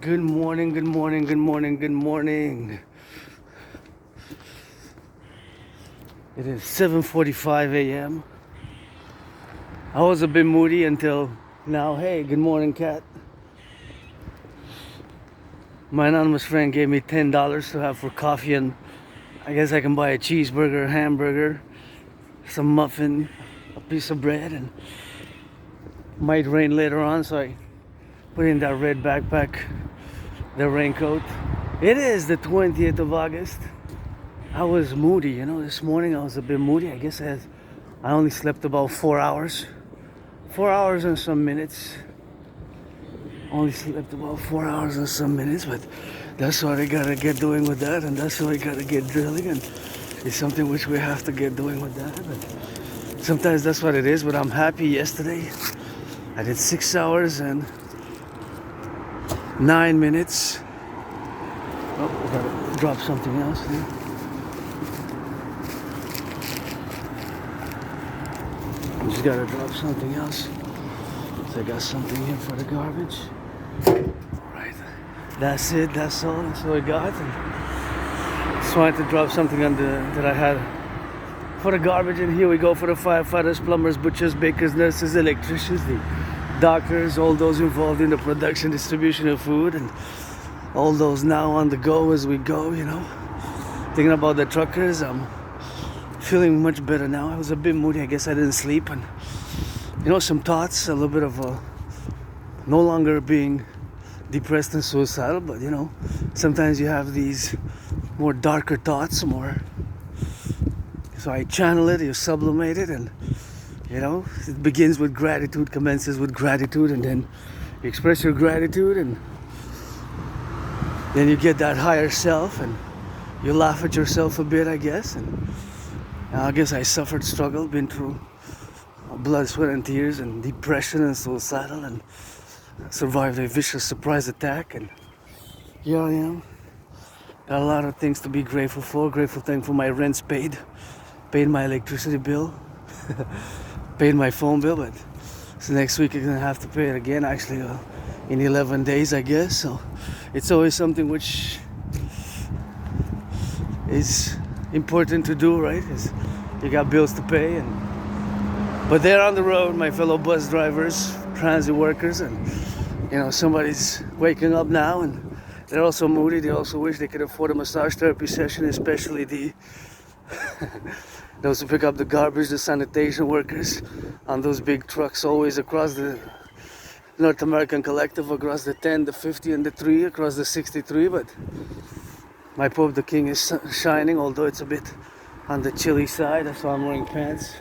Good morning, good morning, good morning, good morning. It is 7:45 a.m. I was a bit moody until now. Hey, good morning, cat. My anonymous friend gave me $10 to have for coffee, and I guess I can buy a cheeseburger, hamburger, some muffin, a piece of bread, and might rain later on, so I put in that red backpack, the raincoat. It is the 20th of August. I was moody, this morning I was a bit moody. I guess I only slept about 4 hours. 4 hours and some minutes. Only slept about 4 hours and some minutes, but that's what I gotta get doing with that, and that's what I gotta get drilling, and it's something which we have to get doing with that. But sometimes that's what it is, but I'm happy. Yesterday I did 6 hours and 9 minutes. Oh, I gotta drop something else here. I just gotta drop something else. So I got something here for the garbage. Alright. That's it, that's all I got. And just wanted to drop something on that I had for the garbage, and here we go for the firefighters, plumbers, butchers, bakers, nurses, electricians, the doctors, all those involved in the production, distribution of food, and all those now on the go as we go, Thinking about the truckers, I'm feeling much better now. I was a bit moody, I guess I didn't sleep, and some thoughts, a little bit of no longer being depressed and suicidal, but sometimes you have these more darker thoughts, so I channel it, you sublimate it, and it begins with gratitude, commences with gratitude, and then you express your gratitude, and then you get that higher self, and you laugh at yourself a bit, I guess. And I guess I suffered, struggled, been through blood, sweat, and tears, and depression and suicidal, and survived a vicious surprise attack, and here I am. Got a lot of things to be grateful for. Thankful my rent's paid my electricity bill, paid my phone bill, but so next week I'm gonna have to pay it again, actually in 11 days, I guess. So it's always something which is important to do, right? You got bills to pay, but they're on the road, my fellow bus drivers, transit workers, and somebody's waking up now, and they're also moody. They also wish they could afford a massage therapy session, especially those who pick up the garbage, the sanitation workers on those big trucks, always across the North American Collectif, across the 10, the 50, and the 3, across the 63. But my Pope the King is shining, although it's a bit on the chilly side. That's why I'm wearing pants.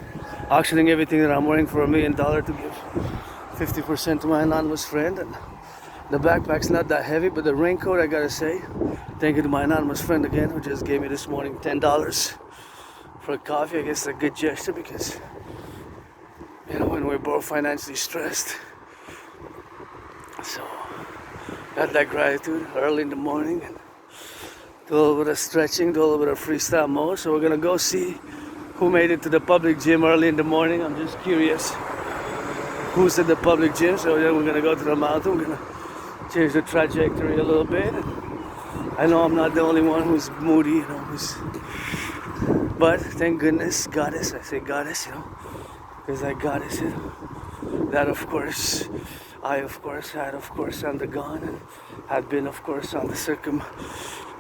Auctioning everything that I'm wearing for $1 million to give 50% to my anonymous friend. And the backpack's not that heavy, but the raincoat, I gotta say, thank you to my anonymous friend again, who just gave me this morning $10 for a coffee. I guess it's a good gesture because when we're both financially stressed. So got that gratitude early in the morning, and do a little bit of stretching, do a little bit of freestyle mode. So we're gonna go see who made it to the Publik gym early in the morning. I'm just curious who's at the Publik gym. So then we're gonna go to the mountain. We're gonna change the trajectory a little bit. And I know I'm not the only one who's moody, but thank goodness, goddess, I say goddess, because that goddess, that of course, I of course had of course undergone, and had been of course on the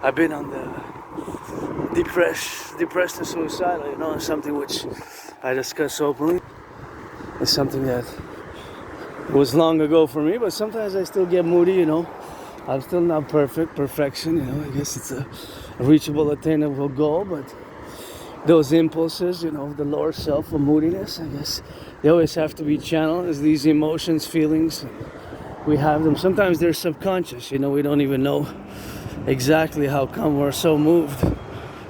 I've been on the depressed and suicidal, something which I discuss openly. It's something that was long ago for me, but sometimes I still get moody, I'm still not perfection, I guess it's a reachable, attainable goal, but those impulses, the lower self of moodiness, I guess they always have to be channeled as these emotions, feelings. We have them. Sometimes they're subconscious, we don't even know exactly how come we're so moved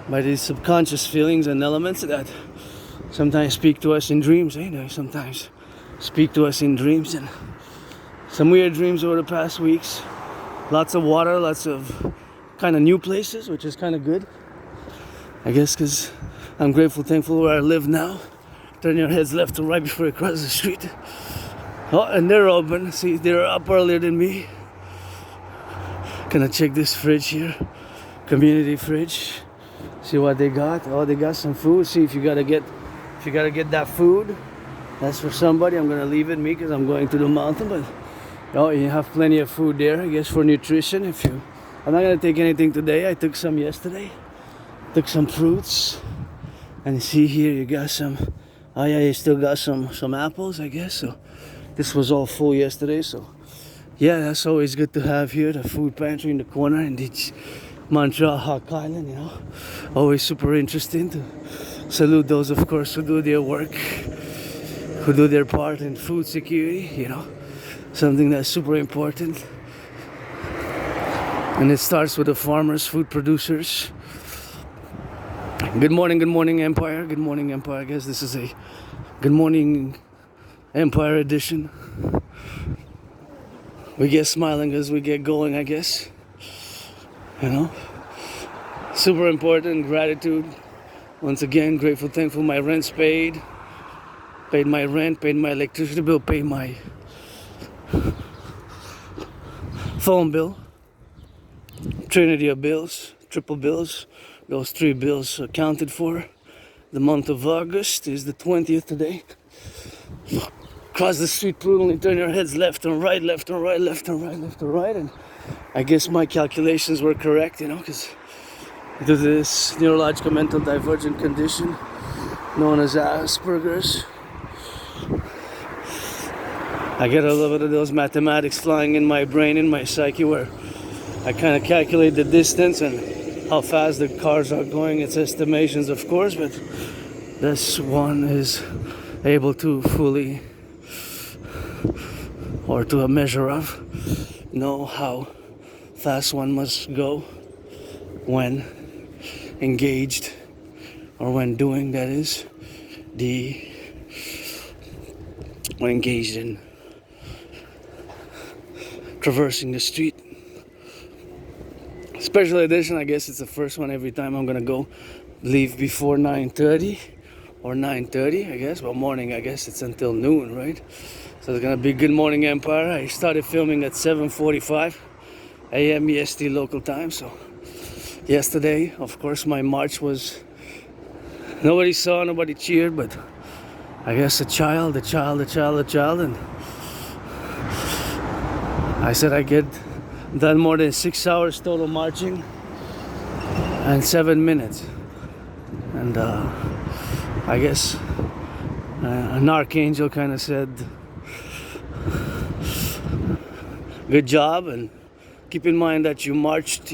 by these subconscious feelings and elements that sometimes speak to us in dreams. Sometimes speak to us in dreams, and some weird dreams over the past weeks. Lots of water, lots of kind of new places, which is kind of good, I guess, because I'm grateful, thankful where I live now. Turn your heads left to right before you cross the street. Oh, and they're open. See, they're up earlier than me. Gonna check this fridge here, community fridge. See what they got. Oh, they got some food. See if you gotta get that food. That's for somebody. I'm gonna leave it me because I'm going to the mountain. But oh, you have plenty of food there, I guess, for nutrition. I'm not gonna take anything today. I took some yesterday. Took some fruits. And see here, you got some. Oh yeah, you still got some apples, I guess. So this was all full yesterday. So yeah, that's always good to have here. The food pantry in the corner in the Montreal Hawk Island. You know, always super interesting to salute those, of course, who do their work, who do their part in food security. You know, something that's super important. And it starts with the farmers, food producers. Good morning, Empire. Good morning, Empire. I guess this is a Good Morning Empire edition. We get smiling as we get going, I guess. You know, super important. Gratitude. Once again, grateful, thankful. My rent's paid. Paid my rent. Paid my electricity bill. Paid my phone bill. Trinity of bills. Triple bills. Those 3 bills accounted for. The month of August is the 20th today. Cross the street prudently, turn your heads left and right, left and right, left and right, left and right. And I guess my calculations were correct, you know, because due to this neurological mental divergent condition known as Asperger's, I get a little bit of those mathematics flying in my brain, in my psyche, where I kind of calculate the distance and how fast the cars are going. It's estimations, of course, but this one is able to fully, or to a measure of, know how fast one must go when engaged, or when doing, that is, when engaged in traversing the street. Special edition, I guess it's the first one every time I'm gonna go leave before 9:30 or 9:30, I guess. Well, morning, I guess it's until noon, right? So it's gonna be Good Morning Empire. I started filming at 7:45 a.m. EST local time. So yesterday, of course, my march was, nobody saw, nobody cheered, but I guess a child, and I said I get done more than 6 hours total marching and 7 minutes. And I guess an archangel kind of said, good job, and keep in mind that you marched,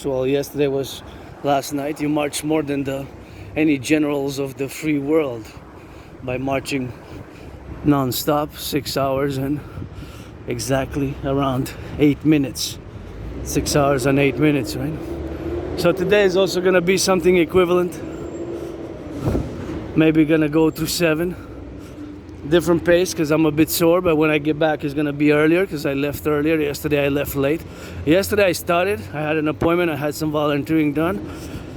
well, yesterday was last night, you marched more than any generals of the free world by marching non-stop 6 hours and exactly around 8 minutes. 6 hours and 8 minutes, right? So today is also gonna be something equivalent. Maybe gonna go through 7. Different pace because I'm a bit sore, but when I get back it's gonna be earlier because I left earlier. Yesterday I left late. Yesterday I started, I had an appointment, I had some volunteering done.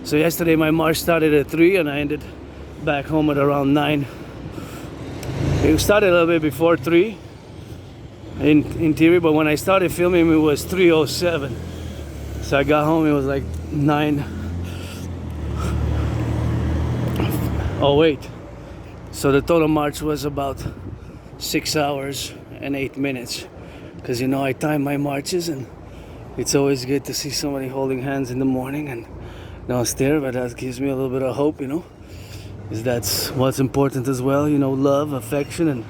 So yesterday my march started at 3 and I ended back home at around 9. It started a little bit before 3 in theory, but when I started filming it was 3:07. So I got home, it was like 9:08. So the total march was about 6 hours and 8 minutes. Because you know I time my marches, and it's always good to see somebody holding hands in the morning and downstairs, but that gives me a little bit of hope, you know. Because that's what's important as well, you know, love, affection, and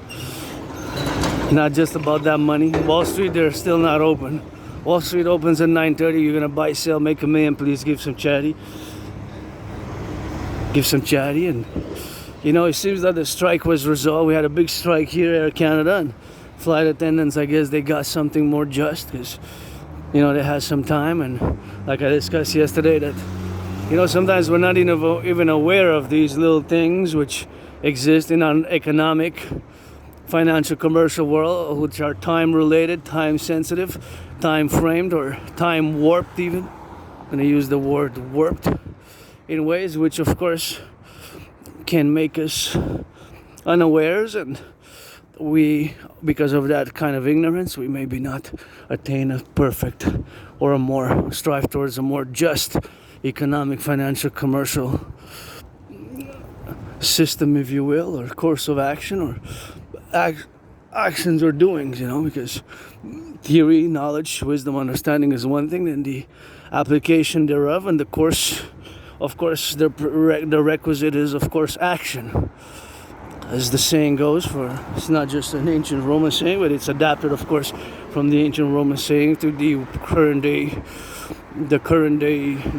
not just about that money. Wall Street, they're still not open. Wall Street opens at 9:30. You're gonna buy, sell, make $1 million. Please give some charity. Give some charity. And you know, it seems that the strike was resolved. We had a big strike here, Air Canada, and flight attendants, I guess they got something more just because, you know, they had some time. And like I discussed yesterday, that, you know, sometimes we're not even aware of these little things which exist in our economic, financial, commercial world, which are time related, time sensitive, time framed, or time warped even. I'm gonna use the word warped in ways which of course can make us unawares, and we, because of that kind of ignorance, we maybe not attain a perfect or a more strive towards a more just economic, financial, commercial system, if you will, or course of action, or actions or doings, because theory, knowledge, wisdom, understanding is one thing, and the application thereof and the course, of course, the requisite is, of course, action. As the saying goes, it's not just an ancient Roman saying, but it's adapted, of course, from the ancient Roman saying to the current day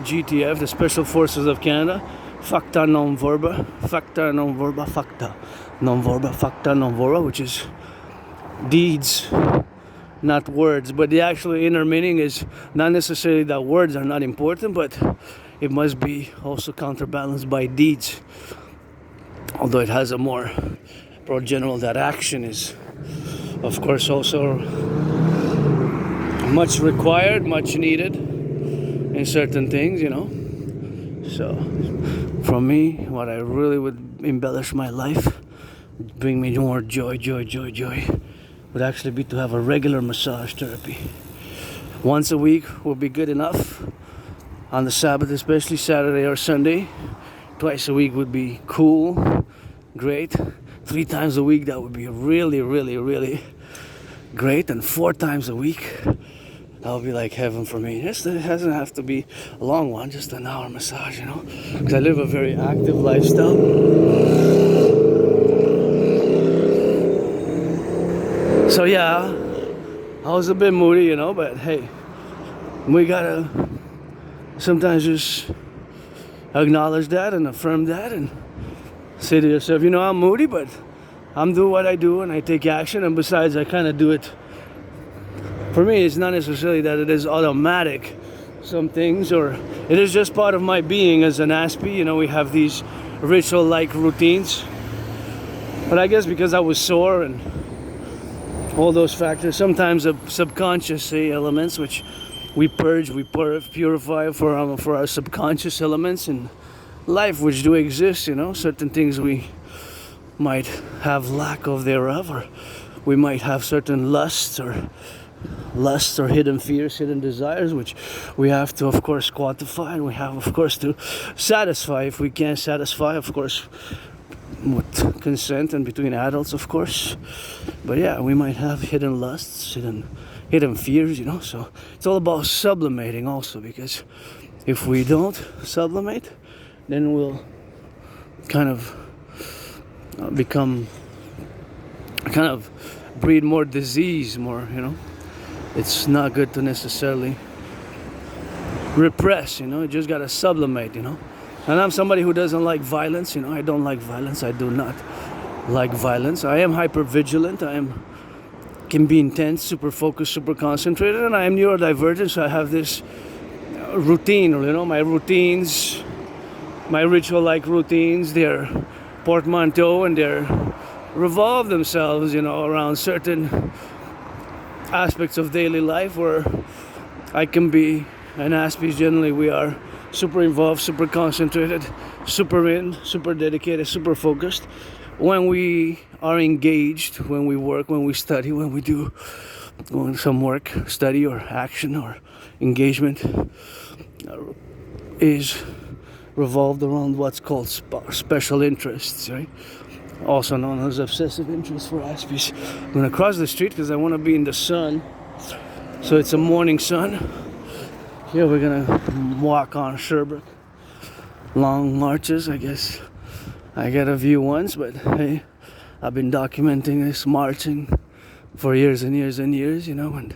GTF, the Special Forces of Canada. Facta non verba, facta non verba, facta non verba, facta non verba, which is deeds, not words. But the actual inner meaning is not necessarily that words are not important, but it must be also counterbalanced by deeds. Although it has a more broad general that action is, of course, also much required, much needed in certain things, So, from me, what I really would embellish my life, bring me more joy, would actually be to have a regular massage therapy. Once a week will be good enough. On the Sabbath, especially Saturday or Sunday. Twice a week would be cool, great. 3 times a week, that would be really, really, really great. And 4 times a week, that would be like heaven for me. It doesn't have to be a long one, just an hour massage, Because I live a very active lifestyle. So yeah, I was a bit moody, but hey, we gotta sometimes just acknowledge that and affirm that and say to yourself, I'm moody, but I'm doing what I do and I take action. And besides, I kind of do it. For me, it's not necessarily that it is automatic, some things, or it is just part of my being as an Aspie. We have these ritual-like routines. But I guess because I was sore and all those factors, sometimes the subconscious elements, which we purge, we purify for our subconscious elements in life, which do exist, certain things we might have lack of thereof, or we might have certain lusts or hidden fears, hidden desires, which we have to, of course, quantify, and we have, of course, to satisfy. If we can't satisfy, of course, with consent and between adults, of course. But yeah, we might have hidden lusts, hidden fears, So it's all about sublimating also, because if we don't sublimate, then we'll kind of breed more disease, more, It's not good to necessarily repress, You just gotta sublimate, And I'm somebody who doesn't like violence, I don't like violence. I do not like violence. I am hyper vigilant. Can be intense, super focused, super concentrated, and I am neurodivergent, so I have this routine, my routines, my ritual-like routines, they're portmanteau, and they revolve themselves, around certain aspects of daily life where I can be, and Aspies generally, we are super involved, super concentrated, super dedicated, super focused. When we are engaged, when we work, when we study, when we do some work, study or action or engagement, is revolved around what's called special interests, right? Also known as obsessive interests for Aspies. I'm going to cross the street because I want to be in the sun. So it's a morning sun. Here we're going to walk on Sherbrooke. Long marches, I guess. I get a view once, but hey, I've been documenting this marching for years and years and years, and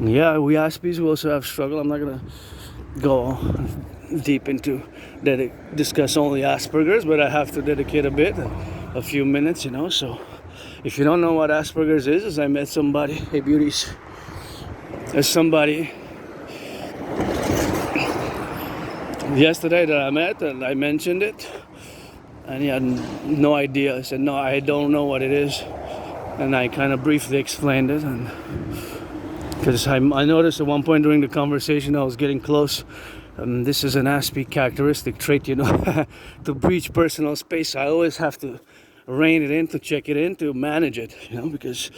yeah, we Aspies, we also have struggle. I'm not gonna go deep into discuss only Asperger's, but I have to dedicate a few minutes, So if you don't know what Asperger's is I met somebody, hey beauties, there's somebody yesterday that I met, and I mentioned it. And he had no idea. I said, no, I don't know what it is. And I kind of briefly explained it. And because I noticed at one point during the conversation I was getting close. This is an Aspie characteristic trait, to breach personal space. I always have to rein it in, to check it in, to manage it, you know, because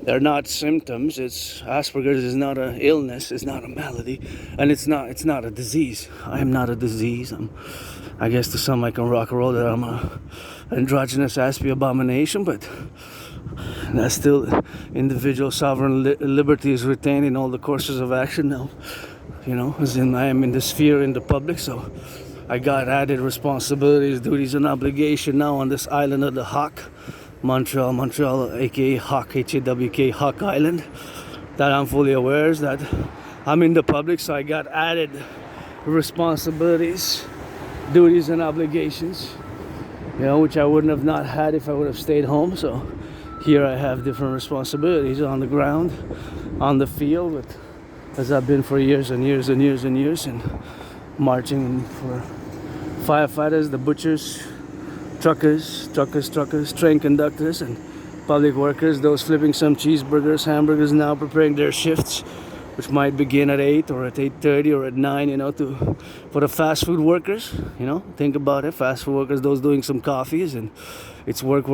they're not symptoms. It's Asperger's is not an illness, it's not a malady, and it's not a disease. I am not a disease. I guess to some I can rock and roll that I'm a androgynous aspie abomination, but that's still individual sovereign liberty is retained in all the courses of action now, you know, as in I am in the sphere in the public, so I got added responsibilities, duties, and obligation now on this island of the Hawk, Montreal, aka Hawk, H-A-W-K, Hawk Island, that I'm fully aware is that I'm in the public, so I got added responsibilities, duties, and obligations, you know, which I wouldn't have not had if I would have stayed home. So here I have different responsibilities on the ground, on the field, with, as I've been for years and years and years and years, and marching for firefighters, the butchers, truckers, train conductors, and public workers, those flipping some cheeseburgers, hamburgers, now preparing their shifts, which might begin at 8 or at 8:30 or at 9, you know, for the fast food workers, you know, think about it, fast food workers, those doing some coffees, and it's work,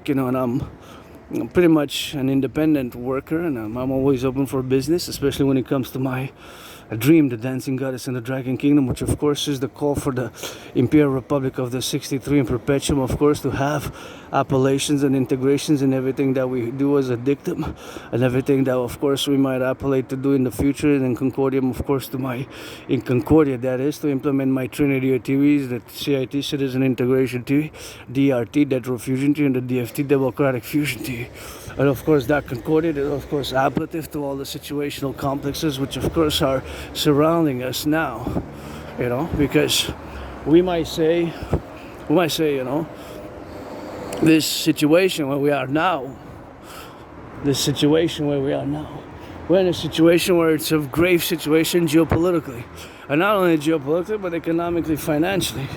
you know, and I'm pretty much an independent worker, and I'm always open for business, especially when it comes to my dream, the dancing goddess in the dragon kingdom, which of course is the call for the Imperial Republic of the 63 in perpetuum, of course, to have appellations and integrations in everything that we do as a dictum, and everything that of course we might appellate to do in the future, and in concordium, of course, in concordia, that is to implement my trinity of theories, the CIT citizen integration theory, DRT debt fusion theory, and the DFT democratic fusion theory. And of course that concordia is of course ablative to all the situational complexes which of course are surrounding us now, you know, because we might say, you know, this situation where we are now, we're in a situation where it's a grave situation geopolitically, and not only geopolitically but economically, financially,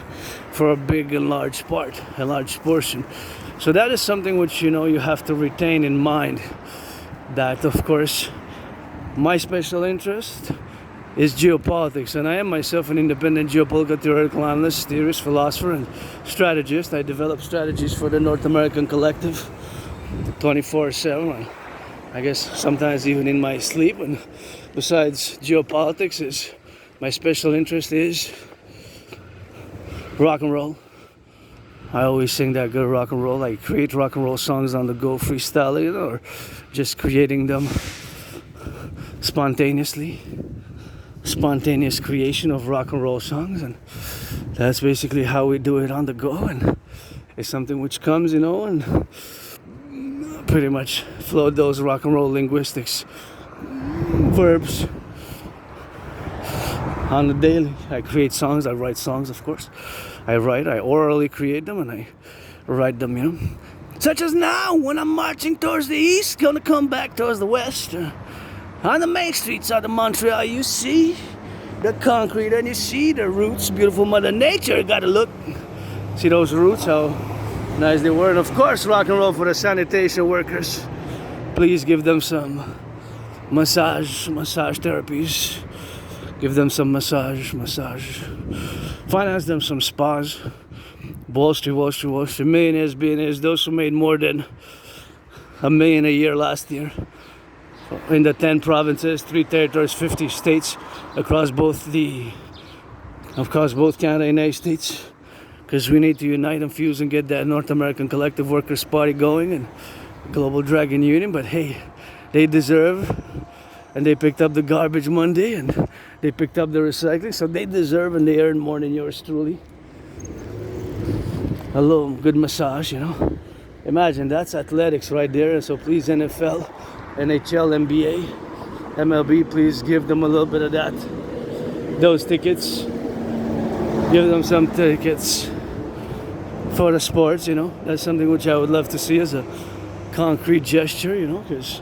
for a big and large part, a large portion. So that is something which, you know, you have to retain in mind, that of course my special interest is geopolitics, and I am myself an independent geopolitical theoretical analyst, theorist, philosopher, and strategist. I develop strategies for the North American Collectif 24/7, I guess sometimes even in my sleep. And besides geopolitics, my special interest is rock and roll. I always sing that good rock and roll. I create rock and roll songs on the go, freestyling, you know, or just creating them spontaneous creation of rock and roll songs, and that's basically how we do it on the go. And it's something which comes, you know, and pretty much float those rock and roll linguistics verbs on the daily. I create songs, I write songs, of course. I orally create them, and I write them, you know. Such as now, when I'm marching towards the east, gonna come back towards the west. On the main streets of Montreal, you see the concrete, and you see the roots, beautiful Mother Nature. Gotta look, see those roots, how nice they were. And of course, rock and roll for the sanitation workers. Please give them some massage therapies. Give them some massage. Finance them some spas. Wall Street. Millionaires, billionaires, those who made more than $1 million a year last year. In the 10 provinces, 3 territories, 50 states across both Canada and United States. Because we need to unite and fuse and get that North American Collective Workers Party going and Global Dragon Union. But hey, they deserve, and they picked up the garbage Monday, and they picked up the recycling, so they deserve and they earn more than yours truly. A little good massage, you know. Imagine, that's athletics right there. And so please, NFL, NHL, NBA, MLB, please give them a little bit of that. Those tickets. Give them some tickets for the sports, you know. That's something which I would love to see as a concrete gesture, you know, because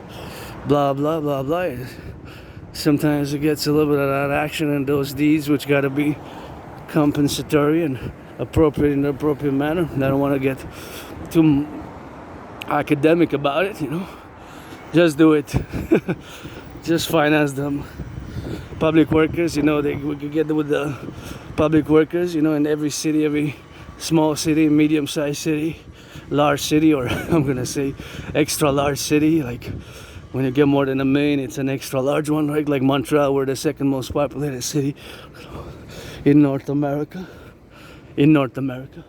blah, blah, blah, blah. Sometimes it gets a little bit of that action and those deeds which got to be compensatory and appropriate in the appropriate manner. And I don't want to get too academic about it, you know. Just do it. Just finance them. Public workers, you know, we could get with the public workers, you know, in every city, every small city, medium-sized city, large city, or I'm gonna say extra large city. Like when you get more than 1 million, it's an extra large one, right? Like Montreal, we're the second most populated city in North America. In North America,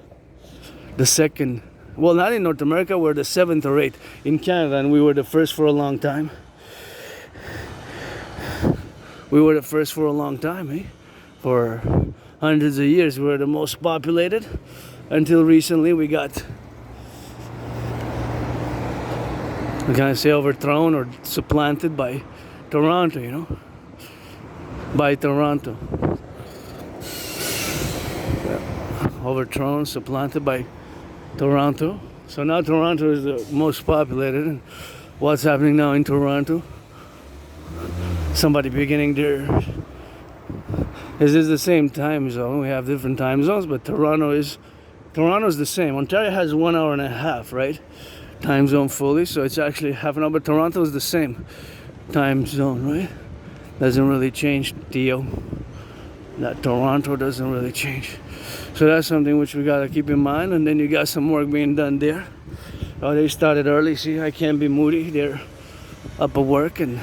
the second. Well, not in North America, we're the 7th or 8th in Canada, and we were the first for a long time. We were the first for a long time, eh? For hundreds of years, we were the most populated until recently we got, can I say, overthrown or supplanted by Toronto, you know? By Toronto. Overthrown, supplanted by Toronto. So now Toronto is the most populated. And what's happening now in Toronto? Somebody beginning their... This is the same time zone. We have different time zones, but Toronto's the same. Ontario has 1 hour and a half, right? Time zone fully, so it's actually half an hour, but Toronto is the same time zone, right? Doesn't really change, Theo. That Toronto doesn't really change. So that's something which we gotta keep in mind. And then you got some work being done there. Oh, they started early. See, I can't be moody. They're up at work. And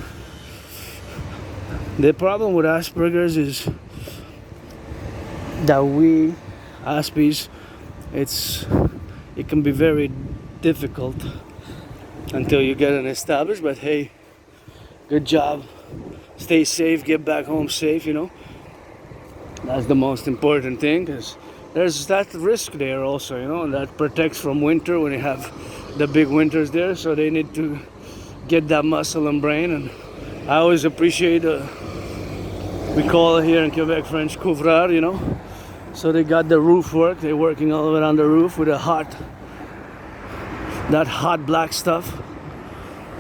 the problem with Asperger's is that we, Aspies, it can be very difficult until you get it established. But hey, good job. Stay safe. Get back home safe, you know. That's the most important thing, because there's that risk there also, you know, and that protects from winter when you have the big winters there. So they need to get that muscle and brain. And I always appreciate, we call it here in Quebec French, couvrar, you know. So they got the roof work. They're working all around the roof with that hot black stuff,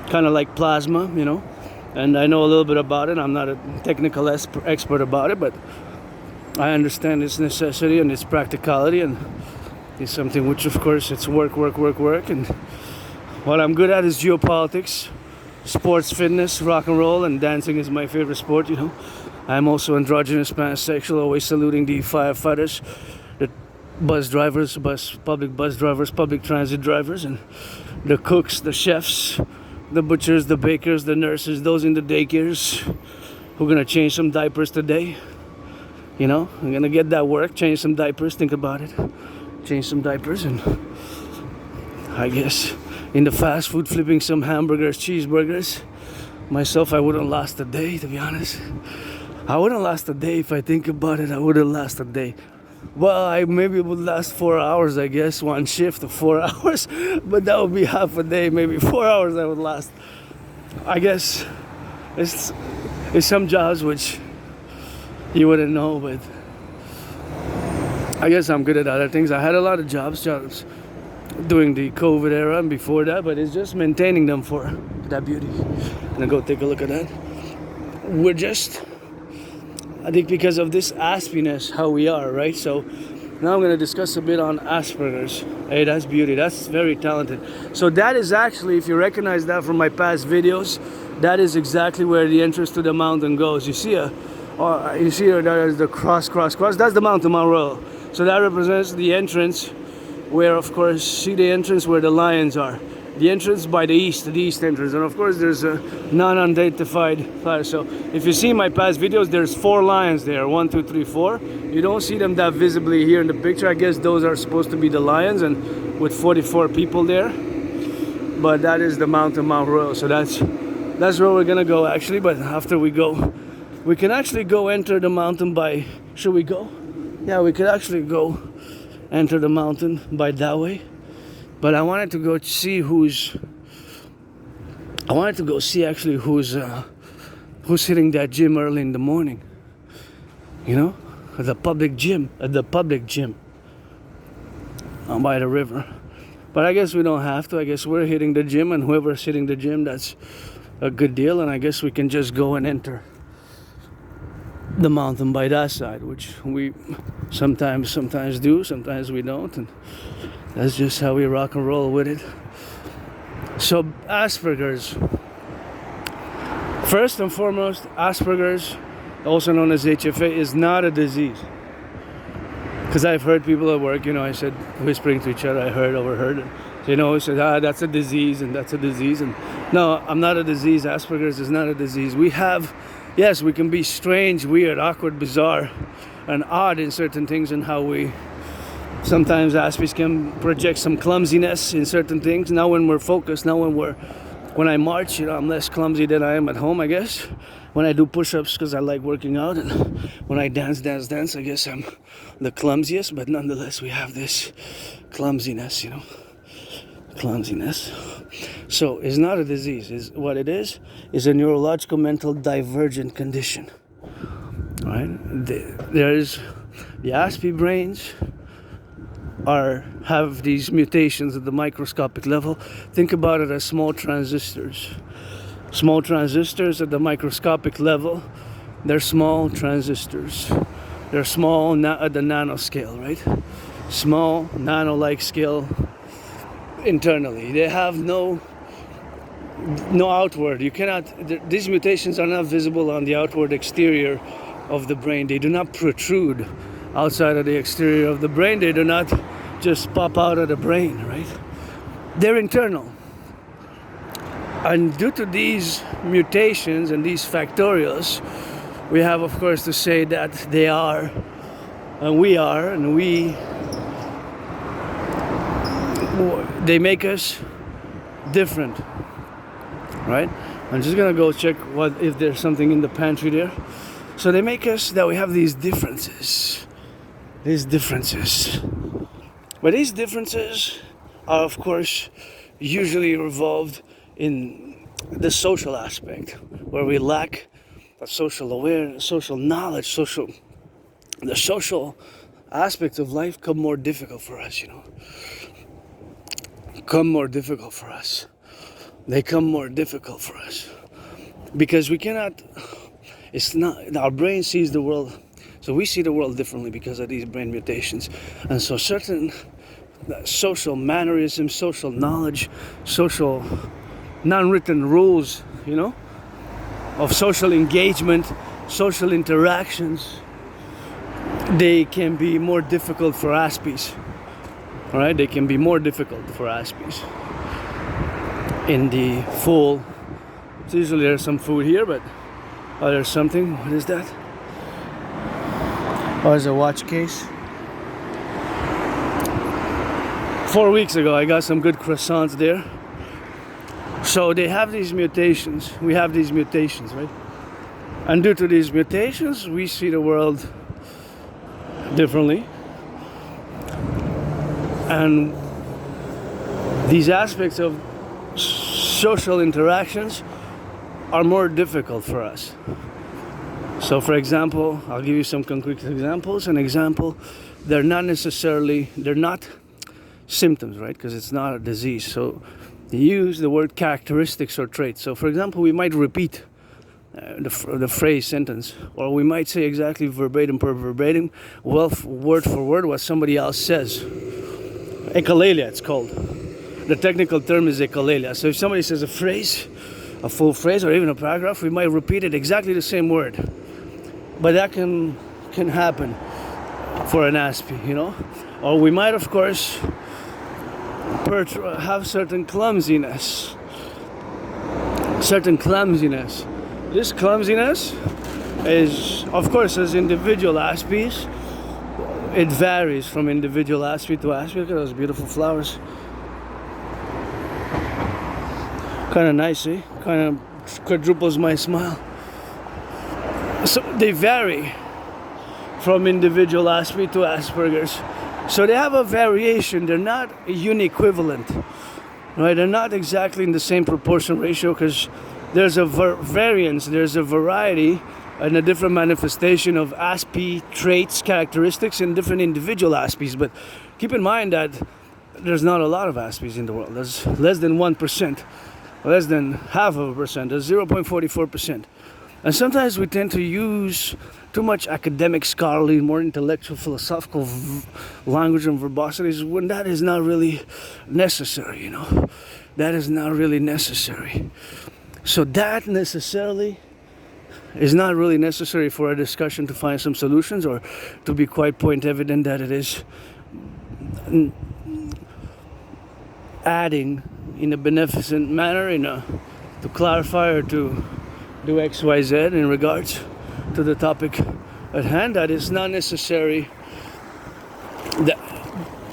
kind of like plasma, you know. And I know a little bit about it. I'm not a technical expert about it, but I understand its necessity and its practicality, and it's something which, of course, it's work. And what I'm good at is geopolitics, sports, fitness, rock and roll, and dancing is my favorite sport, you know. I'm also androgynous, pansexual, always saluting the firefighters, the public bus drivers, public transit drivers, and the cooks, the chefs, the butchers, the bakers, the nurses, those in the daycares who are gonna change some diapers today. You know, I'm gonna get that work, change some diapers, think about it. Change some diapers, and I guess in the fast food, flipping some hamburgers, cheeseburgers. Myself, I wouldn't last a day, to be honest. I wouldn't last a day. If I think about it, I wouldn't last a day. Well, I maybe would last 4 hours, I guess, one shift of 4 hours, but that would be half a day. Maybe 4 hours I would last. I guess it's some jobs which you wouldn't know, but I guess I'm good at other things. I had a lot of jobs during the COVID era and before that, but it's just maintaining them for that beauty. I'm gonna go take a look at that. We're just, I think, because of this aspiness, how we are, right? So now I'm gonna discuss a bit on Asperger's. Hey, that's beauty. That's very talented. So that is actually, if you recognize that from my past videos, that is exactly where the entrance to the mountain goes. You see there's the cross. That's the mountain, Mount Royal. So that represents the entrance, where, of course, see the entrance where the lions are. The entrance by the east entrance. And of course, there's a non-identified fire. So if you see my past videos, there's 4 lions there. 1, 2, 3, 4. You don't see them that visibly here in the picture. I guess those are supposed to be the lions, and with 44 people there. But that is the mountain, Mount Royal. So that's where we're gonna go, actually. But after we go, we can actually go enter the mountain by, should we go? Yeah, we could actually go enter the mountain by that way. But I wanted to go see who's hitting that gym early in the morning. You know? At the public gym. By the river. But I guess we don't have to. I guess we're hitting the gym, and whoever's hitting the gym, that's a good deal. And I guess we can just go and enter the mountain by that side, which we sometimes do, sometimes we don't, and that's just how we rock and roll with it. So Asperger's, first and foremost, Asperger's, also known as HFA, is not a disease. Because I've heard people at work, you know, I said, whispering to each other, overheard, You know, so that's a disease and that's a disease. And no, I'm not a disease. Asperger's is not a disease. We have, yes, we can be strange, weird, awkward, bizarre, and odd in certain things and how we, sometimes Aspies can project some clumsiness in certain things. Now when we're focused, when I march, you know, I'm less clumsy than I am at home, I guess. When I do push-ups because I like working out, and when I dance, I guess I'm the clumsiest, but nonetheless we have this clumsiness, you know. Clumsiness. So it's not a disease. Is what it is a neurological mental divergent condition. Right? There's the Aspie brains have these mutations at the microscopic level. Think about it as small transistors. Small transistors at the microscopic level, they're small transistors. They're small at the nanoscale, right? Small, nano-like scale internally. They have no outward. You cannot. These mutations are not visible on the outward exterior of the brain. They do not protrude outside of the exterior of the brain. They do not just pop out of the brain, right? They're internal. And due to these mutations and these factorials, we have, of course, to say that they are, and they make us different, right? I'm just gonna go check if there's something in the pantry there. So they make us that we have these differences. But these differences are, of course, usually revolved in the social aspect, where we lack a social awareness, social knowledge, the social aspects of life come more difficult for us, you know. They come more difficult for us because we cannot. It's not our brain sees the world, so we see the world differently because of these brain mutations, and so certain social mannerisms, social knowledge, social non-written rules, you know, of social engagement, social interactions, they can be more difficult for Aspies. All right, they can be more difficult for Aspies. In the full, so usually there's some food here, but there's something. What is that? Oh, it's a watch case. 4 weeks ago, I got some good croissants there. So they have these mutations. We have these mutations, right? And due to these mutations, we see the world differently. And these aspects of social interactions are more difficult for us. So for example, I'll give you some concrete examples. An example, they're not symptoms, right? Because it's not a disease. So they use the word characteristics or traits. So for example, we might repeat the phrase, sentence, or we might say exactly verbatim per verbatim, word for word what somebody else says. Echolalia, it's called. The technical term is echolalia. So if somebody says a phrase, a full phrase, or even a paragraph, we might repeat it exactly the same word. But that can happen for an Aspie, you know. Or we might, of course, have certain clumsiness. This clumsiness is, of course, as individual Aspies, it varies from individual Aspie to Aspie. Look at those beautiful flowers. Kind of nice, eh? Kind of quadruples my smile. So they vary from individual Aspie to Asperger's. So they have a variation. They're not unequivalent, right? They're not exactly in the same proportion ratio because there's a variance, there's a variety and a different manifestation of Aspie traits, characteristics in different individual Aspies. But keep in mind that there's not a lot of Aspies in the world. There's less than 1%, less than 0.5%, there's 0.44%. And sometimes we tend to use too much academic, scholarly, more intellectual, philosophical language and verbosities when that is not really necessary, you know. That is not really necessary. So that necessarily is not really necessary for a discussion to find some solutions or to be quite point evident that it is adding in a beneficent manner, to clarify or to do X, Y, Z in regards to the topic at hand. That is not necessary.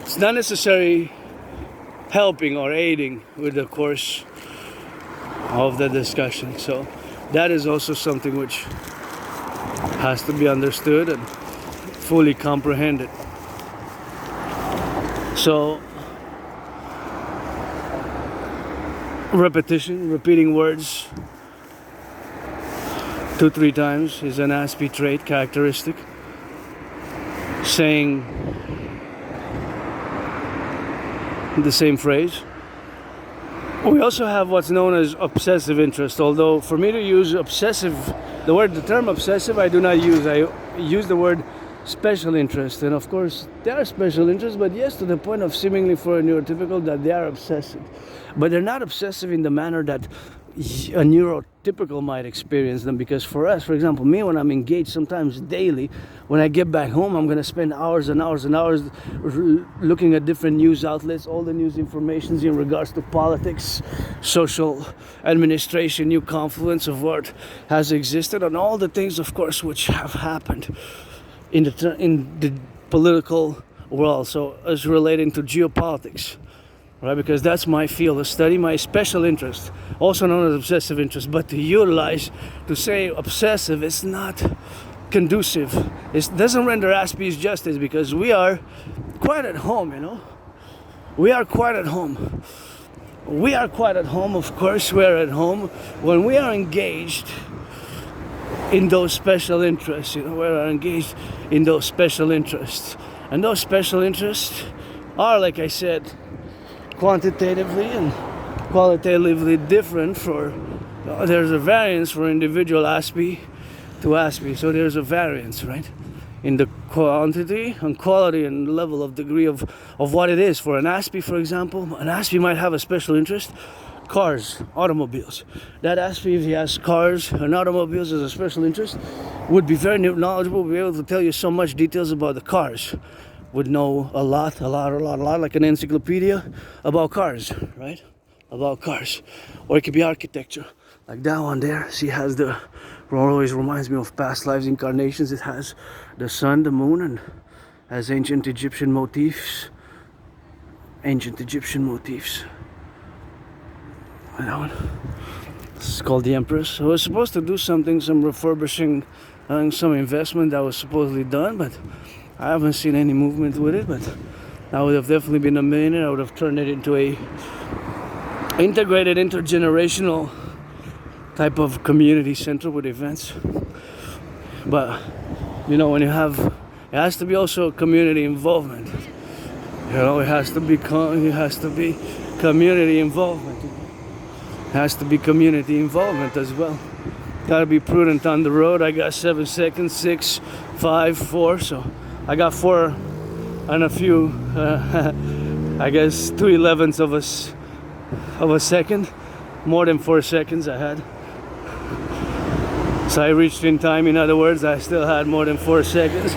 It's not necessary helping or aiding with the course of the discussion. So that is also something which has to be understood and fully comprehended. So repeating words 2-3 times is an ASPE trait characteristic. Saying the same phrase. We also have what's known as obsessive interest, although for me to use the term obsessive I do not use. I use the word special interest, and of course there are special interests, but yes, to the point of seemingly for a neurotypical that they are obsessive, but they're not obsessive in the manner that a neurotypical might experience them. Because for us, for example, me, when I'm engaged sometimes daily, when I get back home, I'm going to spend hours and hours and hours looking at different news outlets, all the news informations in regards to politics, social administration, new confluence of what has existed, and all the things, of course, which have happened in the political world. So as relating to geopolitics, right? Because that's my field of study, my special interest, also known as obsessive interest. But to say obsessive is not conducive. It doesn't render ASPE's justice, because we are quite at home, We are quite at home. We are quite at home, of course, we're at home when we are engaged in those special interests, we're engaged in those special interests. And those special interests are, like I said, quantitatively and qualitatively different. There's a variance for individual ASPE to ASPE. So there's a variance, right, in the quantity and quality and level of degree of what it is. For an ASPE, for example, an ASPE might have a special interest. Cars, automobiles. That ASPE, if he has cars and automobiles as a special interest, would be very knowledgeable, be able to tell you so much details about the cars. Would know a lot, like an encyclopedia about cars, right? About cars. Or it could be architecture, like that one there. She has always reminds me of past lives incarnations. It has the sun, the moon, and has ancient Egyptian motifs. That one. This is called the Empress. I was supposed to do some refurbishing, some investment that was supposedly done, but I haven't seen any movement with it. But that would have definitely been a millionaire. I would have turned it into a integrated intergenerational type of community center with events. But when you have, it has to be also community involvement. It has to be community involvement. It has to be community involvement as well. Gotta be prudent on the road. I got 7 seconds, 6, 5, 4. So I got 4 and a few, I guess 2/11 of a second. More than 4 seconds I had. So I reached in time. In other words, I still had more than 4 seconds.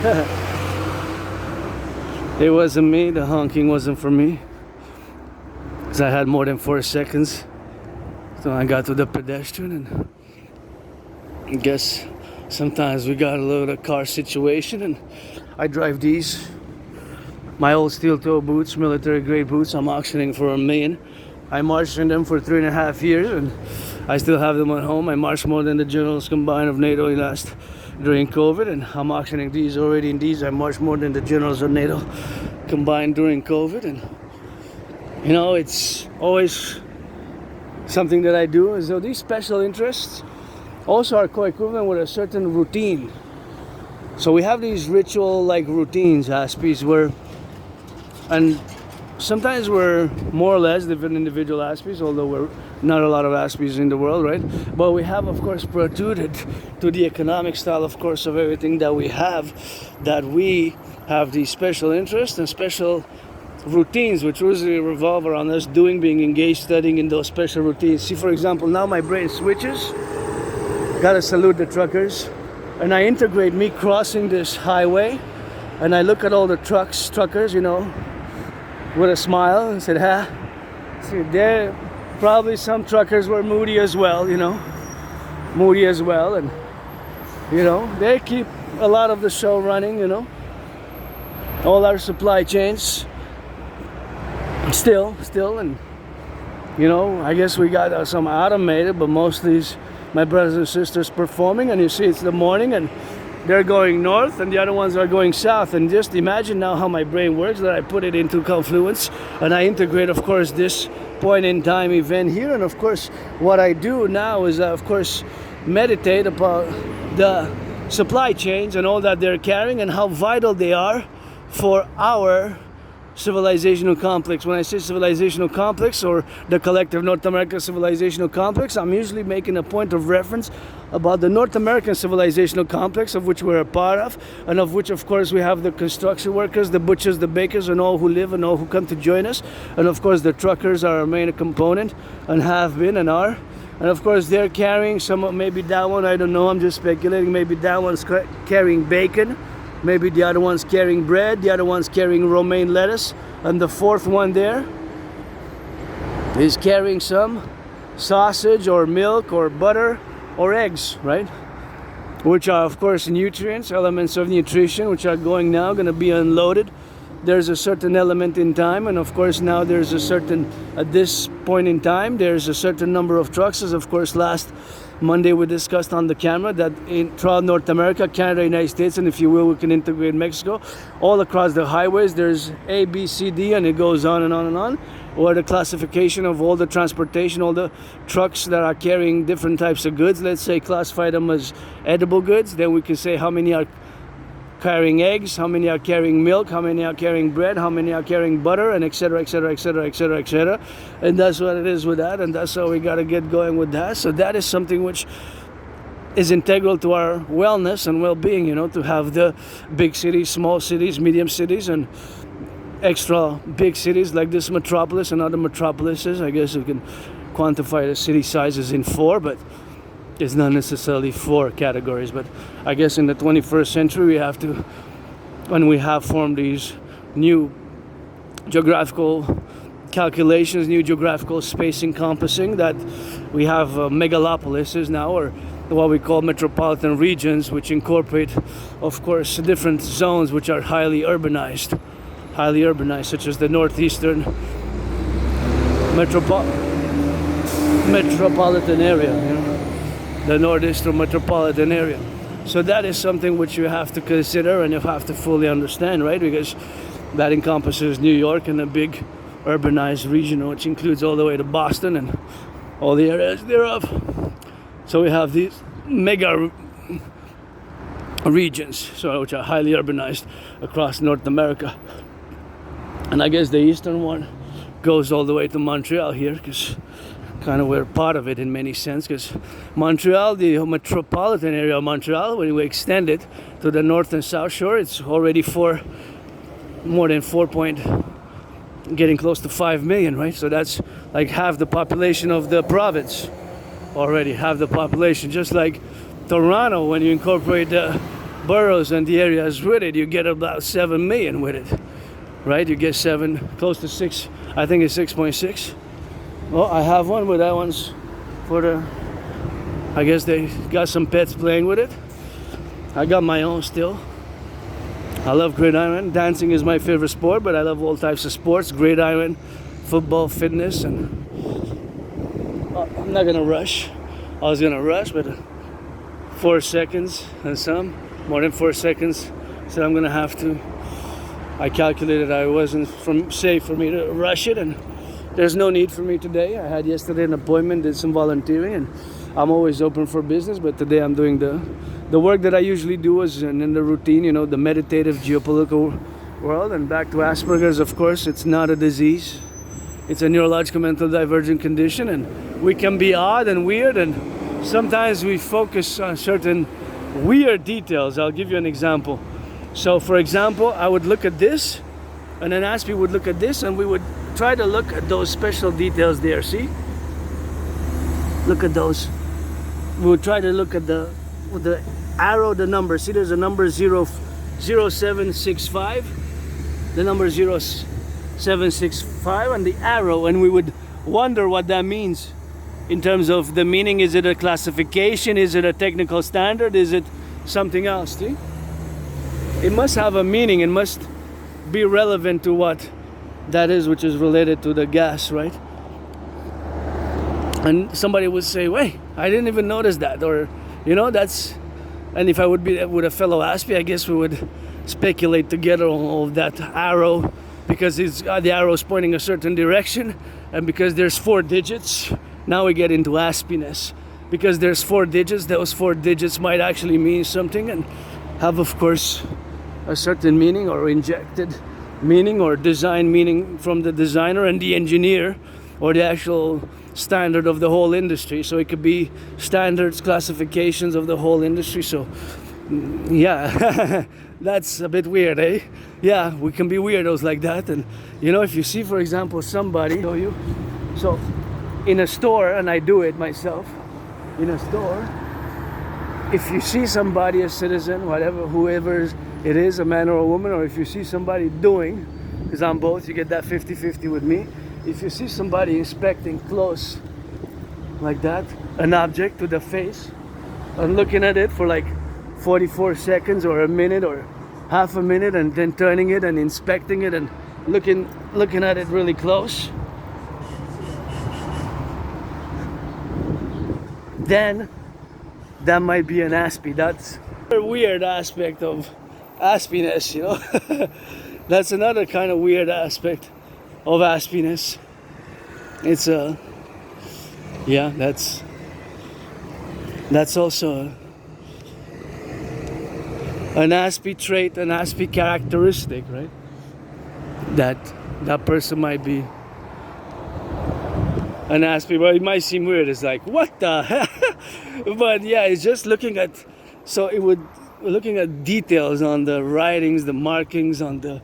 It wasn't me. The honking wasn't for me. Because I had more than 4 seconds. So I got to the pedestrian, and I guess sometimes we got a little car situation, and I drive these. My old steel toe boots, military grade boots, I'm auctioning for $1 million. I marched in them for 3.5 years, and I still have them at home. I marched more than the generals combined of NATO during COVID, and I'm auctioning these already. In these, I marched more than the generals of NATO combined during COVID, and it's always something that I do. Is these special interests also are co-equivalent with a certain routine. So we have these ritual-like routines, ASPEs, and sometimes we're more or less different individual ASPEs, although we're not a lot of ASPEs in the world, right? But we have, of course, protruded to the economic style, of course, of everything that we have these special interests and special routines which usually revolve around us being engaged, studying in those special routines. See, for example, now my brain switches. Gotta salute the truckers. And I integrate me crossing this highway, and I look at all the truckers, with a smile, and said, See, there probably some truckers were moody as well, you know, moody as well, and you know, they keep a lot of the show running, you know, all our supply chains still, and you know, I guess we got some automated, but mostly my brothers and sisters performing, and you see it's the morning and they're going north and the other ones are going south. And just imagine now how my brain works, that I put it into confluence and I integrate, of course, this point in time event here. And of course, what I do now is of course meditate about the supply chains and all that they're carrying and how vital they are for our civilizational complex. When I say civilizational complex or the collective North American civilizational complex, I'm usually making a point of reference about the North American civilizational complex, of which we're a part of, and of which of course we have the construction workers, the butchers, the bakers, and all who live and all who come to join us. And of course the truckers are our main component and have been and are. And of course they're carrying some, maybe that one, I don't know, I'm just speculating, maybe that one's carrying bacon, maybe the other one's carrying bread, the other one's carrying romaine lettuce, and the fourth one there is carrying some sausage or milk or butter or eggs, right? Which are of course nutrients, elements of nutrition, which are going to be unloaded. There's a certain element in time, and of course now there's a certain, at this point in time, there's a certain number of trucks, as of course last Monday we discussed on the camera, that throughout North America, Canada, United States, and if you will, we can integrate Mexico, all across the highways, there's A, B, C, D, and it goes on and on and on, or the classification of all the transportation, all the trucks that are carrying different types of goods. Let's say classify them as edible goods, then we can say how many are carrying eggs, how many are carrying milk, how many are carrying bread, how many are carrying butter, and etc, etc, etc, etc, etc. And that's what it is with that, and that's how we got to get going with that. So that is something which is integral to our wellness and well-being, you know, to have the big cities, small cities, medium cities, and extra big cities like this metropolis and other metropolises. I guess we can quantify the city sizes in 4, but it's not necessarily 4 categories. But I guess in the 21st century we have to, when we have formed these new geographical calculations, new geographical space encompassing, that we have megalopolises now, or what we call metropolitan regions, which incorporate of course different zones which are highly urbanized, such as the northeastern metropolitan area, you know, the northeastern metropolitan area. So that is something which you have to consider and you have to fully understand, right? Because that encompasses New York and a big urbanized region, which includes all the way to Boston and all the areas thereof. So we have these mega regions, so which are highly urbanized across North America. And I guess the eastern one goes all the way to Montreal here, because kind of we're part of it in many sense, because Montreal, the metropolitan area of Montreal, when we extend it to the north and south shore, it's already more than 4 getting close to 5 million, right? So that's like half the population of the province already, half the population. Just like Toronto, when you incorporate the boroughs and the areas with it, you get about 7 million with it, right? You get 7, close to 6, I think it's 6.6. Well, I have one, but that one's for the, I guess they got some pets playing with it. I got my own still. I love gridiron. Dancing is my favorite sport, but I love all types of sports. Gridiron, football, fitness, and I'm not gonna rush. I was gonna rush, but 4 seconds and some, more than 4 seconds. So I'm gonna have to, I calculated I wasn't safe for me to rush it, and there's no need for me today. I had yesterday an appointment, did some volunteering, and I'm always open for business, but today I'm doing the work that I usually do is in the routine, you know, the meditative geopolitical world. And back to Asperger's, of course, it's not a disease. It's a neurological mental divergent condition, and we can be odd and weird, and sometimes we focus on certain weird details. I'll give you an example. So for example, I would look at this, and then Aspie would look at this, and we would try to look at those special details there. See? Look at those. We would try to look at with the arrow, the number. See, there's a number 0765, the number 0765, and the arrow, and we would wonder what that means in terms of the meaning. Is it a classification? Is it a technical standard? Is it something else? See? It must have a meaning. It must be relevant to what that is, which is related to the gas, right? And somebody would say, wait, I didn't even notice that, or that's. And if I would be with a fellow Aspie, I guess we would speculate together on all of that arrow, because the arrow is pointing a certain direction, and because there's 4 digits, now we get into Aspiness. Because there's 4 digits, those 4 digits might actually mean something and have, of course, a certain meaning, or injected meaning, or design meaning from the designer and the engineer, or the actual standard of the whole industry. So it could be standards, classifications of the whole industry. So yeah, that's a bit weird, eh? Yeah, we can be weirdos like that. And if you see, for example, somebody show you, so in a store, and I do it myself, in a store, if you see somebody, a citizen, whatever, whoever it is, a man or a woman, or if you see somebody doing, because I'm both, you get that 50-50 with me. If you see somebody inspecting close like that, an object to the face, and looking at it for like 44 seconds or a minute or half a minute, and then turning it and inspecting it and looking at it really close, then that might be an Aspie. That's a weird aspect of Aspiness, That's another kind of weird aspect of Aspiness. It's that's also an Aspie trait, an Aspie characteristic, right? That person might be an Aspie, but it might seem weird. It's like, what the hell? But yeah, it's just looking at details on the writings, the markings on the,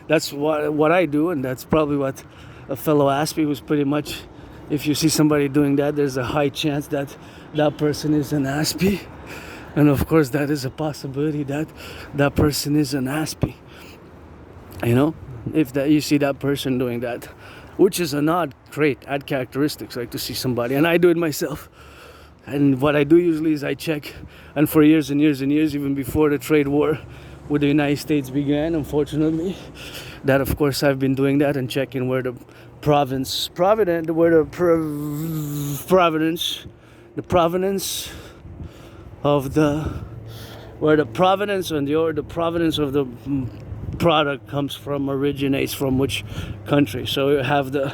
that's what I do, and that's probably what a fellow Aspie was pretty much. If you see somebody doing that, there's a high chance that that person is an Aspie, and of course that is a possibility that that person is an Aspie. If that you see that person doing that, which is an odd trait, odd characteristics, like to see somebody, and I do it myself. And what I do usually is I check, and for years and years and years, even before the trade war with the United States began, unfortunately, that of course I've been doing that and checking where the provenance of the product comes from, originates from which country. So you have the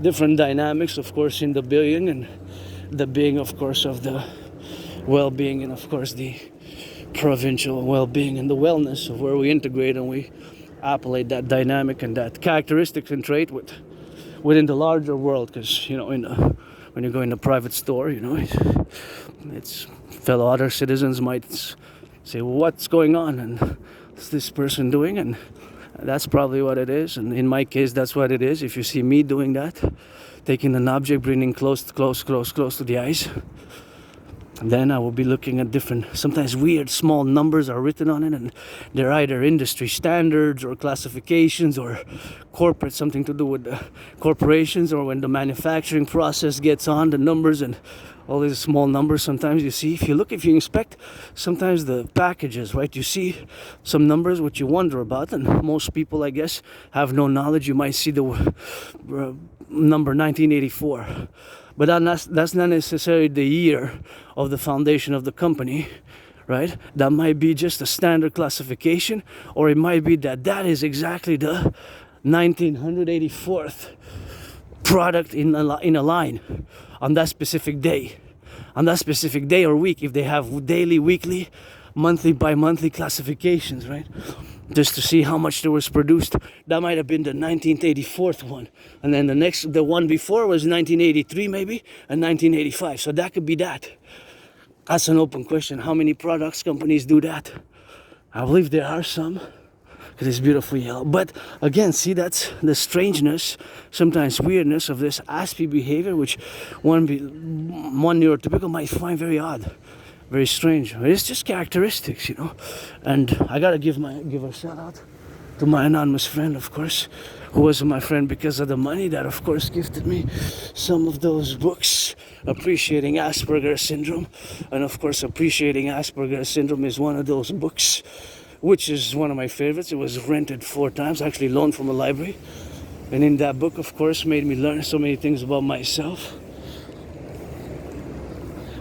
different dynamics, of course, in the being, and the being, of course, of the well-being, and of course the provincial well-being and the wellness of where we integrate and we appellate that dynamic and that characteristics and trait within the larger world. Because when you go in a private store, it's fellow other citizens might say, well, what's going on, and what's this person doing, and that's probably what it is. And in my case, that's what it is. If you see me doing that, taking an object, bringing close to the eyes, then I will be looking at different, sometimes weird small numbers are written on it, and they're either industry standards or classifications or corporate, something to do with the corporations, or when the manufacturing process gets on, the numbers and all these small numbers. Sometimes you see, if you inspect sometimes the packages, right, you see some numbers which you wonder about, and most people, I guess, have no knowledge. You might see the number 1984, but that's not necessarily the year of the foundation of the company, right? That might be just a standard classification, or it might be that is exactly the 1984th product in a line on that specific day or week, if they have daily, weekly, monthly by monthly classifications, right? Just to see how much there was produced. That might have been the 1984th one, and then the one before was 1983 maybe, and 1985. So that could be that. That's an open question. How many products companies do that? I believe there are some, because it's beautiful yellow. But again, see, that's the strangeness, sometimes weirdness of this Aspie behavior, which one neurotypical might find very odd, very strange. It's just characteristics, And I gotta give a shout out to my anonymous friend, of course, who was my friend because of the money, that of course gifted me some of those books, Appreciating Asperger's Syndrome. And of course, Appreciating Asperger's Syndrome is one of those books, which is one of my favorites. It was rented 4 times, actually loaned from a library. And in that book, of course, made me learn so many things about myself.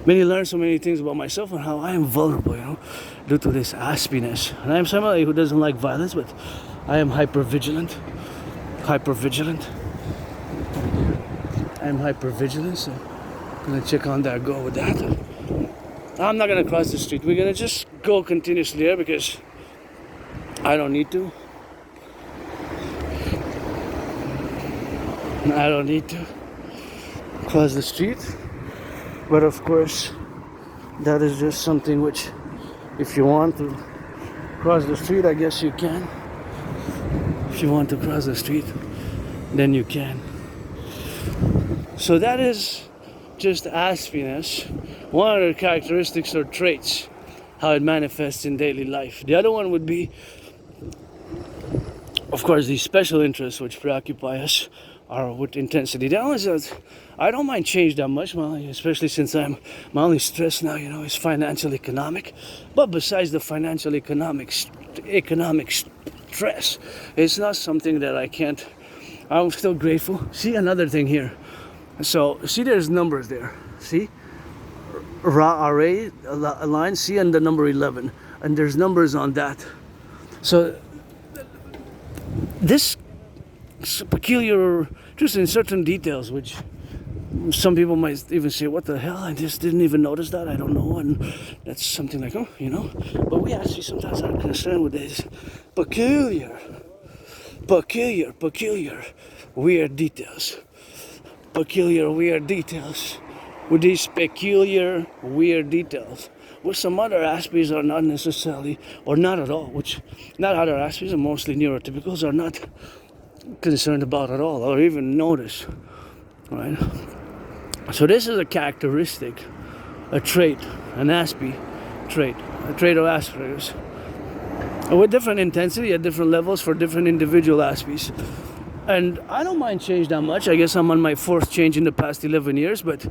Made me learn so many things about myself and how I am vulnerable, you know, due to this aspiness. And I am somebody who doesn't like violence, but I am hyper-vigilant. I am hyper-vigilant, so I'm gonna check on that, go with that. I'm not gonna cross the street. We're gonna just go continuously here because I don't need to. I don't need to cross the street. But of course, that is just something which, if you want to cross the street, I guess you can. If you want to cross the street, then you can. So that is just aspiness. One of the characteristics or traits, how it manifests in daily life. The other one would be, of course, these special interests which preoccupy us are with intensity. The other one is I don't mind change that much, especially since my only stress now, you know, is financial economic. But besides the financial economic stress, it's not something that I can't. I'm still grateful. See, another thing here. So see, there's numbers there. See, array a line. See, and the number 11, and there's numbers on that. So this peculiar, just in certain details, which some people might even say, what the hell, I just didn't even notice that, I don't know, and that's something like, oh, you know, but we actually sometimes are concerned with these peculiar, weird details. With these peculiar, weird details, which some other aspects are not necessarily, or not at all, which not other aspects, are mostly neurotypicals, are not concerned about at all, or even notice, right? So this is a characteristic, a trait, an aspi trait, a trait of Asperger's, with different intensity at different levels for different individual aspects. And I don't mind change that much. I guess I'm on my 4th change in the past 11 years, but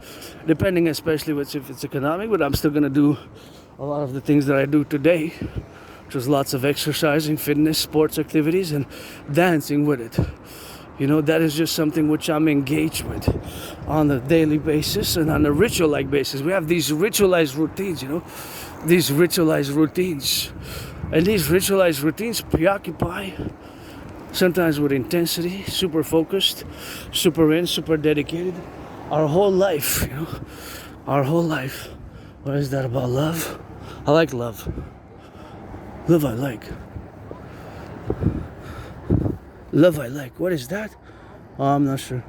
depending especially if it's economic, but I'm still gonna do a lot of the things that I do today, which is lots of exercising, fitness, sports activities, and dancing with it. You know, that is just something which I'm engaged with on a daily basis and on a ritual-like basis. We have these ritualized routines, you know, these ritualized routines. And these ritualized routines preoccupy, sometimes with intensity, super focused, super dedicated, our whole life, you know, our whole life. What is that about love? I like love. Love I like. Love I like. What is that? Oh, I'm not sure.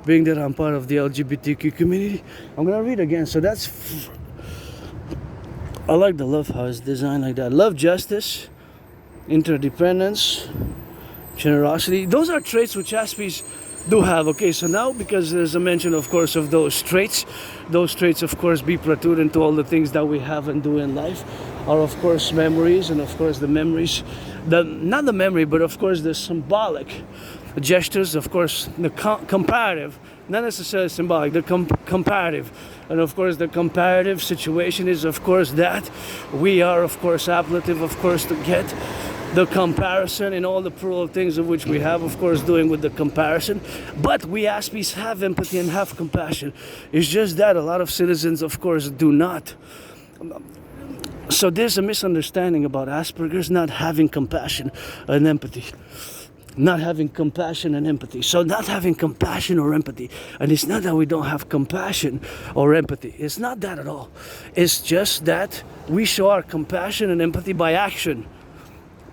Being that I'm part of the LGBTQ community, I'm gonna read again. So that's. I like the love how it's designed like that. Love, justice, interdependence, generosity. Those are traits which Aspies do have. Okay, so now because there's a mention, of course, of those traits, of course, be protrude into all the things that we have and do in life, are of course memories, and of course the memories, not the memory, but of course the symbolic gestures, of course the comparative, not necessarily symbolic, the comparative. And of course the comparative situation is of course that we are of course ablative, of course, to get the comparison and all the plural things of which we have, of course, doing with the comparison. But we Aspies have empathy and have compassion. It's just that a lot of citizens, of course, do not. So there's a misunderstanding about Asperger's not having compassion and empathy. Not having compassion and empathy. So not having compassion or empathy. And it's not that we don't have compassion or empathy. It's not that at all. It's just that we show our compassion and empathy by action.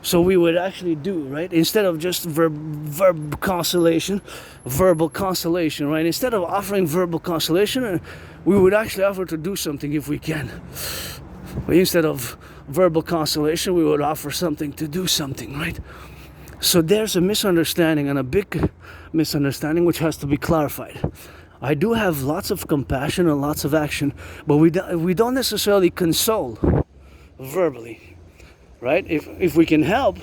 So we would actually do, right? Instead of just verbal consolation, right? Instead of offering verbal consolation, we would actually offer to do something if we can. Instead of verbal consolation, we would offer something to do something, right? So there's a misunderstanding, and a big misunderstanding which has to be clarified. I do have lots of compassion and lots of action, but we don't necessarily console verbally, right? If we can help,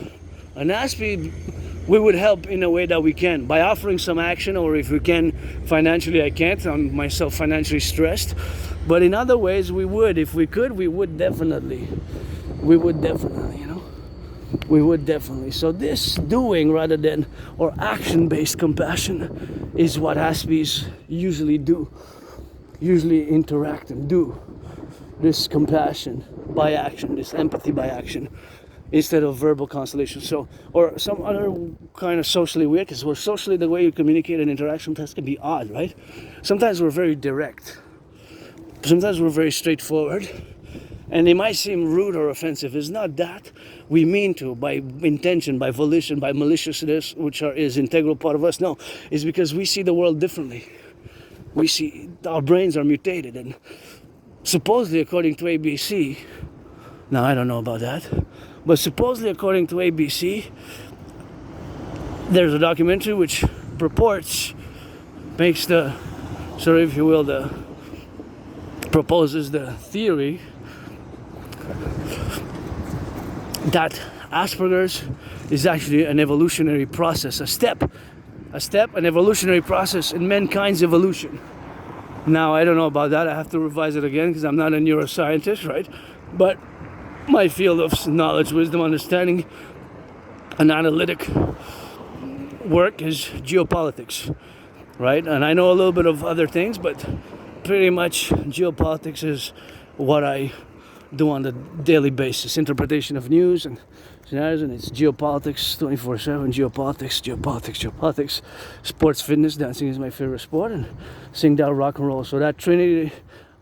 An ASPE, we would help in a way that we can by offering some action, or if we can financially, I can't, I'm myself financially stressed, but in other ways we would, if we could, we would definitely, you know, we would definitely. So this doing rather than, or action-based compassion is what ASPEs usually do, usually interact and do. This compassion by action, this empathy by action, instead of verbal constellation. So, or some other kind of socially weird, because we're socially, the way you communicate and interact sometimes can be odd, right? Sometimes we're very direct. Sometimes we're very straightforward. And they might seem rude or offensive. It's not that. We mean to, by intention, by volition, by maliciousness, which is integral part of us. No, it's because we see the world differently. We see, our brains are mutated, and supposedly according to ABC, now I don't know about that, but supposedly according to ABC, there's a documentary which purports, makes the, sort of, if you will, the, proposes the theory that Asperger's is actually an evolutionary process, a step, an evolutionary process in mankind's evolution. Now, I don't know about that. I have to revise it again because I'm not a neuroscientist, right? But my field of knowledge, wisdom, understanding, and analytic work is geopolitics, right? And I know a little bit of other things, but pretty much geopolitics is what I do on the daily basis. Interpretation of news and scenarios, and it's geopolitics 24/7. Geopolitics. Sports, fitness, dancing is my favorite sport, and sing down rock and roll. So that trinity,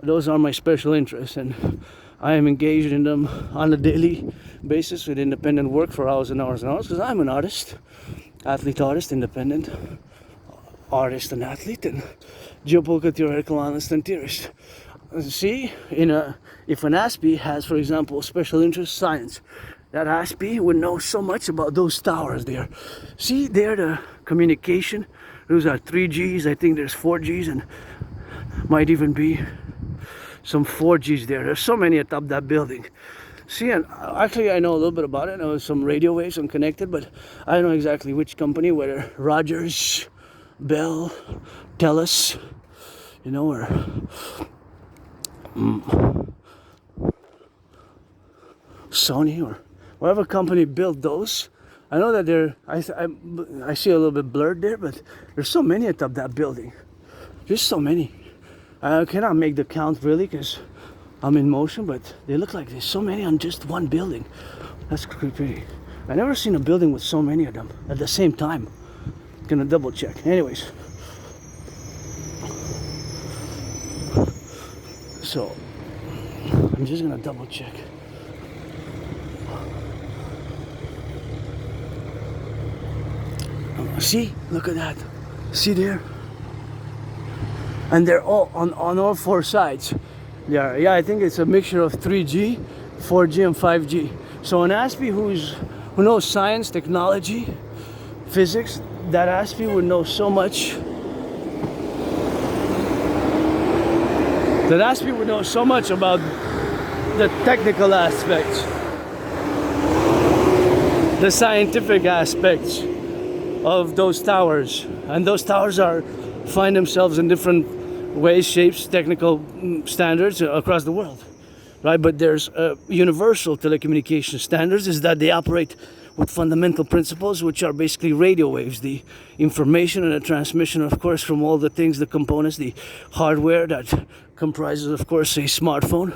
those are my special interests, and I am engaged in them on a daily basis with independent work for hours and hours and hours, because I'm an artist, artist, independent artist and athlete, and geopolitical theoretical analyst and theorist. See, if an ASPE has, for example, special interest science, that ASPE would know so much about those towers there. See, there the communication, those are 3Gs, I think there's 4Gs, and might even be some 4Gs there. There's so many atop that building. See, and actually I know a little bit about it. I know some radio waves I'm connected, but I don't know exactly which company, whether Rogers, Bell, Telus, you know, or Sony, or whatever company built those. I know that I see a little bit blurred there, but there's so many atop that building. Just so many. I cannot make the count really because I'm in motion, but they look like there's so many on just one building. That's creepy. I never seen a building with so many of them at the same time. Gonna double check. Anyways. So, I'm just gonna double check. See, look at that. See there? And they're all on all four sides. Yeah, I think it's a mixture of 3G, 4G, and 5G. So an ASPE who knows science, technology, physics, that ASPE would know so much. That ASPE would know so much about the technical aspects, the scientific aspects of those towers. And those towers find themselves in different ways, shapes, technical standards across the world, right? But there's universal telecommunication standards, is that they operate with fundamental principles, which are basically radio waves, the information and the transmission, of course, from all the things, the components, the hardware that comprises, of course, a smartphone,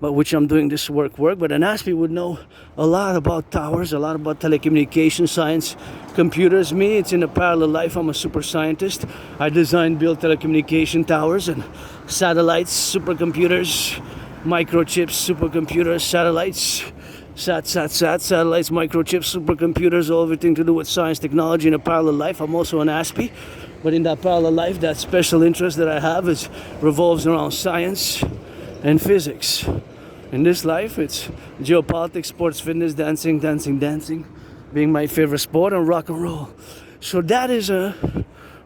but which I'm doing this work. But an ASPE would know a lot about towers, a lot about telecommunication science, computers. Me, it's in a parallel life. I'm a super scientist. I design, build telecommunication towers and satellites, supercomputers, microchips, supercomputers, satellites, satellites, microchips, supercomputers, all everything to do with science, technology in a parallel life. I'm also an ASPE, but in that parallel life, that special interest that I have revolves around science and physics. In this life, it's geopolitics, sports, fitness, dancing, being my favorite sport, and rock and roll. So that is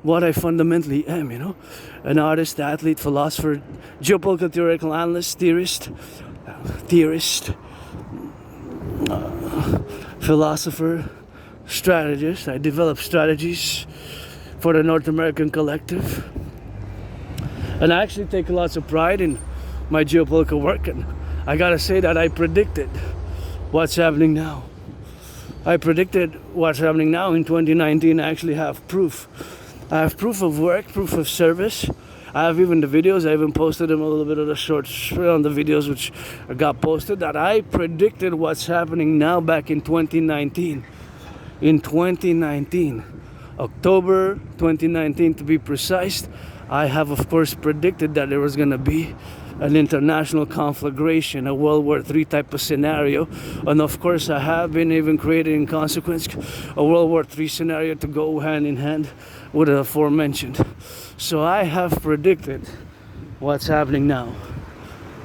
what I fundamentally am, you know, an artist, athlete, philosopher, geopolitical theoretical analyst, theorist, philosopher, strategist. I develop strategies for the North American Collective. And I actually take lots of pride in my geopolitical work. And I gotta say that I predicted what's happening now. I predicted what's happening now in 2019. I actually have proof. I have proof of work, proof of service. I have even the videos. I even posted them, a little bit of the shorts on the videos which got posted, that I predicted what's happening now back in 2019. In 2019, October 2019 to be precise, I have of course predicted that there was going to be an international conflagration, a World War III type of scenario. And of course I have been even creating in consequence a World War III scenario to go hand in hand with the aforementioned. So I have predicted what's happening now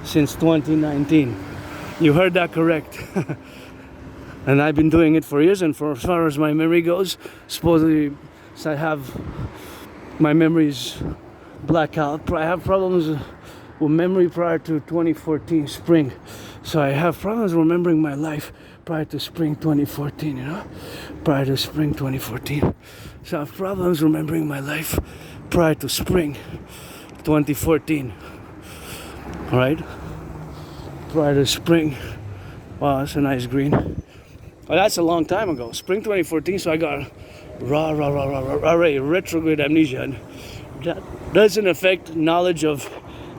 since 2019. You heard that correct. And I've been doing it for years, and for as far as my memory goes, supposedly I have my memories blackout. I have problems with memory prior to 2014 spring. So I have problems remembering my life prior to spring 2014, you know? Prior to spring 2014. So I have problems remembering my life prior to spring 2014. Alright? Prior to spring. Wow, that's a nice green. Oh, that's a long time ago. Spring 2014, so I got retrograde amnesia. And that doesn't affect knowledge of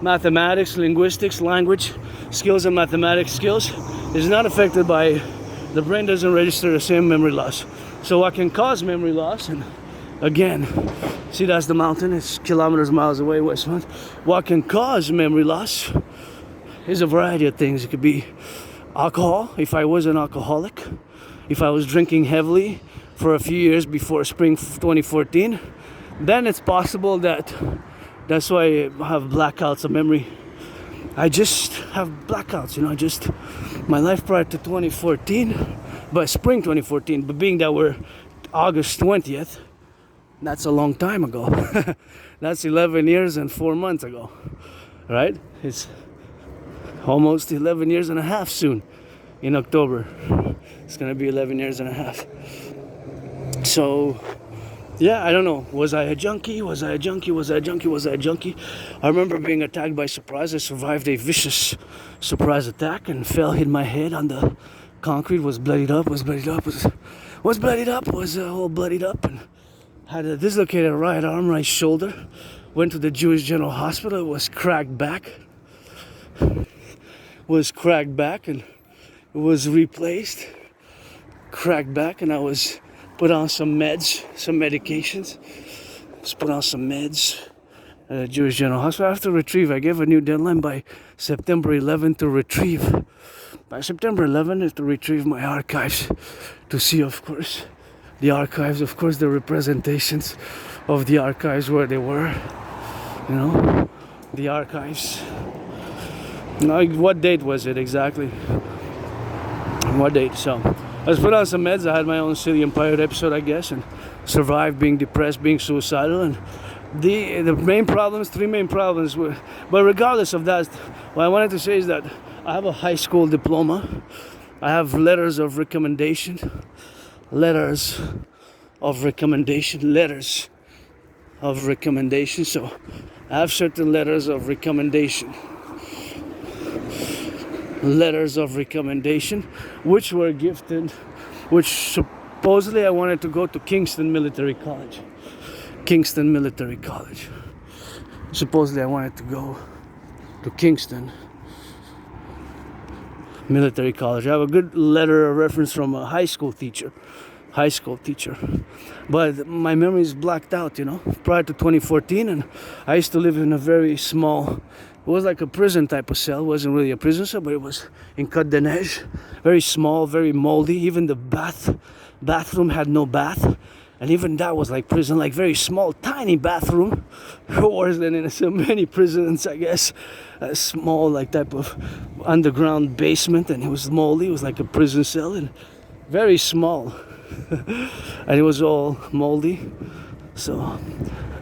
mathematics, linguistics, language skills, and mathematics skills. It's not affected by, the brain doesn't register the same memory loss. So what can cause memory loss, and again, see, that's the mountain, it's kilometers, miles away, Westmount. What can cause memory loss is a variety of things. It could be alcohol, if I was an alcoholic, if I was drinking heavily for a few years before spring 2014, then it's possible that that's why I have blackouts of memory. I just have blackouts, you know, just my life prior to 2014, but spring 2014, but being that we're August 20th, that's a long time ago. That's 11 years and 4 months ago, right? It's almost 11 years and a half soon in October. It's gonna be 11 years and a half. So yeah, I don't know. Was I a junkie? Was I a junkie? Was I a junkie? Was I a junkie? I remember being attacked by surprise. I survived a vicious surprise attack and fell, hit my head on the concrete, was bloodied up, was bloodied up, was all bloodied up, and had a dislocated right arm, right shoulder. Went to the Jewish General Hospital, was cracked back. Was cracked back and was replaced. Cracked back, and I was put on some meds, some medications. Just put on some meds at the Jewish General Hospital. I have to retrieve. I gave a new deadline by September 11th to retrieve. By September 11th is to retrieve my archives, to see, of course, the archives, of course, the representations of the archives where they were. You know, the archives. Now, what date was it exactly? What date? So I was put on some meds. I had my own City Empire episode, I guess, and survived being depressed, being suicidal, and the main problems, three main problems were, but regardless of that, what I wanted to say is that I have a high school diploma. I have letters of recommendation, letters of recommendation. So I have certain letters of recommendation. Letters of recommendation, which were gifted, which supposedly I wanted to go to Kingston Military College. Kingston Military College. Supposedly I wanted to go to Kingston Military College. I have a good letter of reference from a high school teacher. But my memory is blacked out, you know, prior to 2014, and I used to live in a very small, it was like a prison type of cell. It wasn't really a prison cell, but it was in Côte de Neige. Very small, very moldy. Even the bathroom had no bath. And even that was like prison, like very small, tiny bathroom. Worse than in so many prisons, I guess. A small, like type of underground basement, and it was moldy. It was like a prison cell, and very small. And it was all moldy. So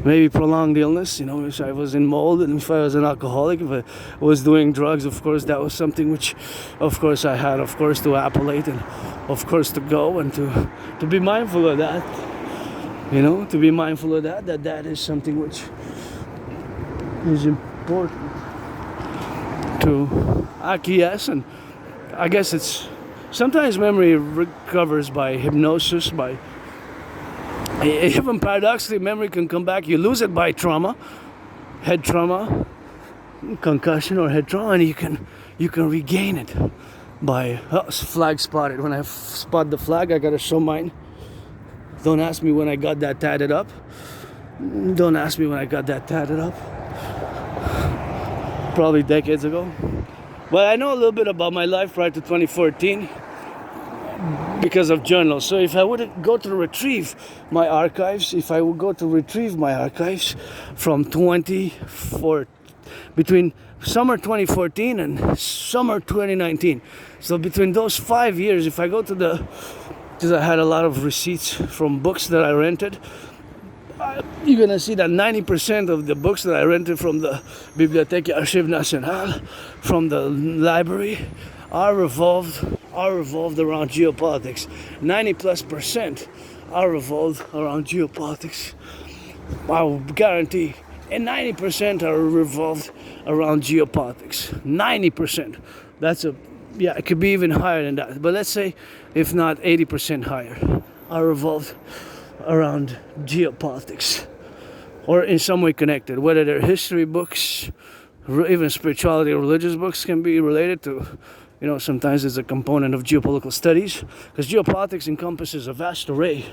maybe prolonged illness, you know, if I was in mold and if I was an alcoholic, if I was doing drugs, of course, that was something which, of course, I had, of course, to appellate and, of course, to go and to be mindful of that, you know, to be mindful of that is something which is important to acquiesce. And I guess it's sometimes memory recovers by hypnosis, by even paradoxically memory can come back. You lose it by trauma, head trauma, concussion or head trauma, and you can regain it by flag spotted. When I spot the flag, I gotta show mine. Don't ask me when I got that tatted up. Don't ask me when I got that tatted up. Probably decades ago. But I know a little bit about my life prior to 2014 because of journals. So if I would go to retrieve my archives, from between summer 2014 and summer 2019. So between those 5 years, if I go to because I had a lot of receipts from books that I rented, you're gonna see that 90% of the books that I rented from the Bibliothèque Archives Nationales, from the library, are revolved around geopolitics. 90+% are revolved around geopolitics. I will guarantee. And 90% are revolved around geopolitics. 90%. It could be even higher than that. But let's say, if not 80% higher, are revolved around geopolitics. Or in some way connected. Whether they're history books, even spirituality or religious books can be related to, you know, sometimes it's a component of geopolitical studies. Because geopolitics encompasses a vast array.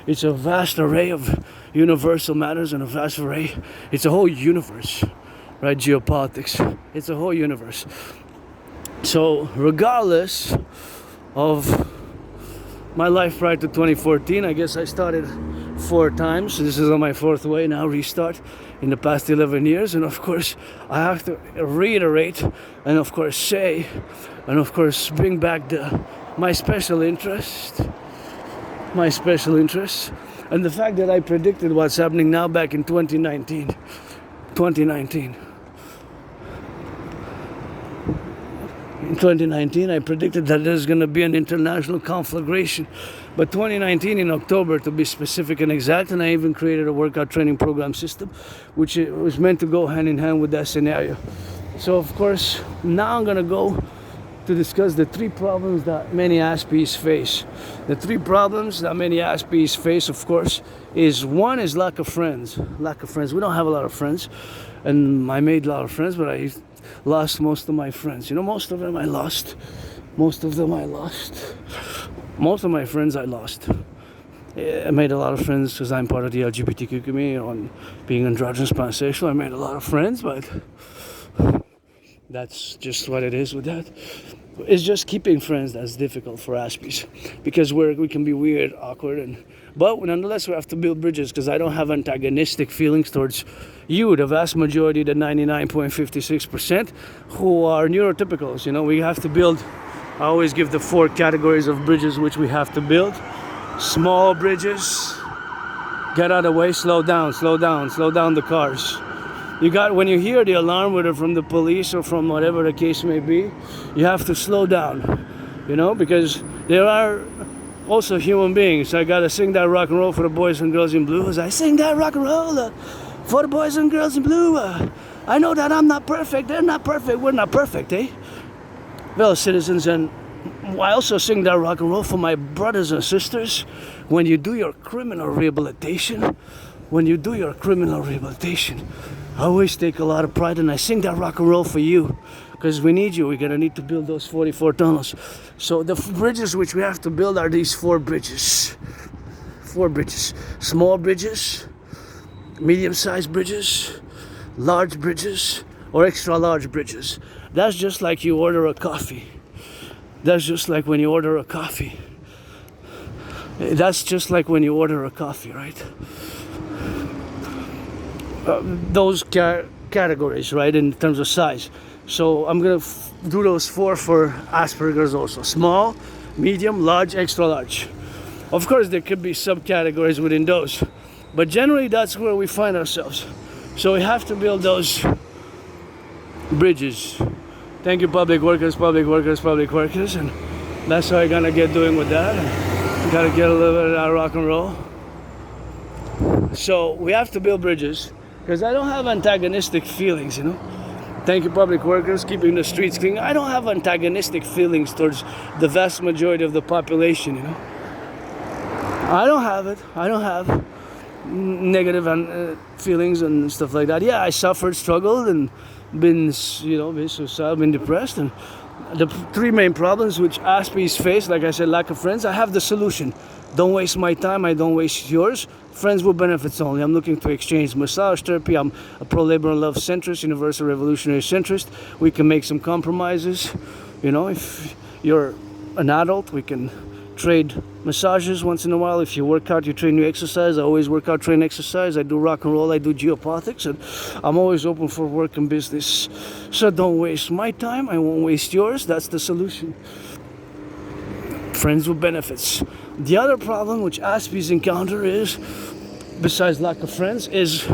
It's a vast array of universal matters and a vast array. It's a whole universe, right? Geopolitics. It's a whole universe. So regardless of my life prior to 2014, I guess I started 4 times. This is on my 4th way now, restart in the past 11 years. And of course, I have to reiterate and of course say, and of course bring back my special interest, and the fact that I predicted what's happening now back in 2019. In 2019, I predicted that there's going to be an international conflagration. But 2019 in October, to be specific and exact, and I even created a workout training program system, which was meant to go hand in hand with that scenario. So, of course, now I'm going to go to discuss the 3 problems that many ASPs face. The 3 problems that many ASPs face, of course, is one is lack of friends. We don't have a lot of friends. And I made a lot of friends, but I lost most of my friends. You know, most of my friends I lost. I made a lot of friends because I'm part of the LGBTQ community, on being androgynous pansexual. I made a lot of friends, but that's just what it is with that. It's just keeping friends that's difficult for Aspies, because we can be weird, awkward, but nonetheless we have to build bridges, because I don't have antagonistic feelings towards you, the vast majority, the 99.56%, who are neurotypicals. You know, we have to build. I always give the 4 categories of bridges which we have to build. Small bridges, get out of the way, slow down the cars. When you hear the alarm, whether from the police or from whatever the case may be, you have to slow down, you know, because there are also human beings. I gotta sing that rock and roll for the boys and girls in blue. As I sing that rock and roll for the boys and girls in blue. I know that I'm not perfect, they're not perfect, we're not perfect, eh? Fellow citizens, and I also sing that rock and roll for my brothers and sisters. When you do your criminal rehabilitation, I always take a lot of pride, and I sing that rock and roll for you, because we need you. We're gonna need to build those 44 tunnels. So the bridges which we have to build are these 4 bridges. 4 bridges. Small bridges, medium-sized bridges, large bridges, or extra large bridges. That's just like you order a coffee. That's just like when you order a coffee. Right? Those categories, right, in terms of size. So I'm gonna do those 4 for Asperger's also: small, medium, large, extra large. Of course, there could be subcategories within those. But generally that's where we find ourselves. So we have to build those bridges. Thank you, public workers, public workers, public workers. And that's how I'm gonna get doing with that. And gotta get a little bit of that rock and roll. So we have to build bridges because I don't have antagonistic feelings, you know. Thank you, public workers, keeping the streets clean. I don't have antagonistic feelings towards the vast majority of the population, you know. I don't have it. I don't have negative feelings and stuff like that. Yeah, I suffered, struggled, and been suicidal, been depressed, and the three main problems which Aspies face, like I said, lack of friends. I have the solution. Don't waste my time. I don't waste yours. Friends with benefits only. I'm looking to exchange massage therapy. I'm a pro-labor and love centrist, universal revolutionary centrist. We can make some compromises. You know, if you're an adult, we can trade massages once in a while. If you work out, you train, you exercise. I always work out, train, exercise. I do rock and roll. I do geopolitics, and I'm always open for work and business. So don't waste my time. I won't waste yours. That's the solution. Friends with benefits. The other problem which Aspies encounter is, besides lack of friends, is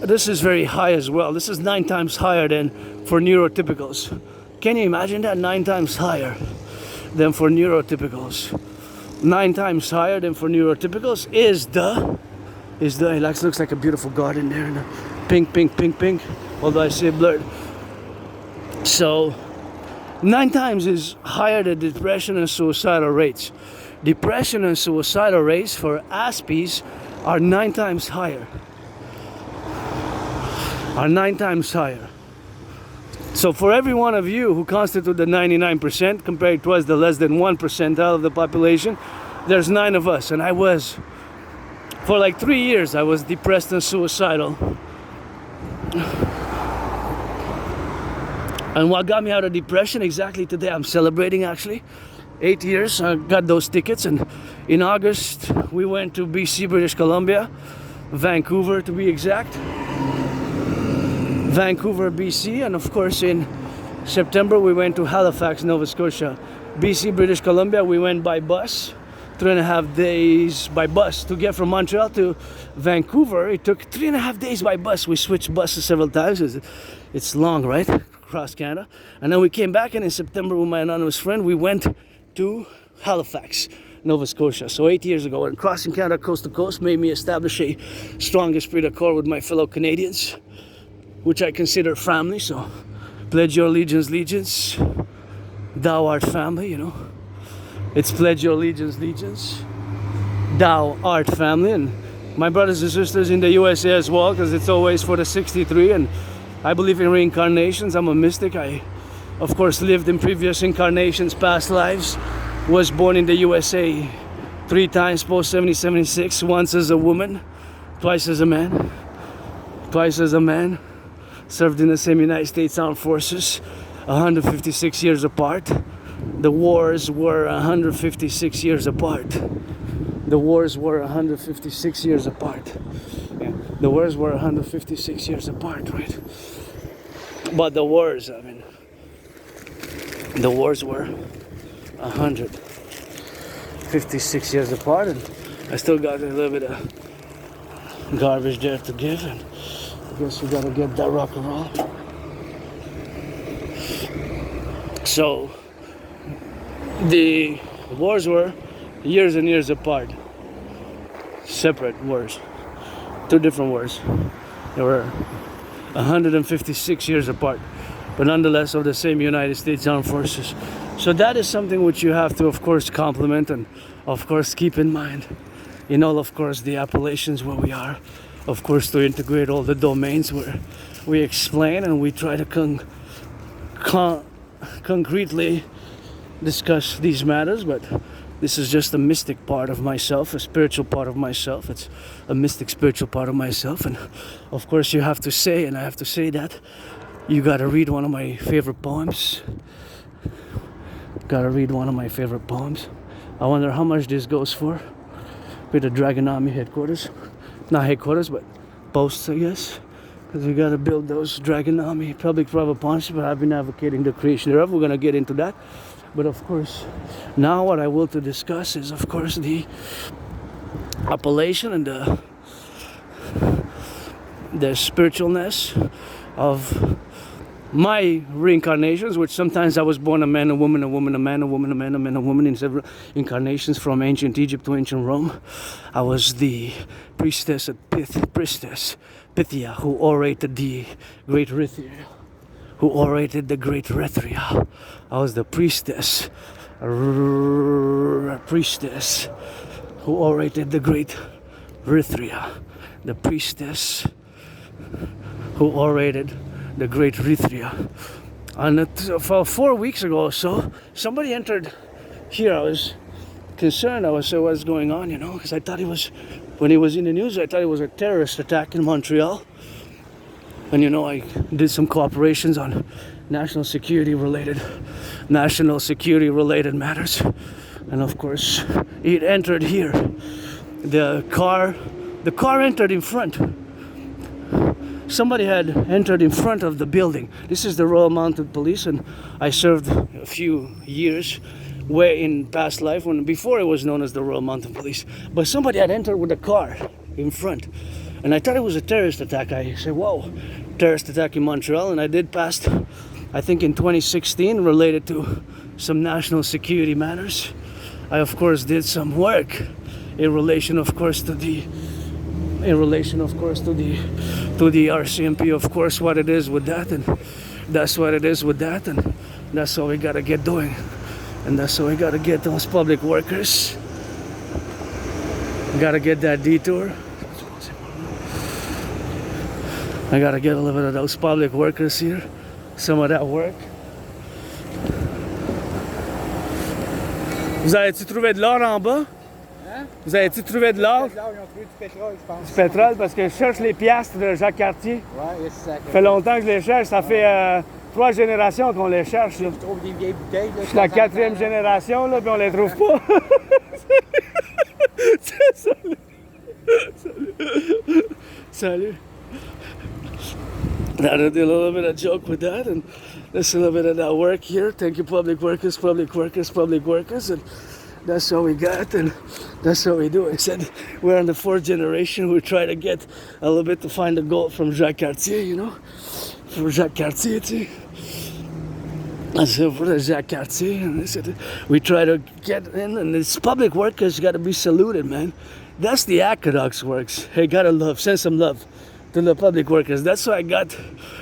this is very high as well. This is 9 times higher than for neurotypicals. Can you imagine that? 9 times higher than for neurotypicals. 9 times higher than for neurotypicals is it looks like a beautiful garden there, and pink, although I say blurred. So 9 times is higher than depression and suicidal rates. Depression and suicidal rates for Aspies are 9 times higher. Are 9 times higher. So for every one of you who constitute the 99%, compared to us, the less than 1% of the population, there's 9 of us. And I was, for like 3 years, I was depressed and suicidal. And what got me out of depression, exactly today, I'm celebrating actually 8 years. I got those tickets, and in August we went to BC, British Columbia, Vancouver to be exact. Vancouver, BC, and of course in September we went to Halifax, Nova Scotia. BC, British Columbia, we went by bus, 3.5 days by bus. To get from Montreal to Vancouver, it took 3.5 days by bus. We switched buses several times. It's long, right? Across Canada. And then we came back, and in September with my anonymous friend, we went to Halifax, Nova Scotia. So 8 years ago, and crossing Canada coast to coast made me establish a strong esprit de corps with my fellow Canadians, which I consider family. So pledge your allegiance, legions. Thou art family, you know. It's pledge your allegiance, legions. Thou art family. And my brothers and sisters in the USA as well, because it's always for the 63. And I believe in reincarnations. I'm a mystic. I, of course, lived in previous incarnations, past lives. Was born in the USA 3 times post 70-76. Once as a woman, twice as a man. Twice as a man. Served in the same United States Armed Forces, 156 years apart. The wars were 156 years apart. The wars were 156 years apart. Yeah. The wars were 156 years apart, right? But the wars, I mean, the wars were 156 years apart, and I still got a little bit of garbage there to give, and I guess we gotta get that rock and roll. So the wars were years and years apart. Separate wars. 2 different wars. They were 156 years apart, but nonetheless of the same United States Armed Forces. So that is something which you have to, of course, compliment and, of course, keep in mind in all, of course, the appellations where we are. Of course, to integrate all the domains where we explain and we try to concretely discuss these matters. But this is just a mystic part of myself, a spiritual part of myself. It's a mystic spiritual part of myself. And of course you have to say, and I have to say that, you gotta read one of my favorite poems. Gotta read one of my favorite poems. I wonder how much this goes for with the Draconis headquarters. Not headquarters, but posts, I guess. Because we gotta build those Draconis public-private partnerships. I've been advocating the creation thereof. We're gonna get into that. But of course, now what I will to discuss is, of course, the appellation and the the spiritualness of my reincarnations, which sometimes I was born a man, a woman, a woman, a man, a woman, a man, a man, a woman, in several incarnations from ancient Egypt to ancient Rome. I was the priestess Pythia, who orated the great Rithia, who orated the great Rithia. I was the priestess who orated the great Rithia, the priestess who orated the great Rithia. And for 4 weeks ago or so, somebody entered here. I was concerned. I was what's going on, you know, because I thought when he was in the news, I thought it was a terrorist attack in Montreal. And you know, I did some cooperations on national security related matters. And of course, it entered here. The car entered in front. Somebody had entered in front of the building. This is the Royal Mounted Police, and I served a few years way in past life before it was known as the Royal Mounted Police. But somebody had entered with a car in front, and I thought it was a terrorist attack. I said, "Whoa, terrorist attack in Montreal!" And I did past, I think in 2016, related to some national security matters. I of course did some work in relation, of course, to the RCMP, of course, what it is with that, and that's what it is with that, and that's what we gotta get doing, and that's what we gotta get those public workers. We gotta get that detour. I gotta get a little bit of those public workers here, some of that work. Vous avez-tu trouvé de l'or en bas? Vous avez-tu trouvé de l'or? Ils ont trouvé du pétrole, je pense. Du pétrole, parce que je cherche les piastres de Jacques Cartier. Ouais, c'est ça. Ça fait longtemps que je les cherche. Ça fait 3 générations qu'on les cherche. Là. Je trouve des vieilles bouteilles. Là, je suis la 4e génération, là, puis on les trouve pas. Salut. Salut. I did a little bit of joke with that, and there's a little bit of that work here. Thank you, public workers, and that's what we got, and that's what we do. I said we're on the 4th generation. We try to get a little bit to find the gold from Jacques Cartier, you know, from Jacques Cartier, too. I said for the Jacques Cartier, and they said we try to get in, and it's public workers got to be saluted, man. That's the aqueducts works. Hey, gotta send some love to the public workers. That's what I got.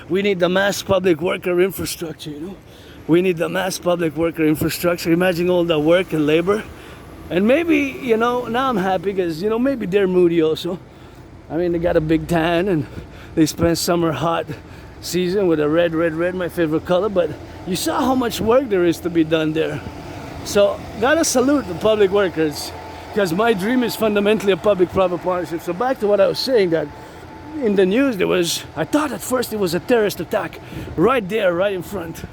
We need the mass public worker infrastructure, you know. We need the mass public worker infrastructure. Imagine all the work and labor. And maybe, you know, now I'm happy because, you know, maybe they're moody also. I mean, they got a big tan and they spend summer hot season with a red, my favorite color. But you saw how much work there is to be done there. So, gotta salute the public workers, because my dream is fundamentally a public-private partnership. So back to what I was saying, that in the news I thought at first it was a terrorist attack. Right there, right in front.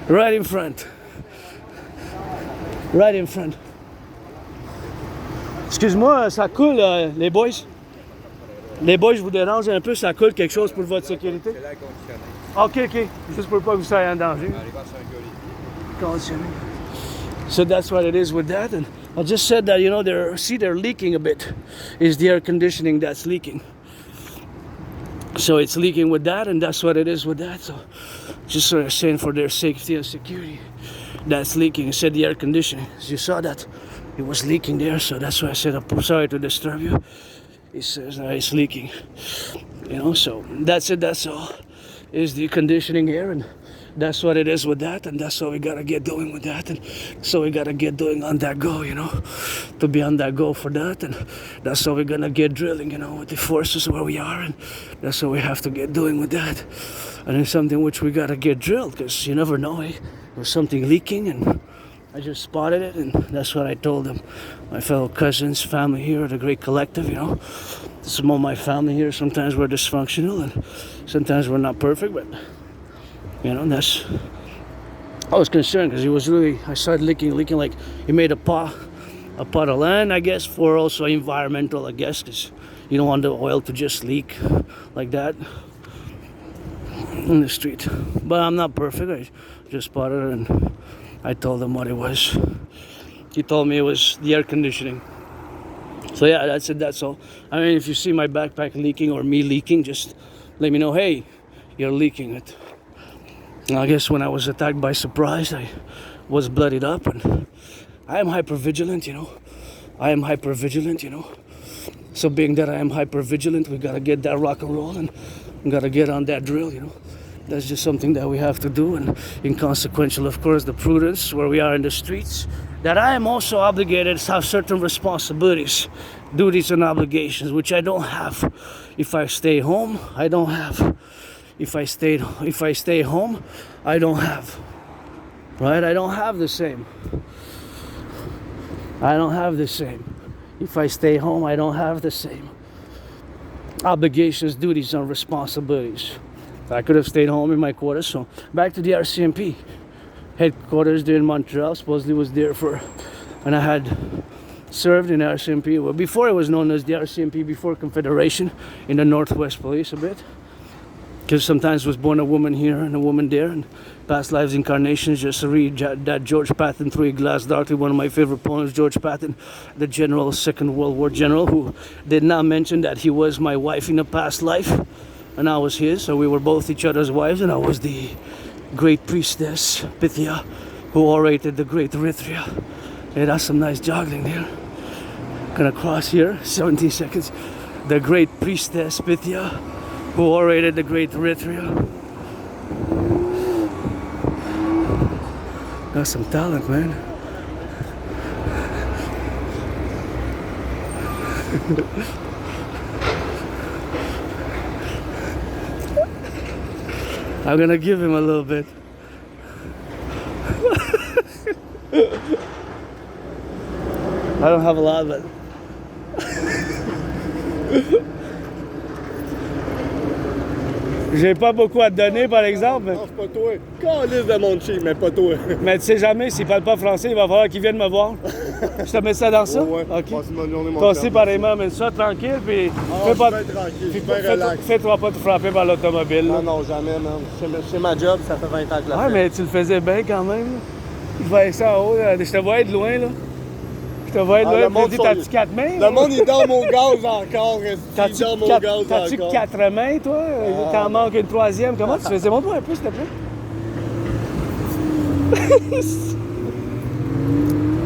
Right in front. Excuse-moi, ça coule, les boys? Les boys, je vous dérange un peu, ça coule quelque chose pour votre sécurité? C'est l'air OK, conditionné. OK. Juste pour pas que vous soyez en danger. Conditionné. So that's what it is with that. And I just said that, you know, they're leaking a bit. It's the air conditioning that's leaking. So it's leaking with that, and that's what it is with that. So just sort of saying for their safety and security, that's leaking. I said the air conditioning. As you saw that, it was leaking there. So that's why I said, I'm sorry to disturb you. He says it's leaking. You know, so that's it. That's all. Is the conditioning here, and that's what it is with that, and that's what we gotta get doing with that, and so we gotta get doing on that go, you know, to be on that go for that, and that's what we're gonna get drilling, you know, with the forces where we are, and that's what we have to get doing with that, and it's something which we gotta get drilled, because you never know, there's something leaking, and I just spotted it, and that's what I told them. My fellow cousins, family here, the great collective, you know, some of my family here, sometimes we're dysfunctional, and sometimes we're not perfect, but you know, I was concerned because I started leaking like he made a pot of land, I guess, for also environmental, I guess, because you don't want the oil to just leak like that in the street. But I'm not perfect. I just spotted it, and I told him what it was. He told me it was the air conditioning. So yeah, that's it. That's all. I mean, if you see my backpack leaking or me leaking, just let me know. Hey, you're leaking it. And I guess when I was attacked by surprise, I was bloodied up, and I am hyper vigilant. I am hyper vigilant. So being that I am hyper vigilant, we gotta get that rock and roll, and we gotta get on that drill. That's just something that we have to do, and inconsequential, of course, the prudence where we are in the streets, that I am also obligated to have certain responsibilities, duties, and obligations, which I don't have. If I stay home, I don't have. If I stay home, I don't have. Right? I don't have the same. I don't have the same. If I stay home, I don't have the same obligations, duties, and responsibilities. I could have stayed home in my quarters. So back to the RCMP headquarters there in Montreal. Supposedly was there for when I had served in RCMP. Well, before it was known as the RCMP, before Confederation, in the Northwest Police a bit. Because sometimes was born a woman here and a woman there, and past lives incarnations. Just read that George Patton, 3 Glass Darkly, one of my favorite poems. George Patton, the general, Second World War general, who did not mention that he was my wife in a past life, and I was his. So we were both each other's wives, and I was the great priestess Pythia, who orated the great Erythrea. Hey, that's some nice joggling there. Gonna cross here, 17 seconds. The great priestess Pythia, who orated the great Erythrea. Got some talent, man. I'm gonna give him a little bit. I don't have a lot, but j'ai pas beaucoup à te donner, par exemple. Non, c'est pas toi. Calisse de mon cheap, mais pas toi. Mais tu sais jamais, s'il parle pas français, il va falloir qu'il vienne me voir. Je te mets ça dans ça? Ouais. Ok. Passe une bonne journée, mon Toi chum. aussi, pareillement, mais ça tranquille, puis Ah, je suis bien tranquille, je suis bien relax. fais-toi pas te frapper par l'automobile. Non, non, jamais, man. C'est ma job, ça fait 20 ans que je la Ouais, fais. mais tu le faisais bien quand même. Je voyais ça en haut, là. Je te voyais de loin, là. Je te voyais de Ah, loin, le monde puis sont- ta petite 4 mains. Le monde, il est dans mon gaz encore. T'as-tu Il est dans mon gaz t'as-tu encore. 4 mains, toi? Il t'en manque une 3e. Comment tu faisais? Montre-moi un peu, s'il te plaît.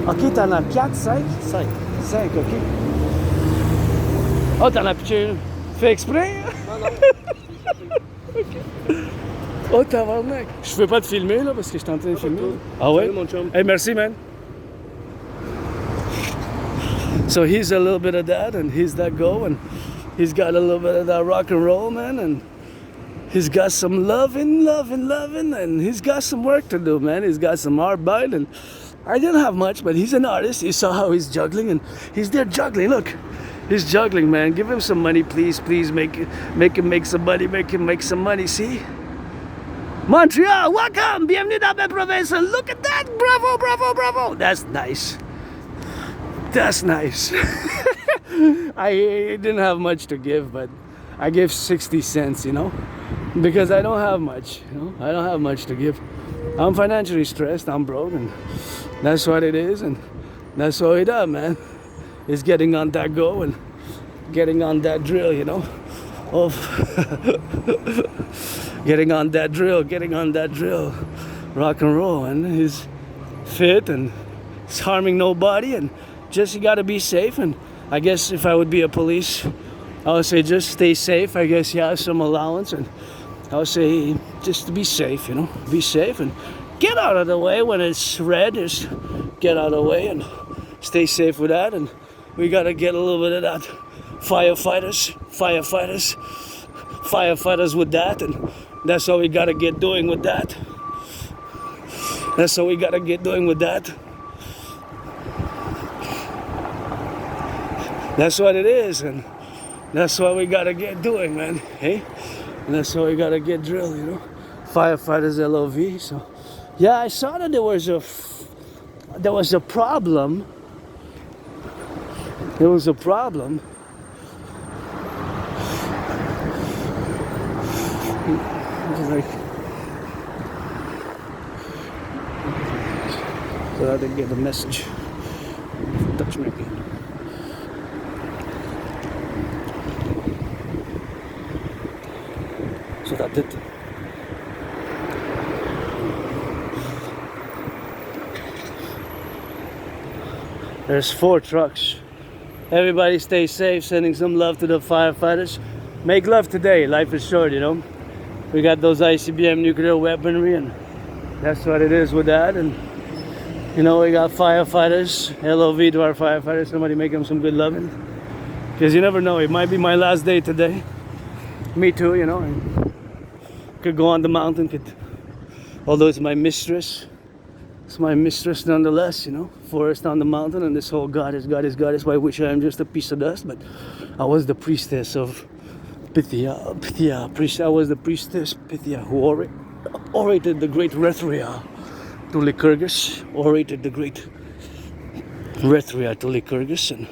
Ok, t'en as 4, 5? 5. 5, ok. Oh, t'en as pitché une. Tu fais exprès? Non, non. Oh, tabarnak. Je peux pas te filmer, là, parce que je suis en train de filmer. Ah ouais? Salut, mon chum. Hey, merci, man. So he's a little bit of that, and he's that go, and he's got a little bit of that rock and roll, man, and he's got some loving, and he's got some work to do, man. He's got some arbeit, and I didn't have much, but he's an artist. You saw how he's juggling, and he's there juggling. Look, he's juggling, man. Give him some money, please. Make him make some money. Make him make some money. See, Montreal, welcome. Bienvenue dans ma province. Look at that. Bravo. That's nice. That's nice. I didn't have much to give, but I gave 60 cents, because I don't have much, I don't have much to give. I'm financially stressed, I'm broke, and that's what it is, and that's what we do, man. Is getting on that go and getting on that drill, of getting on that drill, rock and roll, and he's fit and he's harming nobody, and just you gotta be safe. And I guess if I would be a police, I would say just stay safe. I guess you have some allowance, and I would say just to be safe, be safe and get out of the way when it's red. Just get out of the way and stay safe with that. And we gotta get a little bit of that firefighters with that, and that's what we gotta get doing with that. That's what it is, and that's what we gotta get doing, man. Hey, and that's what we gotta get drilled, Firefighters LOV. So, yeah, I saw that there was a problem. There was a problem. Like, so I didn't get the message. Touch me again. got it. There's 4 trucks. Everybody stay safe, sending some love to the firefighters. Make love today, life is short, you know. We got those ICBM nuclear weaponry, and that's what it is with that. And you know, we got firefighters. LOV to our firefighters. Somebody make them some good loving, because you never know, it might be my last day today. Me too, you know. I could go on the mountain, although it's my mistress. It's my mistress nonetheless, you know. Forest on the mountain, and this whole goddess, by which I am just a piece of dust. But I was the priestess of Pythia. I was the priestess Pythia who orated the great Rethria to Lycurgus. Orated the great Rethria to Lycurgus, and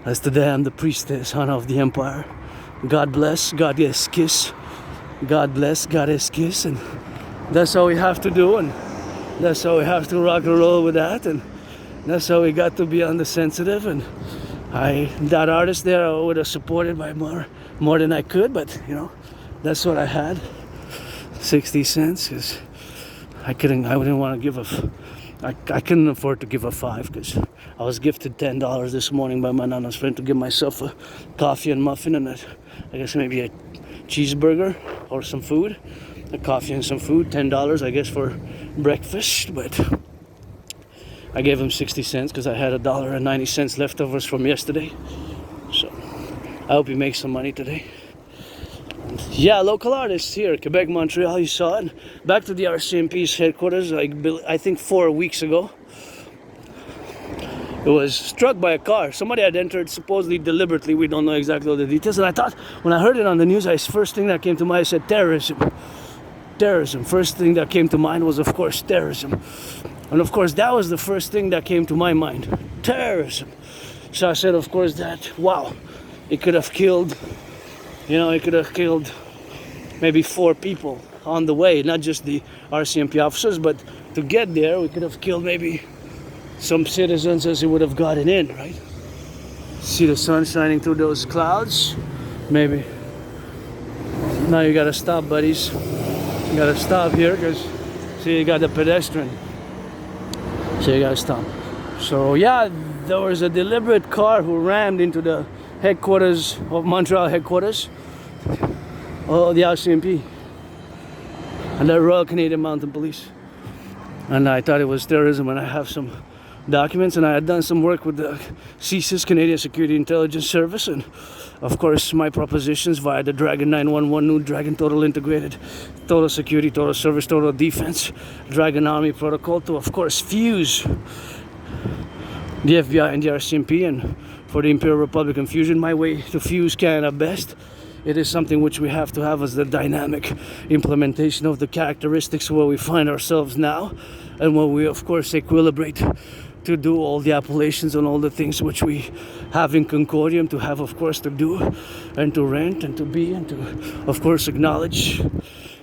as today I'm the priestess, Hana of the Empire. God bless, goddess kiss. God bless, goddess kiss, and that's how we have to do, and that's how we have to rock and roll with that, and that's how we got to be on the sensitive. And that artist there, I would have supported by more than I could, but you know, that's what I had. 60 cents, because I wouldn't want to give I couldn't afford to give a 5, because I was gifted $10 this morning by my nana's friend to give myself a coffee and muffin, and I guess maybe a cheeseburger or some food. A coffee and some food, $10 I guess for breakfast, but I gave him 60 cents because I had $1.90 leftovers from yesterday. So I hope he makes some money today. Yeah, local artists here, Quebec, Montreal, you saw it. Back to the RCMP's headquarters, I think 4 weeks ago. It was struck by a car. Somebody had entered supposedly deliberately. We don't know exactly all the details. And I thought, when I heard it on the news, first thing that came to mind, I said terrorism. Terrorism. First thing that came to mind was, of course, terrorism. And of course, that was the first thing that came to my mind. Terrorism. So I said, of course, that, wow, it could have killed, you know, it could have killed maybe 4 people on the way. Not just the RCMP officers, but to get there, we could have killed maybe some citizens as it would have gotten in, right? See the sun shining through those clouds? Maybe. Now you gotta stop, buddies. You gotta stop here, because see, you got the pedestrian. So you gotta stop. So yeah, there was a deliberate car who rammed into the headquarters of Montreal headquarters. Oh, the RCMP. And the Royal Canadian Mounted Police. And I thought it was terrorism, and I have some documents, and I had done some work with the CSIS, Canadian Security Intelligence Service, and of course my propositions via the Dragon 911, new Dragon Total Integrated, Total Security, Total Service, Total Defense, Dragon Army Protocol to of course fuse the FBI and the RCMP, and for the Imperial Republican fusion, my way to fuse Canada best. It is something which we have to have as the dynamic implementation of the characteristics where we find ourselves now, and where we of course equilibrate to do all the appellations and all the things which we have in Concordium to have, of course, to do and to rent and to be and to, of course, acknowledge.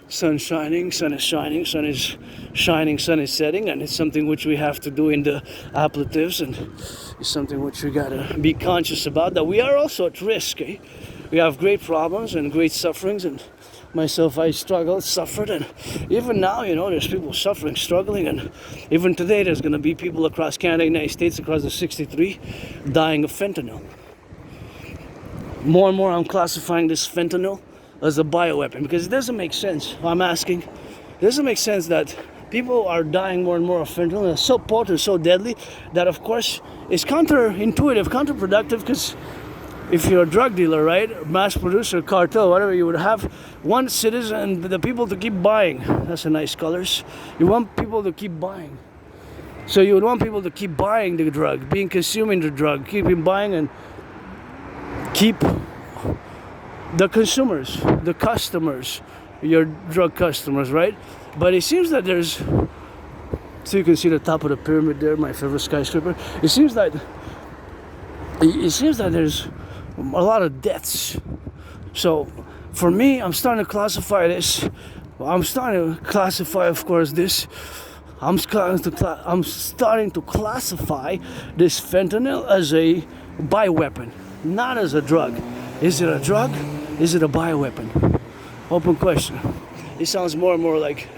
Sun shining, sun is shining, sun is shining, sun is setting, and it's something which we have to do in the appellatives, and it's something which we gotta be conscious about, that we are also at risk, eh? We have great problems and great sufferings, and myself, I struggled, suffered, and even now, you know, there's people suffering, struggling, and even today there's going to be people across Canada, United States, across the 63, dying of fentanyl. More and more I'm classifying this fentanyl as a bioweapon, because it doesn't make sense. I'm asking, it doesn't make sense that people are dying more and more of fentanyl, and it's so potent, so deadly, that of course is counterintuitive, counterproductive, because if you're a drug dealer, right, mass producer, cartel, whatever, you would have one citizen and the people to keep buying. That's a nice colors. You want people to keep buying. So you would want people to keep buying the drug, consuming the drug, keeping buying, and keep the consumers, the customers, your drug customers, right? But it seems that there's, so you can see the top of the pyramid there, my favorite skyscraper. It seems that there's a lot of deaths. So for me, I'm starting to classify this. I'm starting to classify, of course, this. I'm starting to classify this fentanyl as a bioweapon, not as a drug. Is it a drug? Is it a bioweapon? Open question. it sounds more and more like.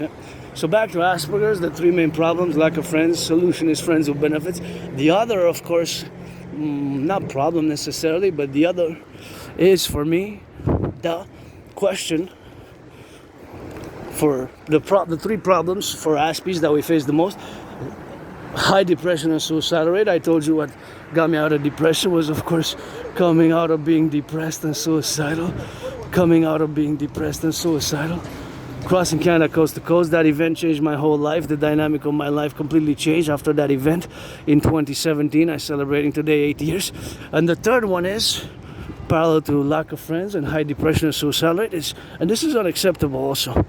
So back to Asperger's, the three main problems: lack of friends, solution is friends with benefits. The other, of course, not problem necessarily, but the other is for me the question for the three problems for Aspies that we face the most: high depression and suicidal rate. I told you what got me out of depression was, of course, coming out of being depressed and suicidal. Crossing Canada coast to coast, that event changed my whole life. The dynamic of my life completely changed after that event in 2017. I'm celebrating today 8 years. And the third one is parallel to lack of friends and high depression and suicide rate, and this is unacceptable also,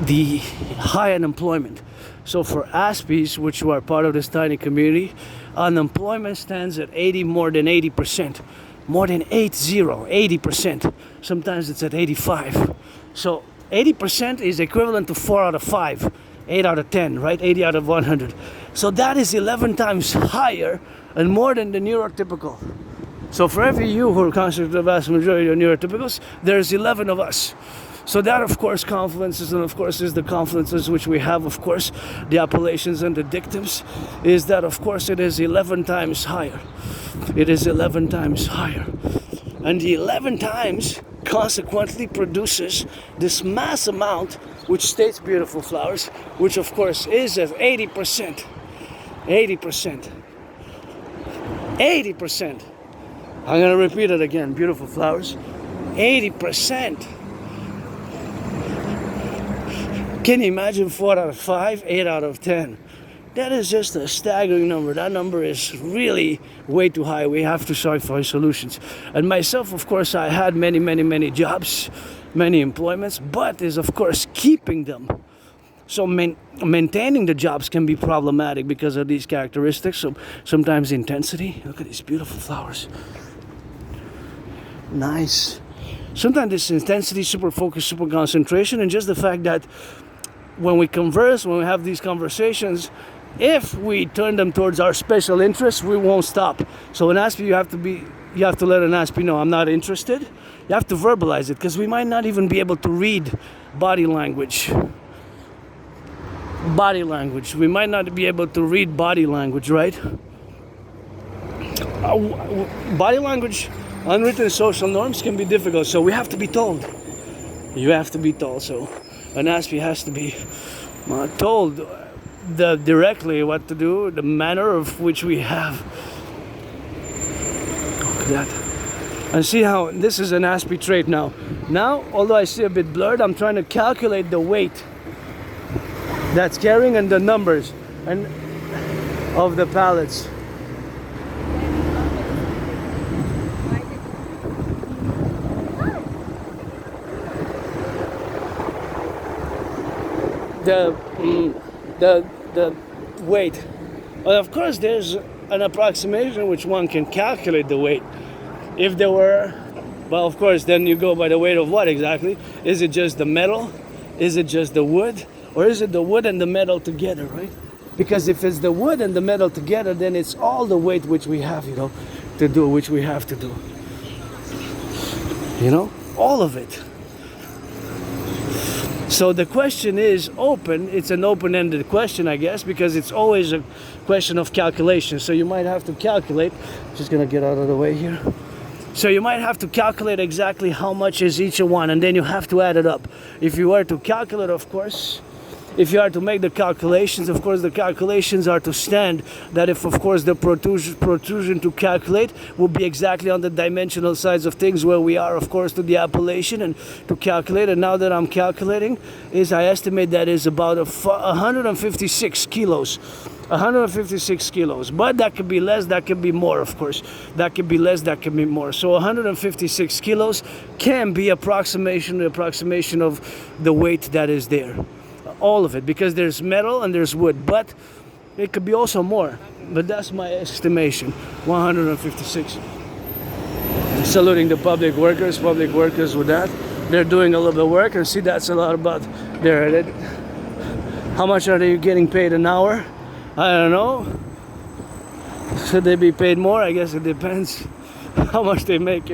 the high unemployment. So for Aspies, which are part of this tiny community, unemployment stands at more than 80%. More than 80%. Sometimes it's at 85. So 80% is equivalent to 4 out of 5, 8 out of 10, right? 80 out of 100. So that is 11 times higher and more than the neurotypical. So for every you who are considered the vast majority of neurotypicals, there's 11 of us. So that, of course, confluences, and of course is the confluences which we have, of course, the appellations and the dictums, is that, of course, it is 11 times higher. It is 11 times higher. And the 11 times consequently produces this mass amount which states beautiful flowers, which, of course, is at 80%. 80%. 80%. I'm going to repeat it again. Beautiful flowers. 80%. Can you imagine 4 out of 5, 8 out of 10? That is just a staggering number. That number is really way too high. We have to find solutions. And myself, of course, I had many jobs, many employments, but is, of course, keeping them. So maintaining the jobs can be problematic because of these characteristics. So sometimes intensity. Look at these beautiful flowers. Nice. Sometimes this intensity, super focus, super concentration, and just the fact that when we converse, when we have these conversations, if we turn them towards our special interests, we won't stop. So an Aspie, you have to let an Aspie know, I'm not interested. You have to verbalize it, because we might not even be able to read body language. We might not be able to read body language, right? Body language, unwritten social norms can be difficult, so we have to be told. You have to be told. So an Aspie has to be told directly what to do, the manner of which we have. Look at that. And see how this is an Aspie trait now. Now, although I see a bit blurred, I'm trying to calculate the weight that's carrying and the numbers and of the pallets. The weight. Well, of course, there's an approximation which one can calculate the weight. If there were, well, of course, then you go by the weight of what exactly? Is it just the metal? Is it just the wood? Or is it the wood and the metal together, right? Because if it's the wood and the metal together, then it's all the weight which we have, to do, which we have to do. All of it. So the question is open. It's an open-ended question, I guess, because it's always a question of calculation. So you might have to calculate. Just gonna get out of the way here. So you might have to calculate exactly how much is each one, and then you have to add it up. If you were to calculate, of course, if you are to make the calculations, of course, the calculations are to stand that if, of course, the protrusion to calculate will be exactly on the dimensional sides of things where we are, of course, to the appellation and to calculate. And now that I'm calculating, I estimate that is about 156 kilos. 156 kilos. But that could be less, that could be more, of course. That could be less, that could be more. So 156 kilos can be approximation of the weight that is there. All of it, because there's metal and there's wood, but it could be also more, but that's my estimation. 156. Saluting the public workers with that. They're doing a little bit of work, and see, that's a lot about how much are they getting paid an hour? I don't know. Should they be paid more? I guess it depends how much they make.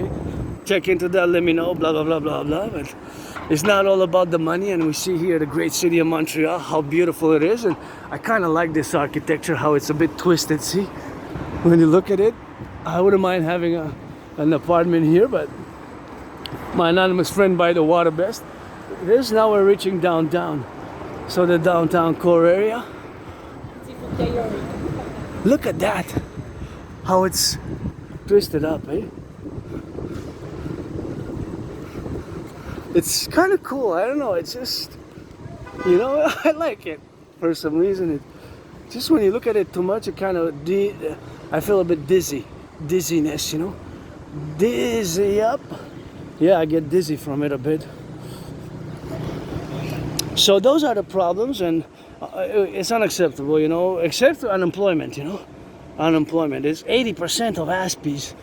check into that, let me know, blah, blah, blah, blah, blah. But it's not all about the money, and we see here the great city of Montreal, how beautiful it is, and I kind of like this architecture, how it's a bit twisted, see? When you look at it, I wouldn't mind having an apartment here, but my anonymous friend by the water best. This, now we're reaching downtown. So the downtown core area. Look at that, how it's twisted up, eh? It's kind of cool. I don't know. It's just, you know, I like it for some reason. It just when you look at it too much, it kind of I feel a bit dizziness, you know, dizzy up. Yeah, I get dizzy from it a bit. So those are the problems, and it's unacceptable, you know, except unemployment, you know. Unemployment is 80% of Aspies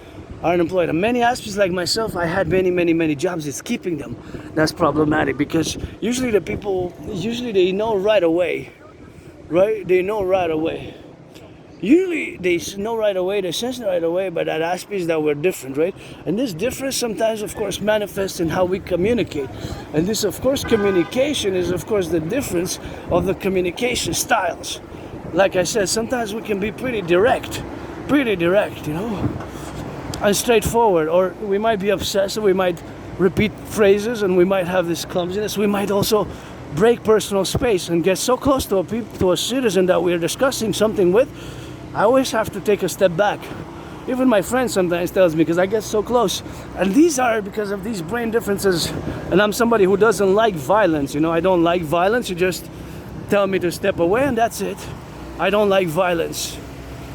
are unemployed. And many Aspies like myself, I had many jobs. It's keeping them. That's problematic because usually the people, they know right away, right? They know right away. Usually they know right away, they sense right away, but at Aspies that we're different, right? And this difference sometimes, of course, manifests in how we communicate. And this, of course, communication is, of course, the difference of the communication styles. Like I said, sometimes we can be pretty direct, you know, and straightforward, or we might be obsessive, we might repeat phrases, and we might have this clumsiness. We might also break personal space and get so close to a citizen that we're discussing something with. I always have to take a step back. Even my friend sometimes tells me, because I get so close. And these are because of these brain differences. And I'm somebody who doesn't like violence, you know. I don't like violence. You just tell me to step away and that's it. I don't like violence.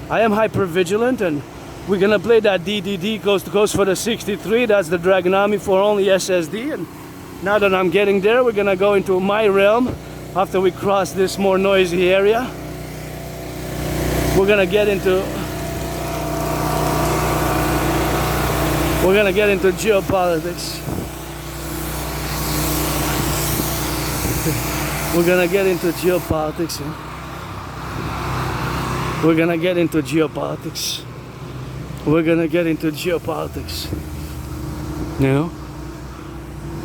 I am hyper-vigilant, and we're gonna play that DDD coast to coast for the 63. That's the Draconis for only SSD. And now that I'm getting there, we're gonna go into my realm after we cross this more noisy area. We're gonna get into geopolitics. We're gonna get into geopolitics. We're gonna get into geopolitics. We're gonna get into geopolitics. You know?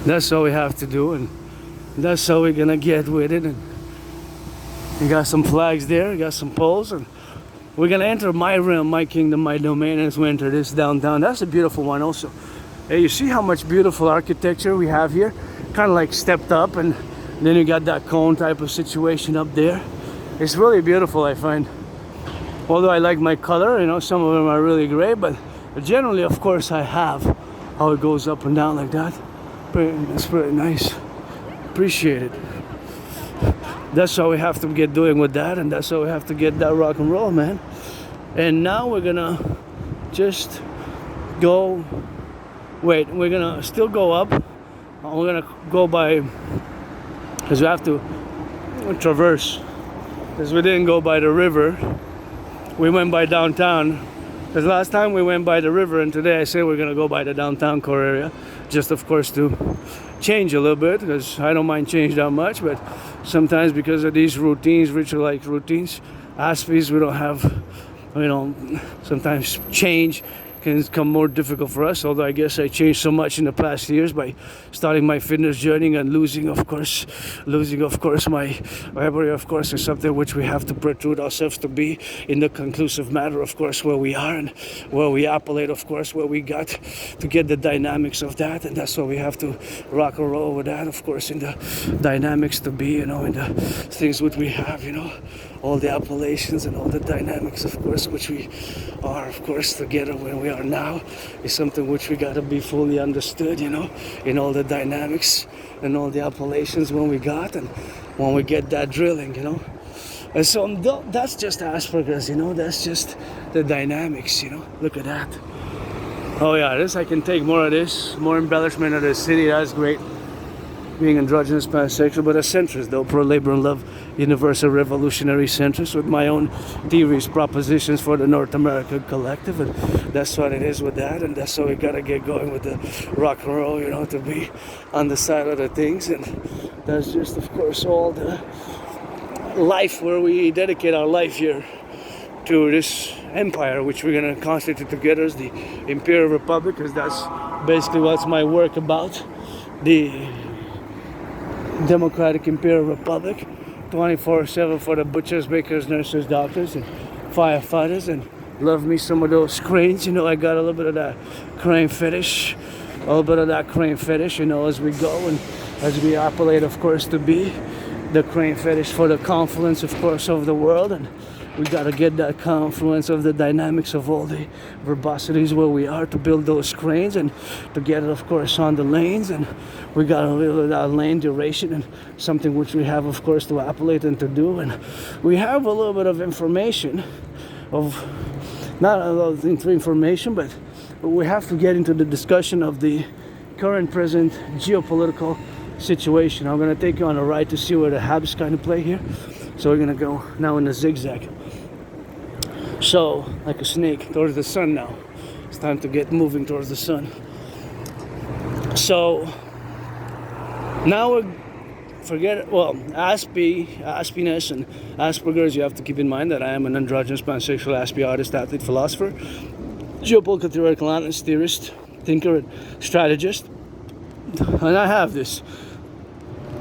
That's all we have to do, and that's how we're gonna get with it. And we got some flags there, we got some poles, and we're gonna enter my realm, my kingdom, my domain, as we enter this downtown. That's a beautiful one also. Hey, you see how much beautiful architecture we have here? Kind of like stepped up, and then you got that cone type of situation up there. It's really beautiful, I find. Although I like my color, you know, some of them are really gray, but generally, of course, I have how it goes up and down like that. It's pretty nice. Appreciate it. That's how we have to get doing with that, and that's how we have to get that rock and roll, man. And now we're gonna just go. Wait, we're gonna still go up. We're gonna go by, because we have to traverse. Because we didn't go by the river. We went by downtown. Because last time we went by the river, and today I say we're gonna go by the downtown core area. Just, of course, to change a little bit, because I don't mind change that much, but sometimes because of these routines, ritual-like routines, Aspies, we don't have, you know, sometimes change can become more difficult for us, although I guess I changed so much in the past years by starting my fitness journey and losing of course my memory, of course, is something which we have to protrude ourselves to be in the conclusive matter, of course, where we are and where we appellate, of course, where we got to get the dynamics of that, and that's why we have to rock and roll with that, of course, in the dynamics to be, you know, in the things which we have, you know, all the appellations and all the dynamics, of course, which we are, of course, together where we are now, is something which we got to be fully understood, you know, in all the dynamics and all the appellations when we got and when we get that drilling, you know. And so that's just Asperger's, you know, that's just the dynamics, you know. Look at that. Oh yeah, this, I can take more of this, more embellishment of the city, that's great. Being androgynous, pansexual, but a centrist though, pro-labor and love, universal revolutionary centrist with my own theories, propositions for the North American Collective, and that's what it is with that, and that's how we gotta get going with the rock and roll, you know, to be on the side of the things, and that's just, of course, all the life where we dedicate our life here to this empire, which we're gonna constitute together as the Imperial Republic, because that's basically what's my work about. The Democratic Imperial Republic, 24/7 for the butchers, bakers, nurses, doctors, and firefighters, and love me some of those cranes. You know, I got a little bit of that crane fetish, you know, as we go and as we appellate, of course, to be the crane fetish for the confluence, of course, of the world. And we got to get that confluence of the dynamics of all the verbosities where we are to build those cranes and to get it, of course, on the lanes. And we got a little of that lane duration and something which we have, of course, to appellate and to do. And we have a little bit of information of, not a lot of information, but we have to get into the discussion of the current present geopolitical situation. I'm going to take you on a ride to see where the Habs kind of play here. So we're going to go now in the zigzag. So, like a snake, towards the sun now. It's time to get moving towards the sun. So, now we're, Aspiness and Asperger's, you have to keep in mind that I am an androgynous pansexual Aspie artist, athlete, philosopher, geopolitical theoretical analyst, theorist, thinker, and strategist. And I have this.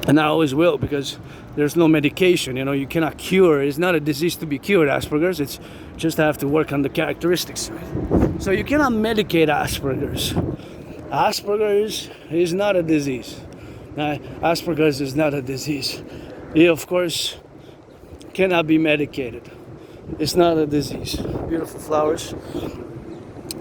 And I always will, because there's no medication, you know, you cannot cure. It's not a disease to be cured, Asperger's. It's just have to work on the characteristics. So you cannot medicate Asperger's. Asperger's is not a disease. Asperger's is not a disease. It, of course, cannot be medicated. It's not a disease. Beautiful flowers.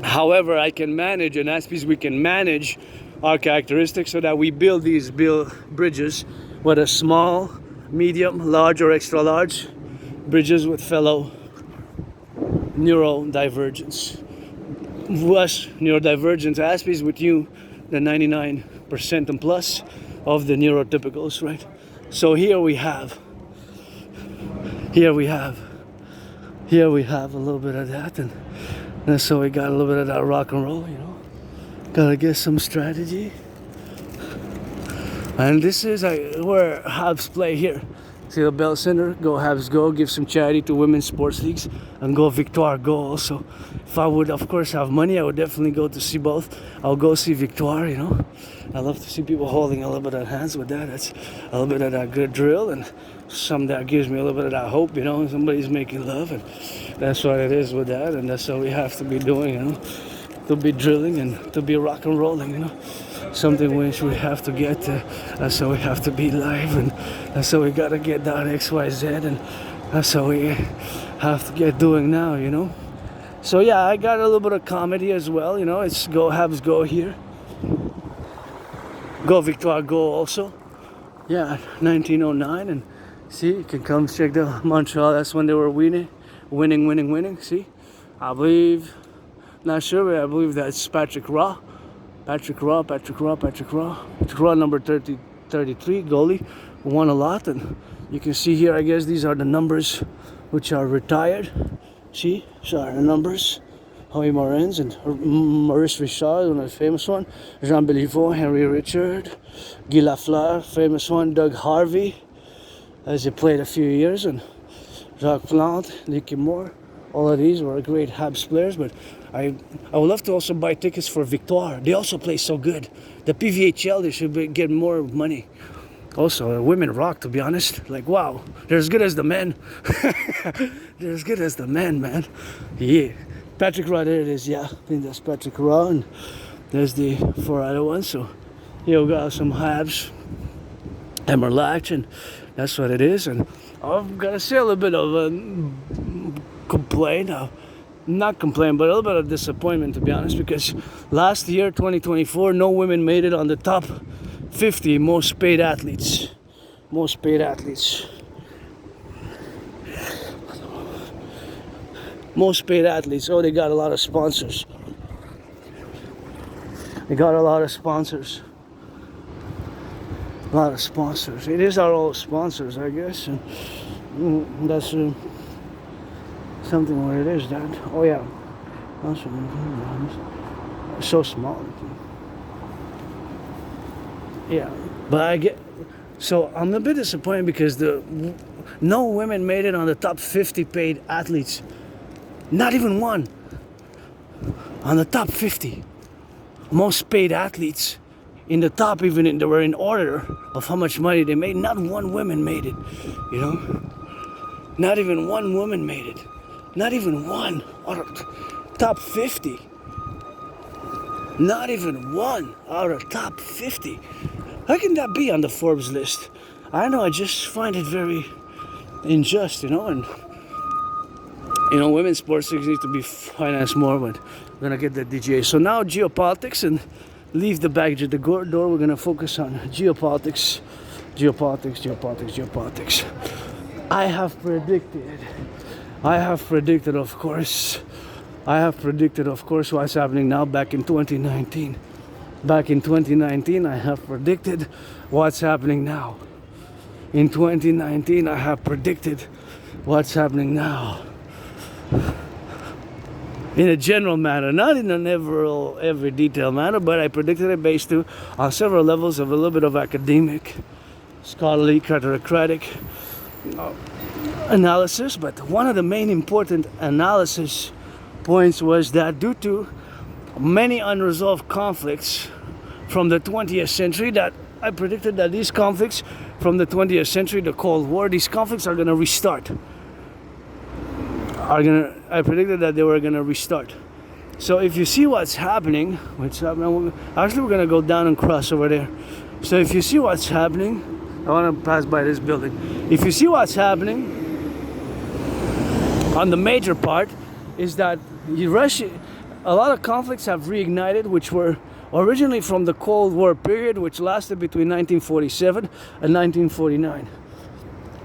However, I can manage, and Aspies, we can manage our characteristics so that we build these bridges, whether small, medium, large, or extra large, bridges with fellow neurodivergence. Us neurodivergent Aspies with you, the 99% and plus of the neurotypicals, right? So here we have a little bit of that, and so we got a little bit of that rock and roll, you know. Gotta get some strategy. And this is where Habs play here. See the Bell Center, go Habs go, give some charity to women's sports leagues, and go Victoire go also. If I would, of course, have money, I would definitely go to see both. I'll go see Victoire, you know. I love to see people holding a little bit of hands with that. That's a little bit of that good drill, and some that gives me a little bit of that hope, you know, somebody's making love, and that's what it is with that, and that's what we have to be doing, you know, to be drilling and to be rock and rolling, you know. Something which we have to get, that's how we have to be live, and that's how we gotta get that XYZ, and that's how we have to get doing now, you know. So yeah, I got a little bit of comedy as well, you know. It's go Habs go here, go Victoire go also. Yeah, 1909, and see, you can come check the Montreal. That's when they were winning. See, I believe, not sure, but I believe that's Patrick Raw, number 33, goalie, won a lot. And you can see here, I guess these are the numbers which are retired. See, these are the numbers. Howie Morens and Maurice Richard, one of the famous one. Jean Béliveau, Henry Richard, Guy Lafleur, famous one. Doug Harvey, as he played a few years, and Jacques Plante, Nicky Moore. All of these were great Habs players, but I would love to also buy tickets for Victoire. They also play so good. The PVHL, they should get more money. Also, women rock, to be honest. Like, wow, they're as good as the men. They're as good as the men, man. Yeah. Patrick Raw, there it is, yeah. I think that's Patrick Raw, and there's the 4 other ones. So, here we got some Habs. Emerlach, and that's what it is. And I've got to say a little bit of a complaint. Not complain, but a little bit of disappointment, to be honest, because last year, 2024, no women made it on the top 50 most paid athletes. Most paid athletes. Most paid athletes. Oh, they got a lot of sponsors. They got a lot of sponsors. A lot of sponsors. It is our old sponsors, I guess. And that's something where it is, that. Oh, yeah. That's so small. Yeah. But I get. So I'm a bit disappointed because no women made it on the top 50 paid athletes. Not even one. On the top 50. most paid athletes in the top, even they were in order of how much money they made. Not one woman made it, you know. Not even one woman made it. Not even one out of top 50. Not even one out of top 50. How can that be on the Forbes list? I don't know, I just find it very unjust, you know, and you know, women's sports need to be financed more, but we're gonna get the DGA. So now geopolitics, and leave the baggage at the door. We're gonna focus on geopolitics. I have predicted, of course, what's happening now. Back in 2019, I have predicted what's happening now. In 2019, I have predicted what's happening now. In a general manner, not in an every detailed manner, but I predicted it based on several levels of a little bit of academic, scholarly, characteristic analysis. But one of the main important analysis points was that due to many unresolved conflicts from the 20th century, that I predicted that these conflicts from the 20th century, the Cold War, these conflicts are going to restart. I predicted that they were going to restart. So if you see what's happening, actually we're going to go down and cross over there. So if you see what's happening, I want to pass by this building. If you see what's happening on the major part, is that Russia, a lot of conflicts have reignited, which were originally from the Cold War period, which lasted between 1947 and 1949.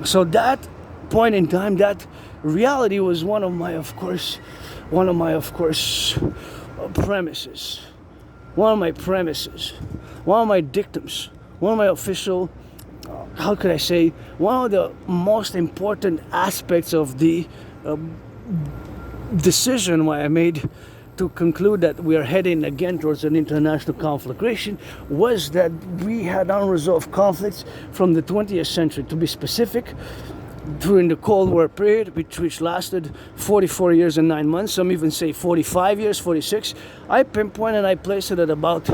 So that point in time, that reality was one of my premises, one of my dictums, one of my official, one of the most important aspects of the decision why I made to conclude that we are heading again towards an international conflagration was that we had unresolved conflicts from the 20th century. To be specific, during the Cold War period, which lasted 44 years and 9 months, some even say 45 years, 46, I pinpointed and I placed it at about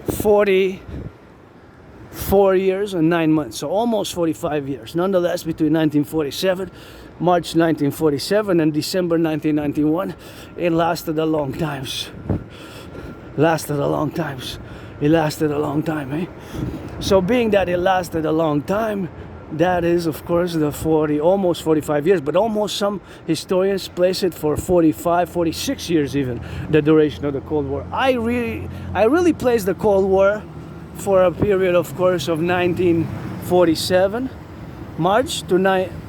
44 years and 9 months, so almost 45 years. Nonetheless, between 1947, March 1947 and December 1991, it lasted a long time. It lasted a long time, eh? So being that it lasted a long time, that is, of course, the almost 45 years, but almost some historians place it for 45, 46 years even, the duration of the Cold War. I really place the Cold War for a period, of course, of 1947,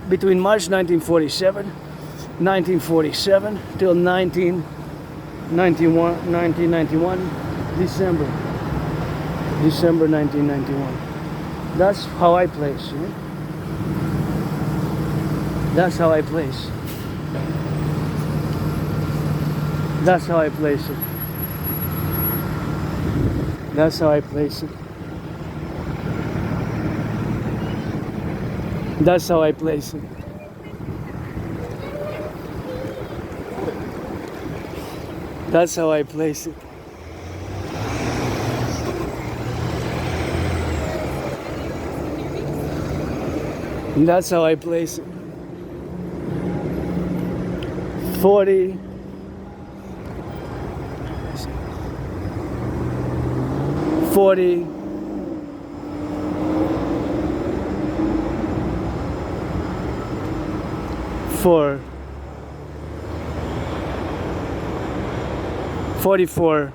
between March 1947 till 1991, December 1991. That's how I place, you know? That's how I place it. That's how I place it. That's how I place it. That's how I place it. That's how I place it. That's how I place it. 40. 40. 4. 44.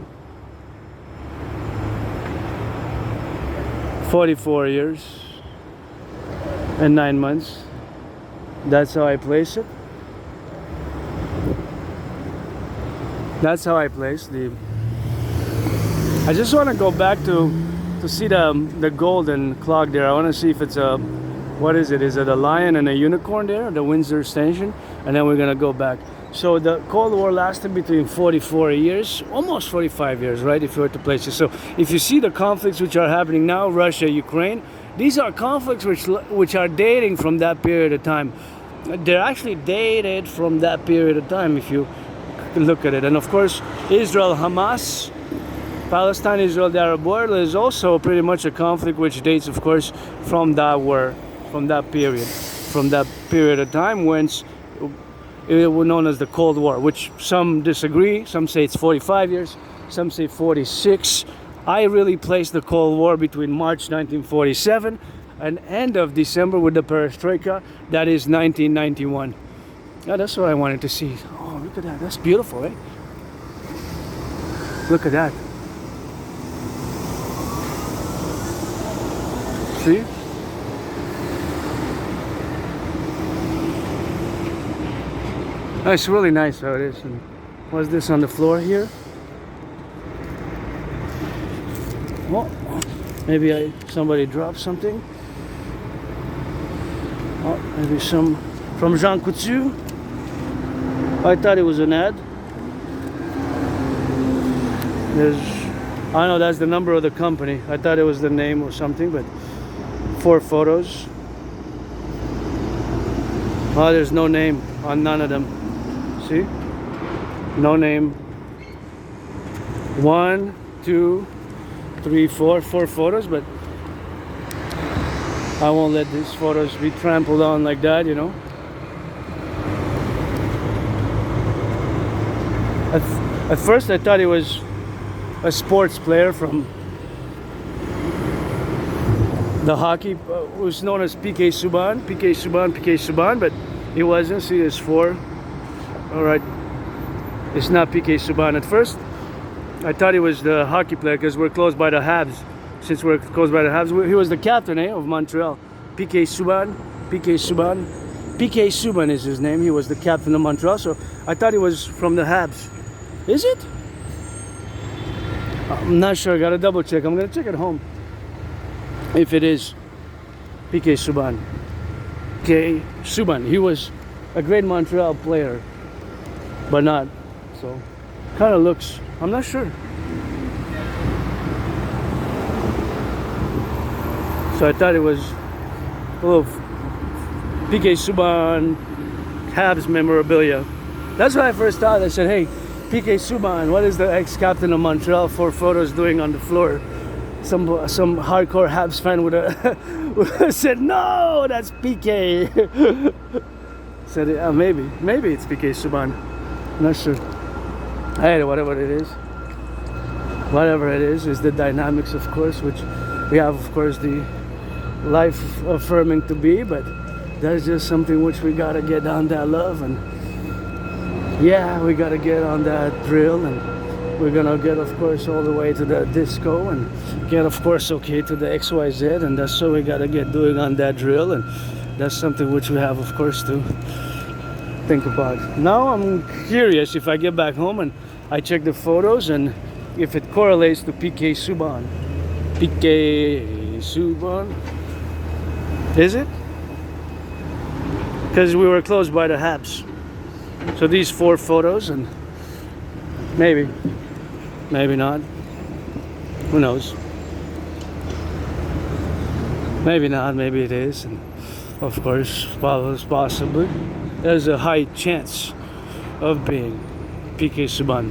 44 years and 9 months. That's how I place it. That's how I place the. I just want to go back to see the golden clock there. I want to see if it's a, what is it? Is it a lion and a unicorn there, the Windsor Station? And then we're gonna go back. So the Cold War lasted between 44 years, almost 45 years, right? If you were to place it. So if you see the conflicts which are happening now, Russia, Ukraine, these are conflicts which are dating from that period of time. They're actually dated from that period of time if you look at it. And of course, Israel, Hamas, Palestine-Israel, the Arab war is also pretty much a conflict which dates, of course, from that war, from that period of time when it was known as the Cold War, which some disagree. Some say it's 45 years, some say 46. I really place the Cold War between March 1947 and end of December with the Perestroika, that is 1991. Yeah, that's what I wanted to see. Oh, look at that. That's beautiful, right? Look at that. See? It's really nice how it is. And what's this on the floor here? Oh, maybe somebody dropped something. Oh, maybe some from Jean Coutu. I thought it was an ad. I know that's the number of the company. I thought it was the name or something, but 4 photos. Oh, there's no name on none of them. See? No name. 1, 2, 3, 4 photos, but I won't let these photos be trampled on like that, you know. At first I thought he was a sports player from the hockey, who's known as PK Subban, but he wasn't. See, it's 4. Alright, it's not PK Subban. At first I thought he was the hockey player because we're close by the Habs. Since we're close by the Habs, he was the captain of Montreal. PK Subban is his name. He was the captain of Montreal, so I thought he was from the Habs. Is it? I'm not sure. I gotta double check. I'm gonna check at home if it is PK Subban. PK Subban. He was a great Montreal player, but not. So, kind of looks. I'm not sure. So I thought it was a little PK Subban Habs memorabilia. That's what I first thought. I said, hey, PK Subban, what is the ex-captain of Montreal 4 photos doing on the floor? Some hardcore Habs fan would have said, no, that's PK. Said, maybe it's PK Subban. Not sure. Hey, whatever it is the dynamics, of course, which we have, of course, the life affirming to be, but that's just something which we gotta get down that love, and yeah, we gotta get on that drill, and we're gonna get, of course, all the way to the disco, and get, of course, okay, to the XYZ, and that's what we gotta get doing on that drill, and that's something which we have, of course, to think about. Now I'm curious if I get back home and I check the photos and if it correlates to PK Subban. PK Subban. Is it? Because we were close by the Habs. So these 4 photos, and maybe not. Who knows? Maybe not, maybe it is. And of course, possibly. There's a high chance of being PK Subban.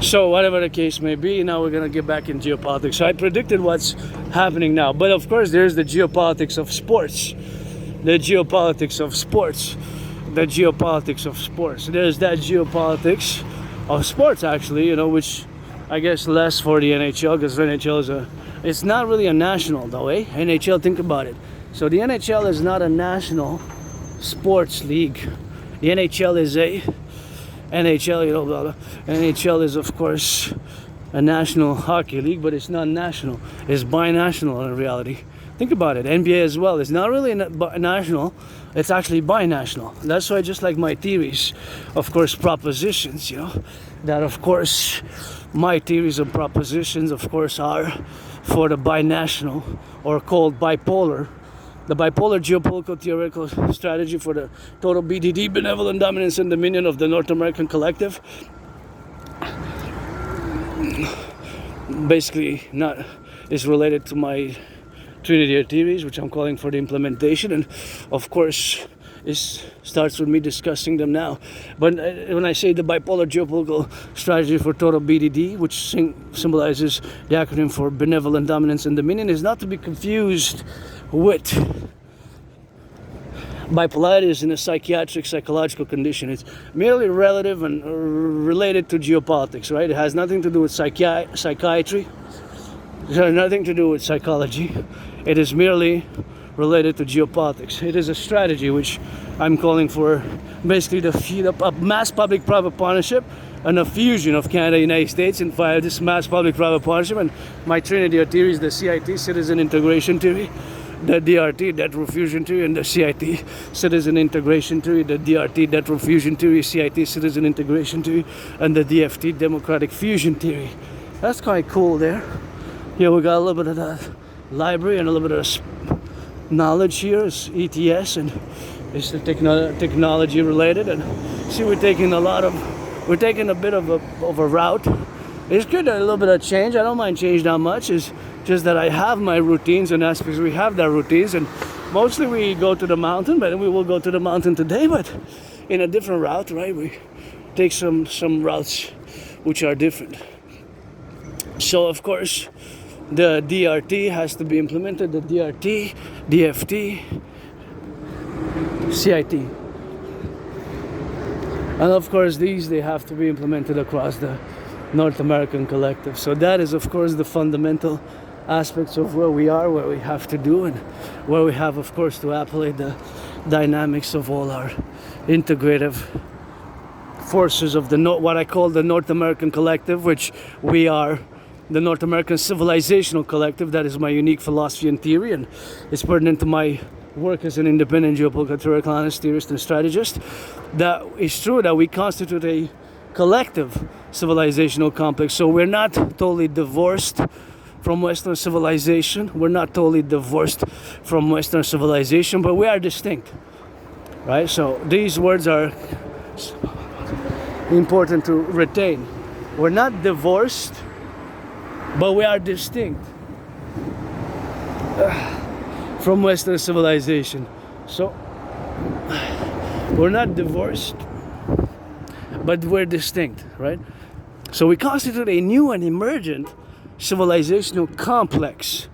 So whatever the case may be, now we're gonna get back in geopolitics. So I predicted what's happening now, but of course there's the geopolitics of sports. There's that geopolitics of sports, actually, you know, which I guess less for the NHL, because NHL it's not really a national though, eh? NHL, think about it. So the NHL is not a national sports league. The NHL is a NHL, you know, blah, blah. NHL is, of course, a national hockey league, but it's not national. It's binational in reality. Think about it. NBA as well. It's not really national. It's actually binational. That's why, just like my theories, of course, propositions, you know, that, of course, my theories and propositions, of course, are for the binational, or called bipolar. The bipolar geopolitical theoretical strategy for the total BDD, benevolent dominance and dominion of the North American collective. Basically, is related to my Trinity theories, which I'm calling for the implementation. And of course, starts with me discussing them now. But when I say the bipolar geopolitical strategy for total BDD, which symbolizes the acronym for benevolent dominance and dominion, is not to be confused with bipolarity is in a psychological condition. It's merely relative and related to geopolitics, right? It has nothing to do with psychiatry. It has nothing to do with psychology. It is merely related to geopolitics. It is a strategy which I'm calling for basically a mass public-private partnership and a fusion of Canada and the United States and via this mass public-private partnership. And my trinity of theories, the CIT, Citizen Integration Theory, the DRT, Debt Refusion Theory, and the CIT, Citizen Integration Theory, the DRT, Debt Refusion Theory, CIT, Citizen Integration Theory, and the DFT, Democratic Fusion Theory. That's quite cool there. Here we got a little bit of the library and a little bit of knowledge here. It's ETS and it's the technology related. And see, we're taking a bit of a route. It's good, a little bit of change. I don't mind change that much. It's just that I have my routines and aspects. We have their routines, and mostly we go to the mountain, but we will go to the mountain today, but in a different route, right? We take some routes which are different. So of course, the DRT has to be implemented, the DRT, DFT, CIT. And of course they have to be implemented across the North American collective. So that is of course the fundamental aspects of where we are, what we have to do, and where we have of course to apply the dynamics of all our integrative forces of what I call the North American collective, which we are the North American civilizational collective. That is my unique philosophy and theory, and it's pertinent to my work as an independent geopolitical theoretical analyst, theorist, and strategist. That is true that we constitute a collective civilizational complex. So we're not totally divorced from Western civilization. We're not totally divorced from Western civilization, but we are distinct, right? So these words are important to retain. We're not divorced, but we are distinct from Western civilization. So we're not divorced, but we're distinct, right? So we constitute a new and emergent civilizational complex,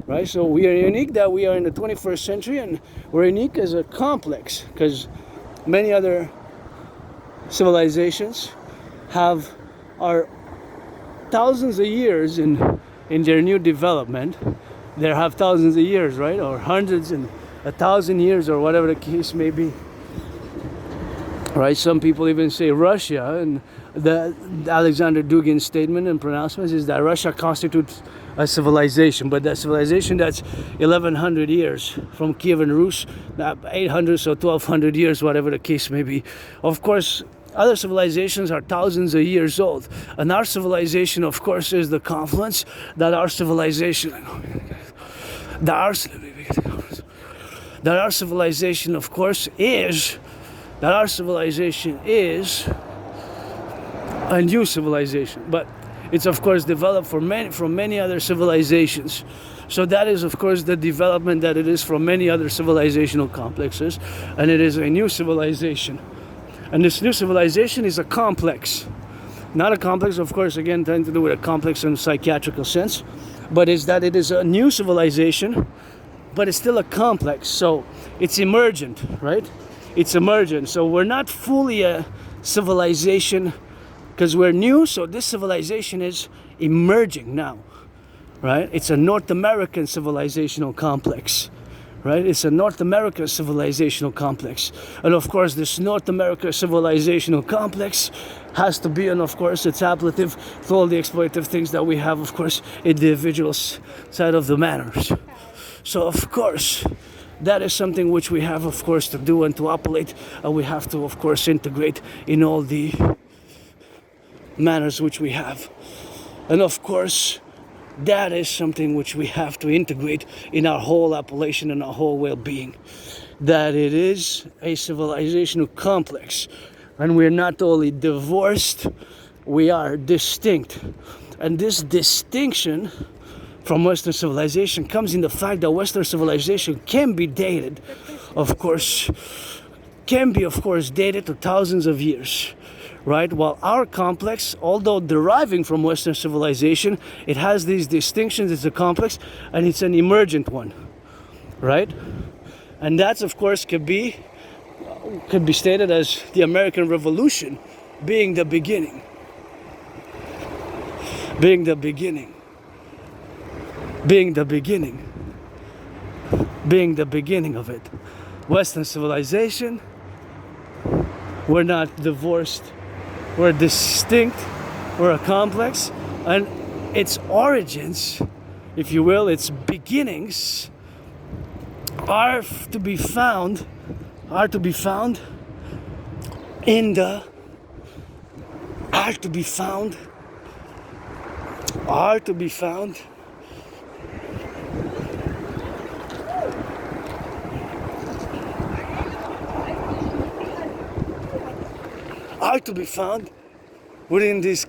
right? So we are unique that we are in the 21st century, and we're unique as a complex because many other civilizations are thousands of years in their new development. They have thousands of years, right? Or hundreds and 1,000 years, or whatever the case may be. Right? Some people even say Russia, and the Alexander Dugin statement and pronouncements is that Russia constitutes a civilization, but that civilization that's 1,100 years from Kiev and Rus, 800 so 1,200 years, whatever the case may be. Of course, other civilizations are thousands of years old, and our civilization, of course, is the confluence that our civilization, of course, is. That our civilization is a new civilization, but it's of course developed from many other civilizations. So that is of course the development that it is from many other civilizational complexes, and it is a new civilization. And this new civilization is a complex, not a complex, of course, again, trying to do with a complex in a psychiatrical sense, but is that it is a new civilization, but it's still a complex. So it's emergent, right? It's emergent. So we're not fully a civilization because we're new. So this civilization is emerging now, right? It's a North American civilizational complex, right? It's a North American civilizational complex. And of course, this North American civilizational complex has to be, and of course, it's ablative to all the exploitative things that we have, of course, in the individual side of the manners. So of course, that is something which we have, of course, to do and to operate, and we have to, of course, integrate in all the manners which we have. And of course, that is something which we have to integrate in our whole appellation and our whole well-being. That it is a civilizational complex, and we're not only divorced, we are distinct. And this distinction from Western civilization comes in the fact that Western civilization can be dated, of course, can be, of course, dated to thousands of years, right? While our complex, although deriving from Western civilization, it has these distinctions. It's a complex, and it's an emergent one, right? And that's, of course, could be stated as the American Revolution being the beginning. Being the beginning of it. Western civilization, we're not divorced, we're distinct, we're a complex, and its origins, if you will, its beginnings are to be found in the within this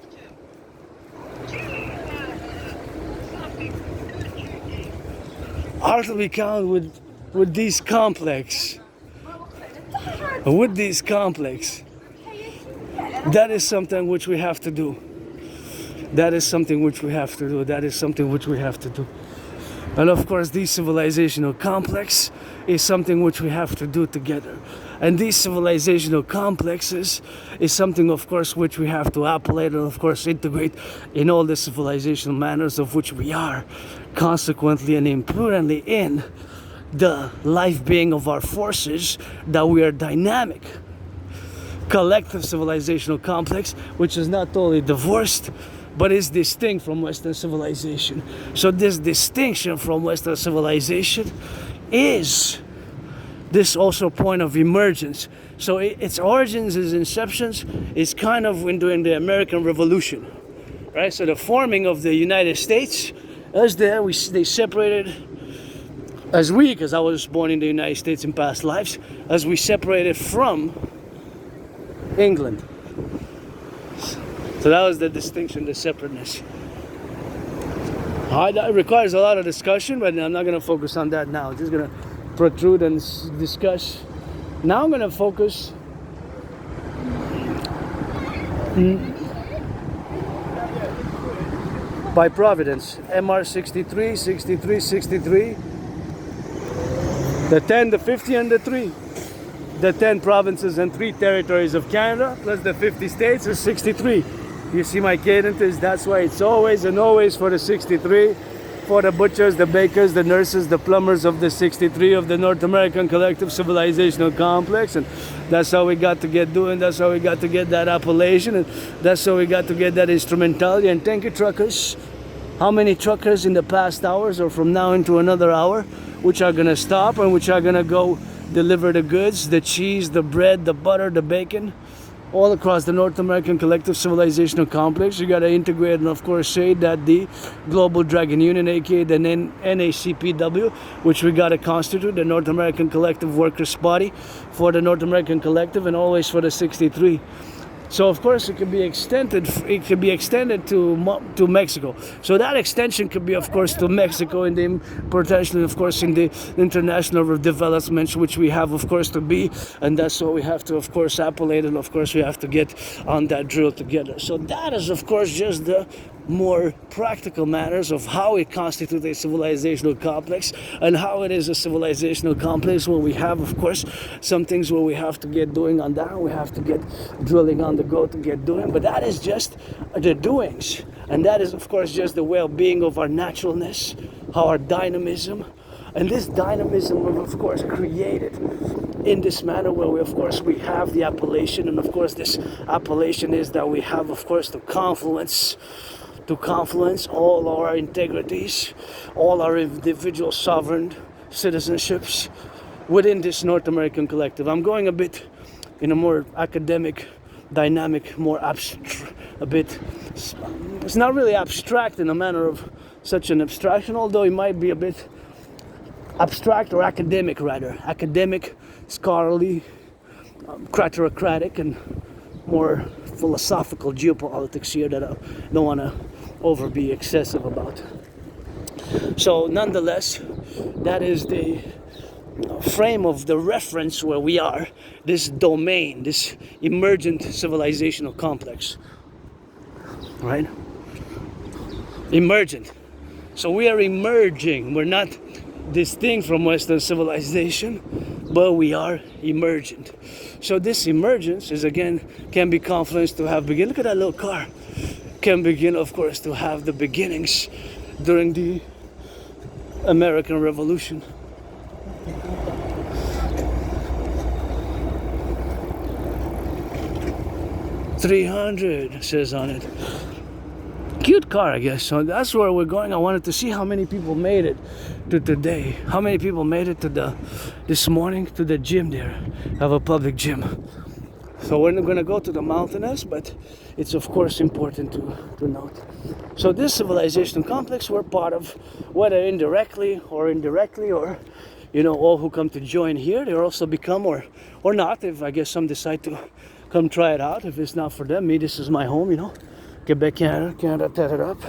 with these complex. That is something which we have to do. And of course, this civilizational complex is something which we have to do together. And these civilizational complexes is something, of course, which we have to appellate and, of course, integrate in all the civilizational manners of which we are, consequently and imprudently in the life being of our forces, that we are dynamic. Collective civilizational complex, which is not totally divorced, but is distinct from Western civilization. So this distinction from Western civilization is this also point of emergence. So its origins, its inceptions, is kind of when during the American Revolution, right? So the forming of the United States, they separated, because I was born in the United States in past lives, as we separated from England. So that was the distinction, the separateness. That requires a lot of discussion, but I'm not going to focus on that now. I'm just going to protrude and discuss. Now I'm going to focus by providence. MR 63, 63, 63. The 10, the 50, and the 3. The 10 provinces and 3 territories of Canada, plus the 50 states, is 63. You see my cadences, that's why it's always and always for the 63. For the butchers, the bakers, the nurses, the plumbers of the 63 of the North American Collective Civilizational Complex. And that's how we got to get doing, that's how we got to get that appellation, and that's how we got to get that instrumentality. And thank you, truckers. How many truckers in the past hours or from now into another hour, which are going to stop and which are going to go deliver the goods, the cheese, the bread, the butter, the bacon, all across the North American Collective Civilizational Complex. You got to integrate and, of course, say that the Global Dragon Union, aka the NACPW, which we got to constitute, the North American Collective Workers' Party for the North American Collective and always for the 63. So of course it can be extended. It can be extended to Mexico. So that extension could be, of course, to Mexico, and then potentially, of course, in the international developments which we have, of course, to be, and that's what we have to, of course, appellate, and of course we have to get on that drill together. So that is, of course, just the more practical matters of how it constitutes a civilizational complex and how it is a civilizational complex where we have, of course, some things where we have to get doing on that, we have to get drilling on the go to get doing, but that is just the doings, and that is, of course, just the well-being of our naturalness, our dynamism, and this dynamism we, of course, created in this manner where we, of course, we have the appellation, and of course this appellation is that we have, of course, to confluence all our integrities, all our individual sovereign citizenships within this North American Collective. I'm going a bit in a more academic, dynamic, more abstract, a bit, it's not really abstract in a manner of such an abstraction, although it might be a bit abstract or academic rather. Academic, scholarly, cratocratic, and more philosophical geopolitics here that I don't want to be excessive about. So nonetheless, that is the frame of the reference where we are, this domain, this emergent civilizational complex, right? Emergent. So we are emerging. We're not distinct from Western civilization, but we are emergent. So this emergence is, again, can be confluence to have begin. Look at that little car. Can begin, of course, to have the beginnings during the American Revolution. $300 says on it. Cute car, I guess. So that's where we're going. I wanted to see how many people made it to today. How many people made it to this morning to the gym there. Have a public gym. So we're not going to go to the mountainous, but it's of course important to note. So this civilization complex we're part of, whether indirectly, or you know, all who come to join here, they also become or not. If I guess some decide to come try it out. If it's not for them, me, this is my home, you know. Quebec, Canada, tear it up.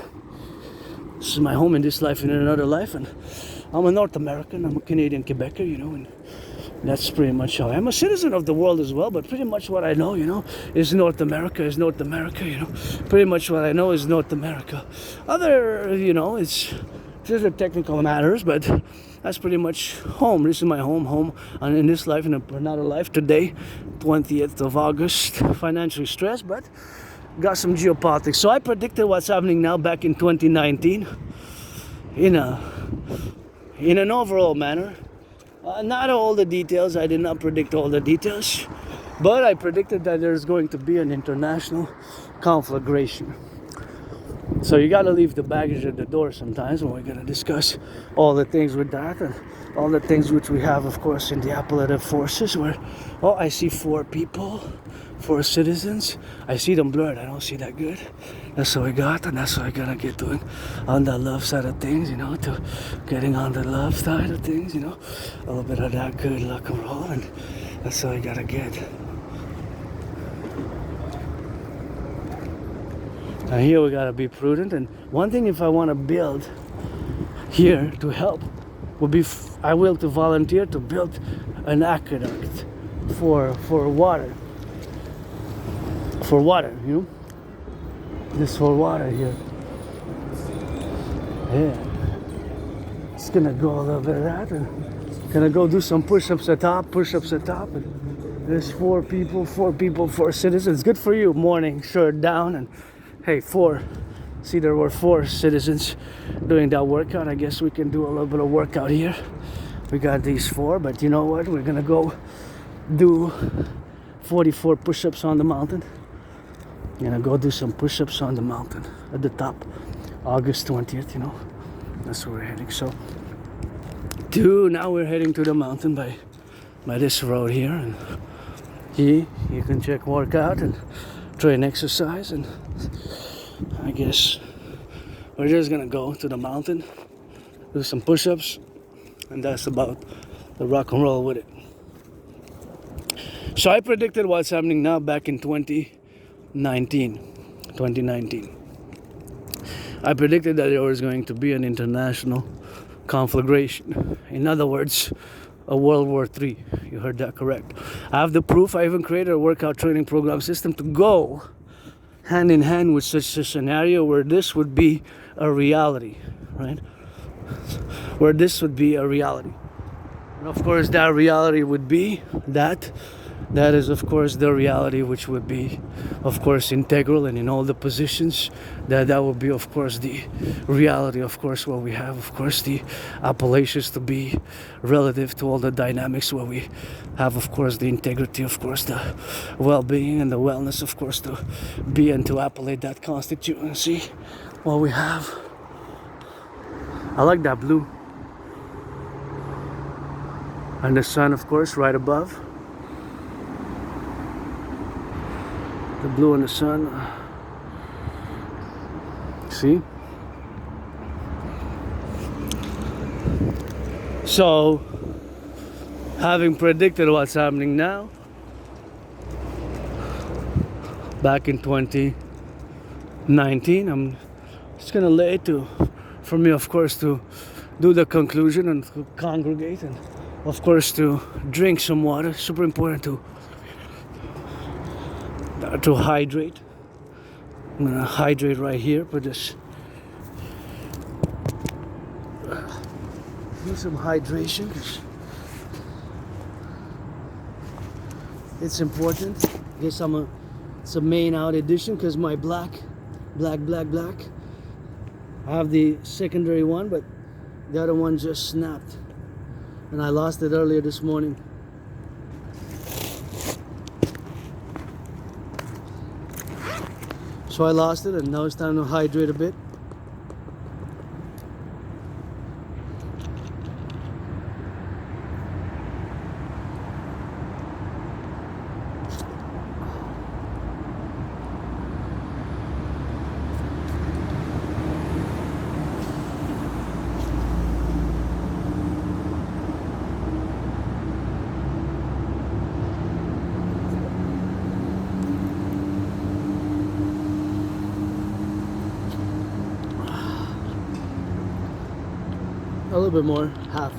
This is my home in this life and in another life, and I'm a North American, I'm a Canadian Quebecer, you know, and that's pretty much how I am. I'm a citizen of the world as well, but pretty much what I know, you know, is North America, you know. Pretty much what I know is North America. Other, you know, it's just a technical matters, but that's pretty much home. This is my home, and in this life, in another life, today, 20th of August, financially stressed, but got some geopolitics. So I predicted what's happening now back in 2019 in an overall manner. Not all the details. I did not predict all the details, but I predicted that there's going to be an international conflagration. So you got to leave the baggage at the door sometimes when we're going to discuss all the things with that and all the things which we have, of course, in the appellative forces where, oh, I see 4 people, 4 citizens. I see them blurred. I don't see that good. That's what we got, and that's what I got to get doing on the love side of things, you know, to getting on the love side of things, you know, a little bit of that good luck and roll, and that's what I got to get. And here we gotta be prudent. And one thing, if I want to build here to help, would be I will to volunteer to build an aqueduct for water. For water, you know. This for water here. Yeah. It's gonna go a little bit of that, and gonna go do some push-ups at top, and there's 4 people, 4 citizens. Good for you. Morning shirt down, and hey, 4. See, there were 4 citizens doing that workout. I guess we can do a little bit of workout here. We got these 4, but you know what? We're gonna go do 44 push-ups on the mountain. Gonna go do some push-ups on the mountain at the top. August 20th, you know. That's where we're heading. So, now we're heading to the mountain by this road here, and you can check workout and train exercise, and I guess we're just gonna go to the mountain, do some push-ups, and that's about the rock and roll with it. So I predicted what's happening now back in 2019. I predicted that there was going to be an international conflagration. In other words, a World War III. You heard that correct. I have the proof. I even created a workout training program system to go hand in hand with such a scenario where this would be a reality, right? Where this would be a reality. And of course, that reality would be that is, of course, the reality which would be, of course, integral and in all the positions. That would be, of course, the reality, of course, where we have, of course, the appellations to be relative to all the dynamics, where we have, of course, the integrity, of course, the well-being and the wellness, of course, to be and to appellate that constituency. What we have. I like that blue. And the sun, of course, right above. The blue and the sun. See? So, having predicted what's happening now, back in 2019, I'm just gonna lay it for me, of course, to do the conclusion and to congregate and of course, to drink some water. Super important to hydrate. I'm gonna hydrate right here. Put this. Do some hydration. It's important. I guess it's a main out edition because my black. I have the secondary one, but the other one just snapped. And I lost it earlier this morning. So I lost it, and now it's time to hydrate a bit. A little bit more, half.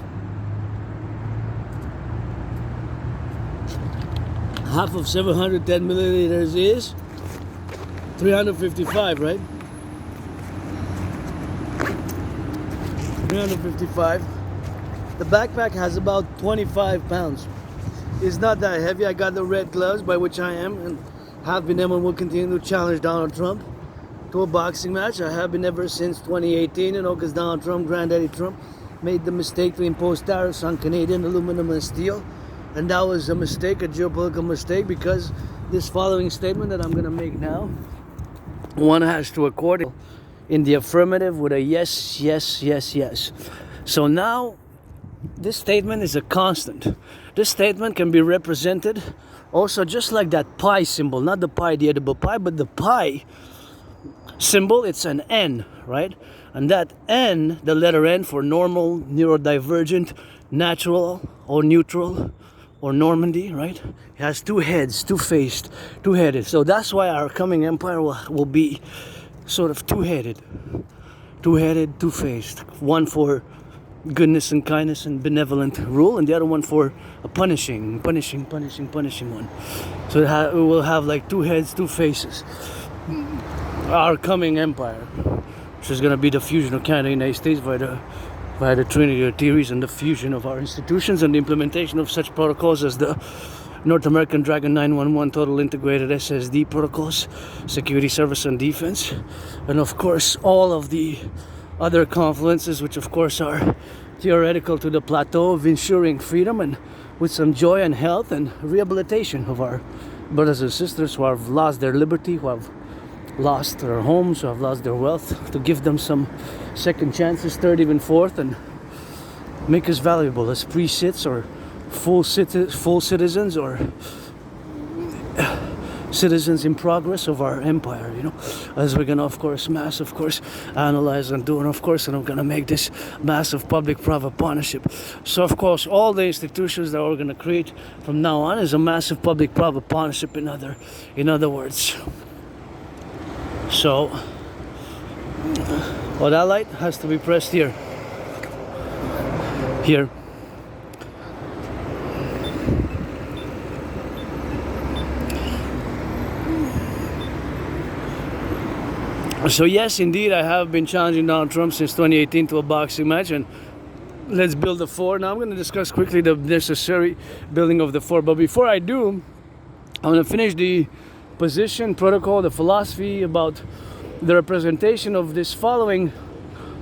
Half of 710 milliliters is 355, right? 355. The backpack has about 25 pounds. It's not that heavy. I got the red gloves, by which I am and have been able and will continue to challenge Donald Trump to a boxing match. I have been ever since 2018, because Donald Trump, Granddaddy Trump, made the mistake to impose tariffs on Canadian aluminum and steel, and that was a mistake, a geopolitical mistake, because this following statement that I'm going to make now, one has to accord in the affirmative with a yes, yes, yes, yes. So now this statement is a constant. This statement can be represented also just like that pi symbol, not the pie, the edible pie, but the pi symbol. It's an N, right? And that N, the letter N for normal, neurodivergent, natural, or neutral, or Normandy, right? It has two heads, two-faced, two-headed. So that's why our coming empire will be sort of two-headed, two-faced. One for goodness and kindness and benevolent rule, and the other one for a punishing one. So it will have like two heads, two faces. Our coming empire, which is going to be the fusion of Canada and the United States by the Trinity of theories and the fusion of our institutions and the implementation of such protocols as the North American Dragon 911 Total Integrated SSD protocols, security, service, and defense, and of course all of the other confluences, which of course are theoretical to the plateau of ensuring freedom and with some joy and health and rehabilitation of our brothers and sisters who have lost their liberty, who have lost their homes, who have lost their wealth, to give them some second chances, third, even fourth, and make us valuable as pre-cits or full citizens or citizens in progress of our empire, as we're gonna of course analyze and do, and of course, and I'm gonna make this massive public-private partnership. So of course all the institutions that we're gonna create from now on is a massive public-private partnership, in other words. So that light has to be pressed here. So yes, indeed, I have been challenging Donald Trump since 2018 to a boxing match, and let's build the four. Now I'm going to discuss quickly the necessary building of the four. But before I do, I'm going to finish the position, protocol, the philosophy about the representation of this following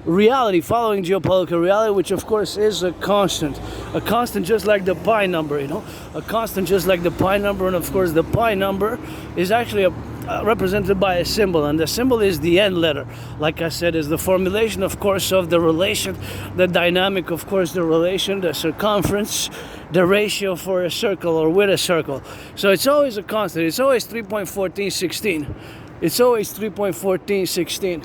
geopolitical reality, which of course is a constant just like the pi number, a constant just like the pi number. And of course the pi number is actually represented by a symbol, and the symbol is the N letter. Like I said, is the formulation of course of the relation, the dynamic, of course the relation, the circumference, the ratio for a circle or with a circle. So it's always a constant. It's always 3.1416. It's always 3.1416.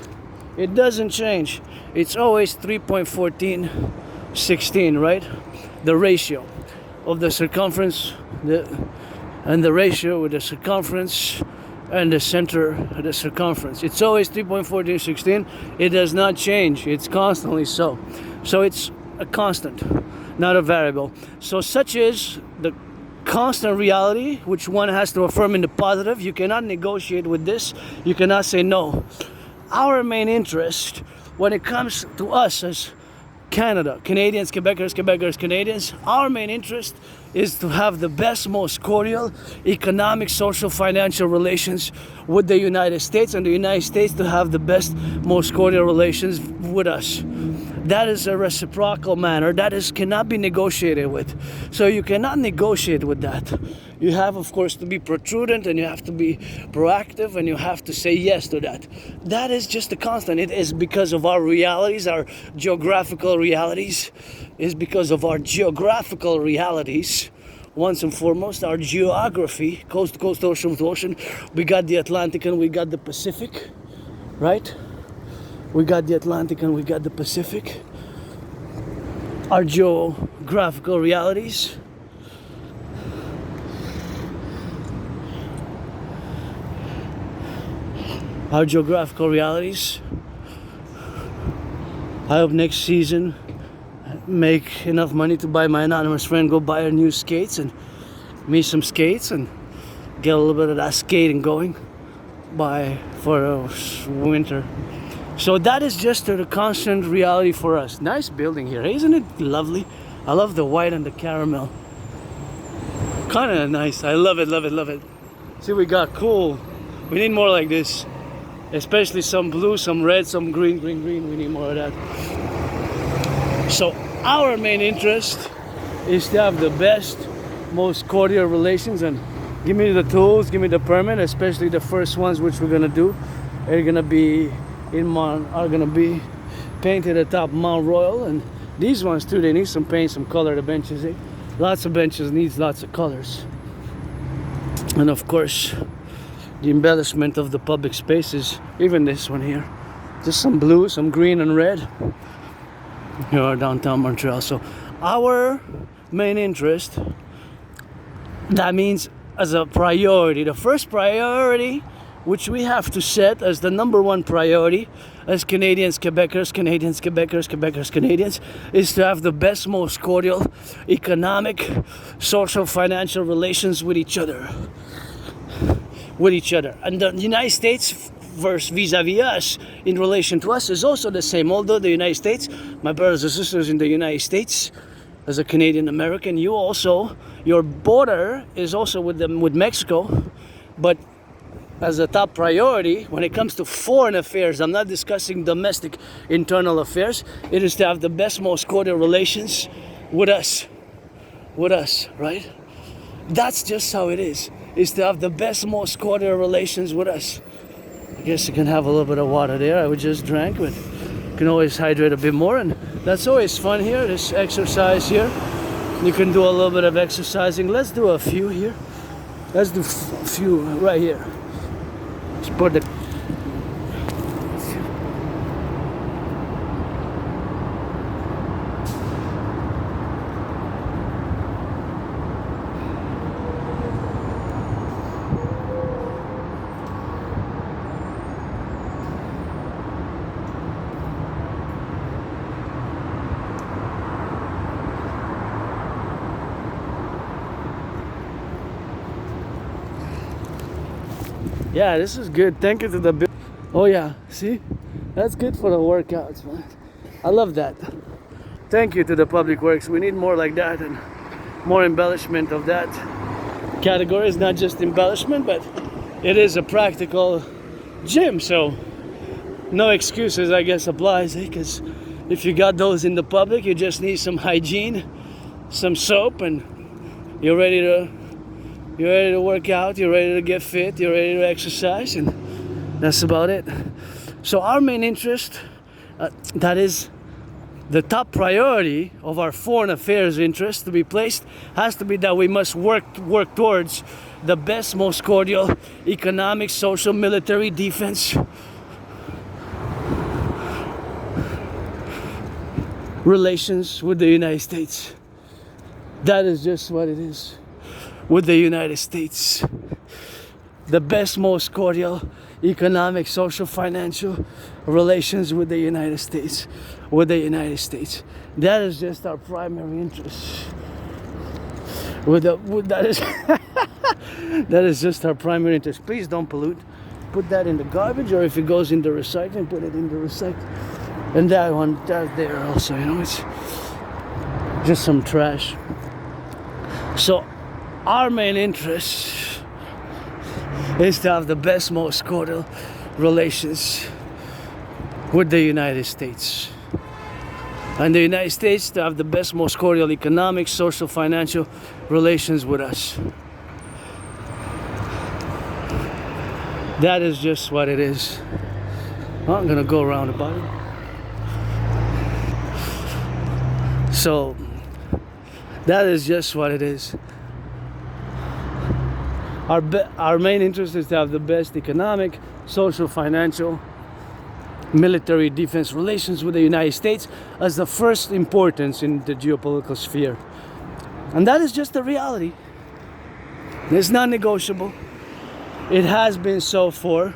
It doesn't change. It's always 3.1416, right? The ratio of the circumference and the ratio with the circumference and the center of the circumference. It's always 3.1416. It does not change. It's constantly so. So it's a constant. not a variable. So such is the constant reality which one has to affirm in the positive. You cannot negotiate with this. You cannot say no. Our main interest when it comes to us as Canada, Canadians, Quebecers, Canadians, our main interest is to have the best, most cordial economic, social, financial relations with the United States, and the United States to have the best, most cordial relations with us. That is a reciprocal manner. That is cannot be negotiated with. So you cannot negotiate with that. You have, of course, to be prudent, and you have to be proactive, and you have to say yes to that. That is just a constant. It is because of our realities, our geographical realities. Is because of our geographical realities. Once and foremost, our geography, coast to coast, ocean to ocean. We got the Atlantic and we got the Pacific, right? We got the Atlantic and we got the Pacific. Our geographical realities. Our geographical realities. I hope next season make enough money to buy my anonymous friend go buy her new skates and me some skates and get a little bit of that skating going for winter. So that is just the constant reality for us. Nice building here, isn't it lovely? I love the white and the caramel. Kind of nice. I love it, love it, love it. See, we got cool. We need more like this. Especially some blue, some red, some green. We need more of that. So our main interest is to have the best, most cordial relations, and give me the tools, give me the permit, especially the first ones which we're gonna do. They're gonna be are gonna be painted atop Mount Royal, and these ones too, they need some paint, some color. The benches, lots of benches needs lots of colors, and of course the embellishment of the public spaces. Even this one here, just some blue, some green and red. Here are downtown Montreal. So our main interest, that means as a priority, the first priority which we have to set as the number one priority as Canadians, Quebecers, is to have the best, most cordial economic, social, financial relations with each other. And the United States vis-a-vis us in relation to us is also the same. Although the United States, my brothers and sisters in the United States, as a Canadian American, your border is also with Mexico, but as a top priority when it comes to foreign affairs, I'm not discussing domestic internal affairs, it is to have the best, most cordial relations with us, right? That's just how it is to have the best, most cordial relations with us. I guess you can have a little bit of water there. I just drank, but you can always hydrate a bit more, and that's always fun here, this exercise here. You can do a little bit of exercising. Let's do a few here. Let's do a few right here. Let's put the yeah, this is good. Thank you to the oh yeah, see, that's good for the workouts, man. I love that. Thank you to the Public Works. We need more like that and more embellishment of that category. It's not just embellishment, but it is a practical gym, so no excuses, I guess, applies, because if you got those in the public, you just need some hygiene, some soap, and you're ready to work out, you're ready to get fit, you're ready to exercise, and that's about it. So our main interest, that is the top priority of our foreign affairs interest to be placed, has to be that we must work towards the best, most cordial economic, social, military, defense relations with the United States. That is just what it is. With the United States. the best, most cordial economic, social, financial relations with the United States. That is just our primary interest. That is that is just our primary interest. Please don't pollute. Put that in the garbage, or if it goes into recycling, put it in the recycling. And that one, that there also, it's just some trash. So our main interest is to have the best, most cordial relations with the United States. And the United States to have the best, most cordial economic, social, financial relations with us. That is just what it is. Well, I'm gonna go around about it. So that is just what it is. Our main interest is to have the best economic, social, financial, military, defense relations with the United States as the first importance in the geopolitical sphere. And that is just the reality. It's not negotiable. It has been so for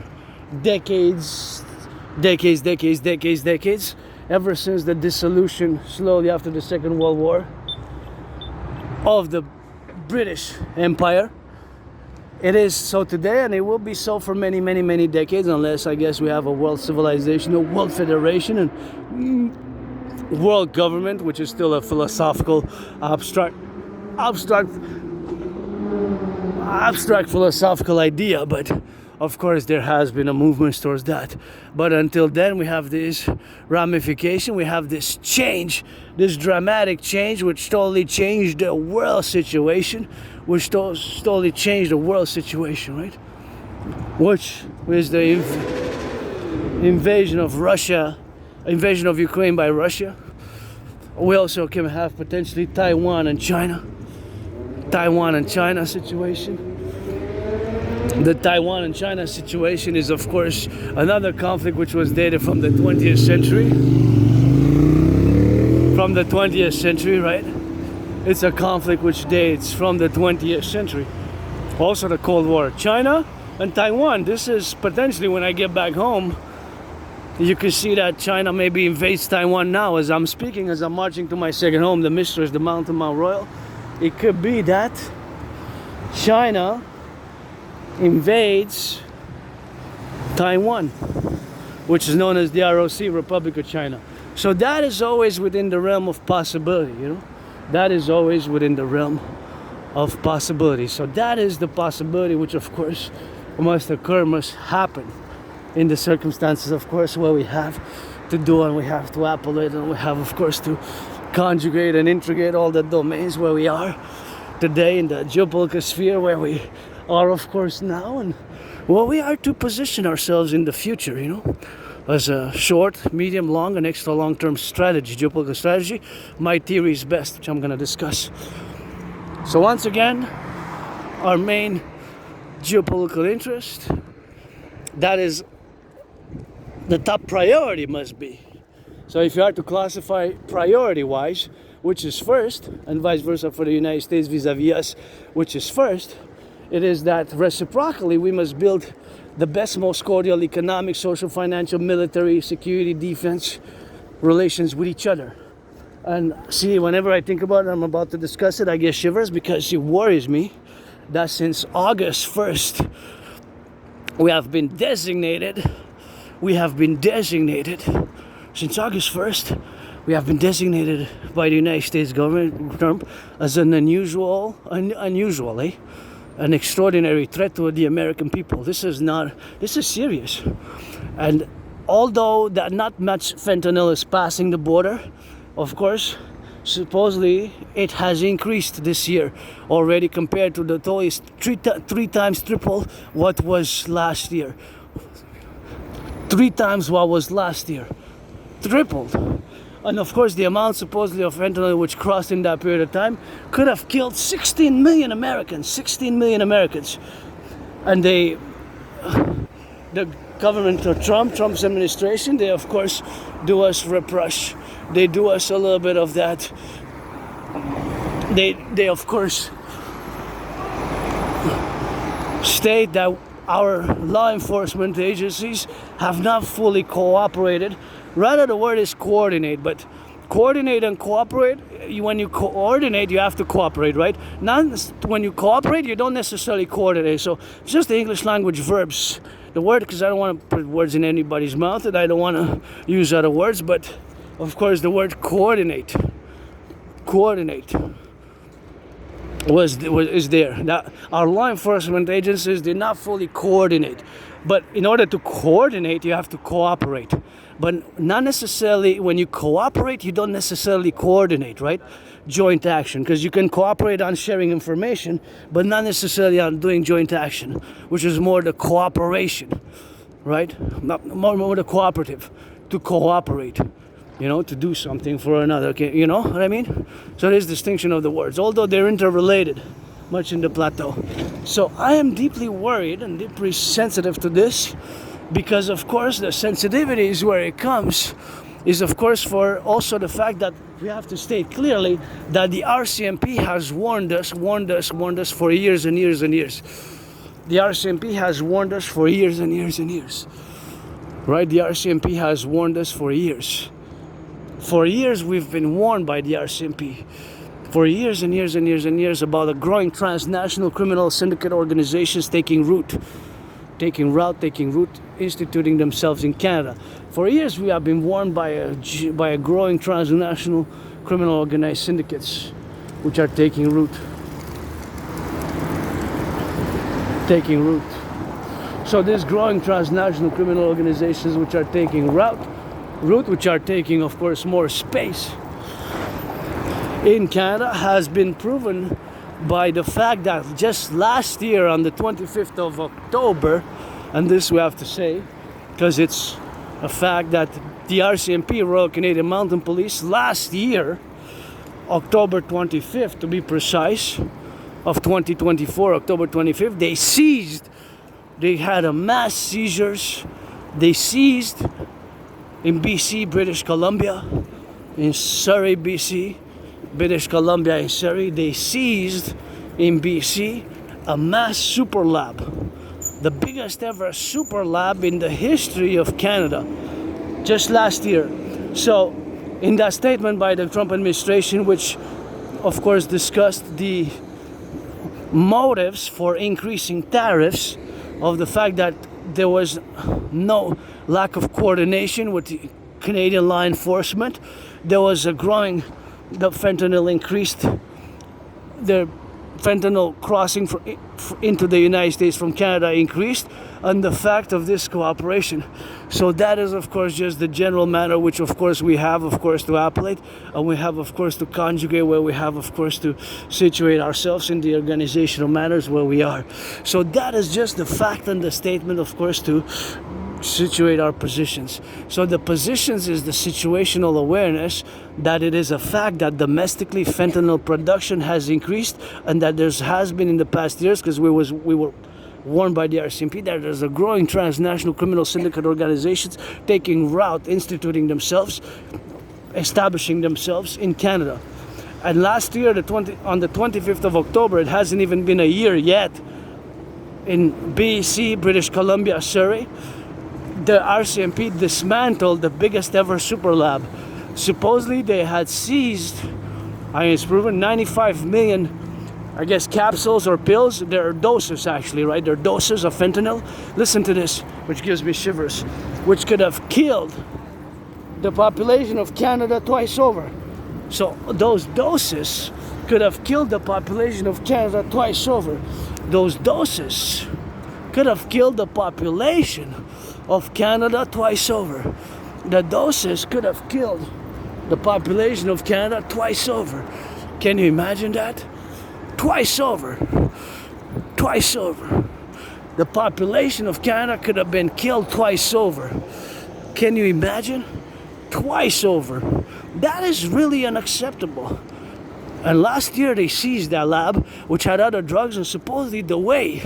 decades, ever since the dissolution slowly after the Second World War of the British Empire. It is so today, and it will be so for many, many, many decades, unless I guess we have a world civilization, a world federation, and world government, which is still a philosophical, abstract philosophical idea. But of course there has been a movement towards that. But until then, we have this ramification, we have this change, this dramatic change, which totally changed the world situation, right? Which is the invasion of Ukraine by Russia. We also can have potentially Taiwan and China situation. The Taiwan and China situation is, of course, another conflict which was dated from the 20th century. Right? It's a conflict which dates from the 20th century. Also the Cold War. China and Taiwan. This is potentially, when I get back home, you can see that China maybe invades Taiwan now as I'm speaking, as I'm marching to my second home, the Mistress, the Mountain Mount Royal. It could be that China invades Taiwan, which is known as the ROC, Republic of China. So that is always within the realm of possibility, That is always within the realm of possibility. So that is the possibility which, of course, must occur, must happen in the circumstances, of course, where we have to do, and we have to appellate, and we have, of course, to conjugate and integrate all the domains where we are today in the geopolitical sphere, where we are, of course, now, and where we are to position ourselves in the future, as a short, medium, long, and extra long-term strategy, geopolitical strategy. My theory is best, which I'm going to discuss. So once again, our main geopolitical interest, that is the top priority must be. So if you are to classify priority-wise, which is first, and vice versa for the United States vis-a-vis us, which is first, it is that reciprocally we must build the best, most cordial economic, social, financial, military, security, defense relations with each other. And see, whenever I think about it, I'm about to discuss it, I get shivers, because it worries me that since August 1st, we have been designated, since August 1st, we have been designated by the United States government as an an extraordinary threat to the American people. This is serious. And although that not much fentanyl is passing the border, of course, supposedly it has increased this year already compared to the total is three times triple what was last year. 3 times what was last year. Tripled. And of course, the amount supposedly of fentanyl which crossed in that period of time could have killed 16 million Americans. And the government of Trump's administration, they of course do us repression. They do us a little bit of that. They of course state that our law enforcement agencies have not fully cooperated. Rather, the word is coordinate, but coordinate and cooperate, when you coordinate, you have to cooperate, right? Not when you cooperate, you don't necessarily coordinate. So it's just the English language verbs. The word, because I don't want to put words in anybody's mouth, and I don't want to use other words, but of course the word coordinate is there. That our law enforcement agencies did not fully coordinate. But in order to coordinate, you have to cooperate. But not necessarily, when you cooperate, you don't necessarily coordinate, right? Joint action, because you can cooperate on sharing information, but not necessarily on doing joint action, which is more the cooperation, right? Not more the cooperative, to cooperate, to do something for another. Okay, you know what I mean? So there's distinction of the words, although they're interrelated, much in the plateau. So I am deeply worried and deeply sensitive to this, because of course the sensitivity is where it comes is of course for also the fact that we have to state clearly that the RCMP has warned us for years and years and years. The RCMP has warned us for years and years and years, right? The RCMP has warned us for years. For years we've been warned by the RCMP. For years and years and years and years about the growing transnational criminal syndicate organizations taking root, instituting themselves in Canada. For years we have been warned by a growing transnational criminal organized syndicates which are taking root. So these growing transnational criminal organizations which are taking root, which are taking of course more space in Canada, has been proven by the fact that just last year on the 25th of October, and this we have to say because it's a fact that the RCMP, Royal Canadian Mounted Police, last year, October 25th to be precise, of 2024, October 25th, they had a mass seizures. They seized in BC, British Columbia, in Surrey, BC, British Columbia and Surrey, they seized in BC a mass super lab, the biggest ever super lab in the history of Canada, just last year. So in that statement by the Trump administration, which of course discussed the motives for increasing tariffs, of the fact that there was no lack of coordination with the Canadian law enforcement, there was a growing, the fentanyl increased, the fentanyl crossing into the United States from Canada increased, and the fact of this cooperation. So that is of course just the general manner which of course we have of course to appellate, and we have of course to conjugate, where we have of course to situate ourselves in the organizational matters where we are. So that is just the fact and the statement of course to situate our positions. So the positions is the situational awareness that it is a fact that domestically fentanyl production has increased, and that there has been in the past years, because we were warned by the RCMP that there's a growing transnational criminal syndicate organizations taking root, instituting themselves, establishing themselves in Canada. And last year, on the 25th of October, it hasn't even been a year yet, in BC, British Columbia, Surrey, the RCMP dismantled the biggest ever super lab. Supposedly they had seized, it's proven, 95 million, I guess, capsules or pills. They're doses actually, right? They're doses of fentanyl. Listen to this, which gives me shivers, which could have killed the population of Canada twice over. So those doses could have killed the population of Canada twice over. Those doses could have killed the population of Canada twice over. The doses could have killed the population of Canada twice over. Can you imagine that? Twice over. Twice over. The population of Canada could have been killed twice over. Can you imagine? Twice over. That is really unacceptable. And last year they seized that lab, which had other drugs, and supposedly the way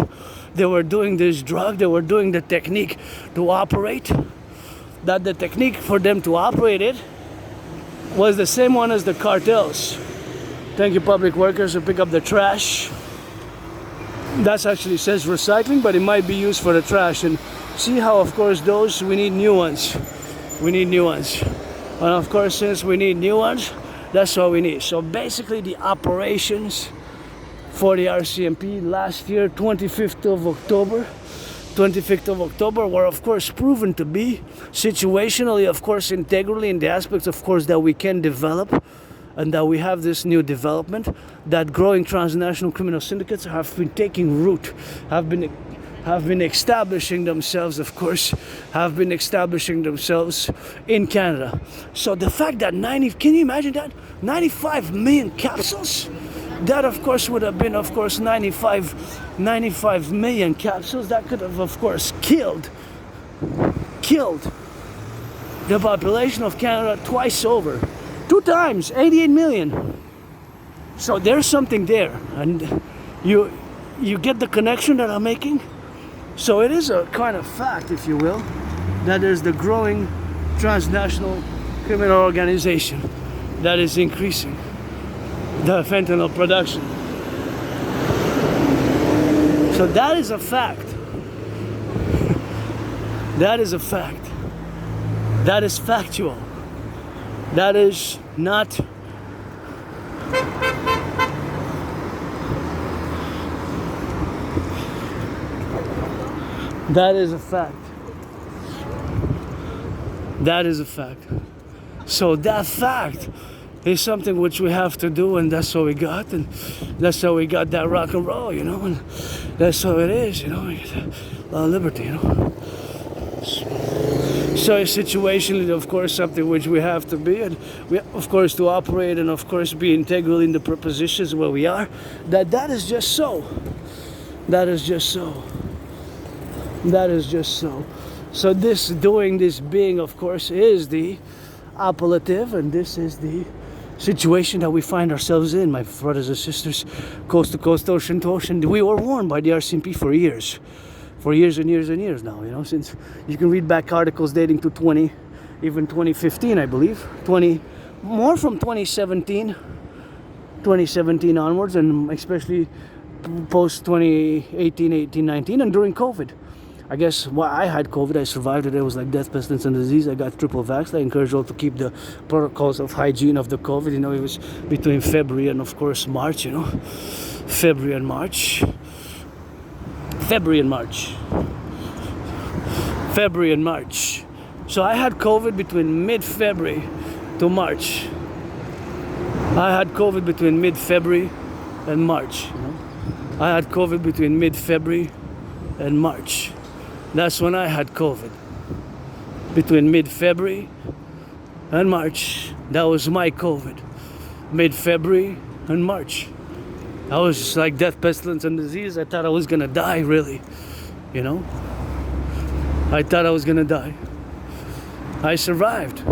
they were doing this drug, they were doing the technique to operate, that the technique for them to operate it was the same one as the cartels. Thank you, public workers who pick up the trash. That's actually says recycling, but it might be used for the trash. And see how, of course, those, we need new ones. We need new ones. And of course, since we need new ones, that's what we need. So basically the operations for the RCMP last year, 25th of October, were of course proven to be situationally, of course, integrally in the aspects, of course, that we can develop, and that we have this new development, that growing transnational criminal syndicates have been taking root, have been establishing themselves, of course, in Canada. So the fact that can you imagine that? 95 million capsules? That, of course, would have been, of course, 95 million capsules. That could have, of course, killed the population of Canada twice over. 2 times, 88 million. So there's something there. And you get the connection that I'm making? So it is a kind of fact, if you will, that there's the growing transnational criminal organization that is increasing the fentanyl production. So that is a fact. That is a fact. That is factual. That is not that is a fact. That is a fact. So that fact is something which we have to do, and that's what we got, and that's how we got that rock and roll, you know, and that's how it is, you know, we get a lot of liberty, you know. So it's situationally, of course, something which we have to be, and we, of course, to operate and, of course, be integral in the propositions where we are, that is just so. That is just so. That is just so. So this being, of course, is the appellative, and this is the situation that we find ourselves in, my brothers and sisters, coast to coast, ocean to ocean. We were warned by the RCMP for years and years and years now, you know, since you can read back articles dating to 2015, I believe, more from 2017 onwards, and especially post 2018, 19, and during COVID. I guess I had COVID, I survived it. It was like death, pestilence, and disease. I got triple vaxxed. I encourage all to keep the protocols of hygiene of the COVID. You know, it was between February and, of course, March, you know. February and March. So I had COVID between mid-February to March. I had COVID between mid-February and March, you know. I had COVID between mid-February and March. That's when I had COVID. Between mid-February and March. That was my COVID. Mid-February and March. I was just like death, pestilence, and disease. I thought I was gonna die, really. You know? I thought I was gonna die. I survived.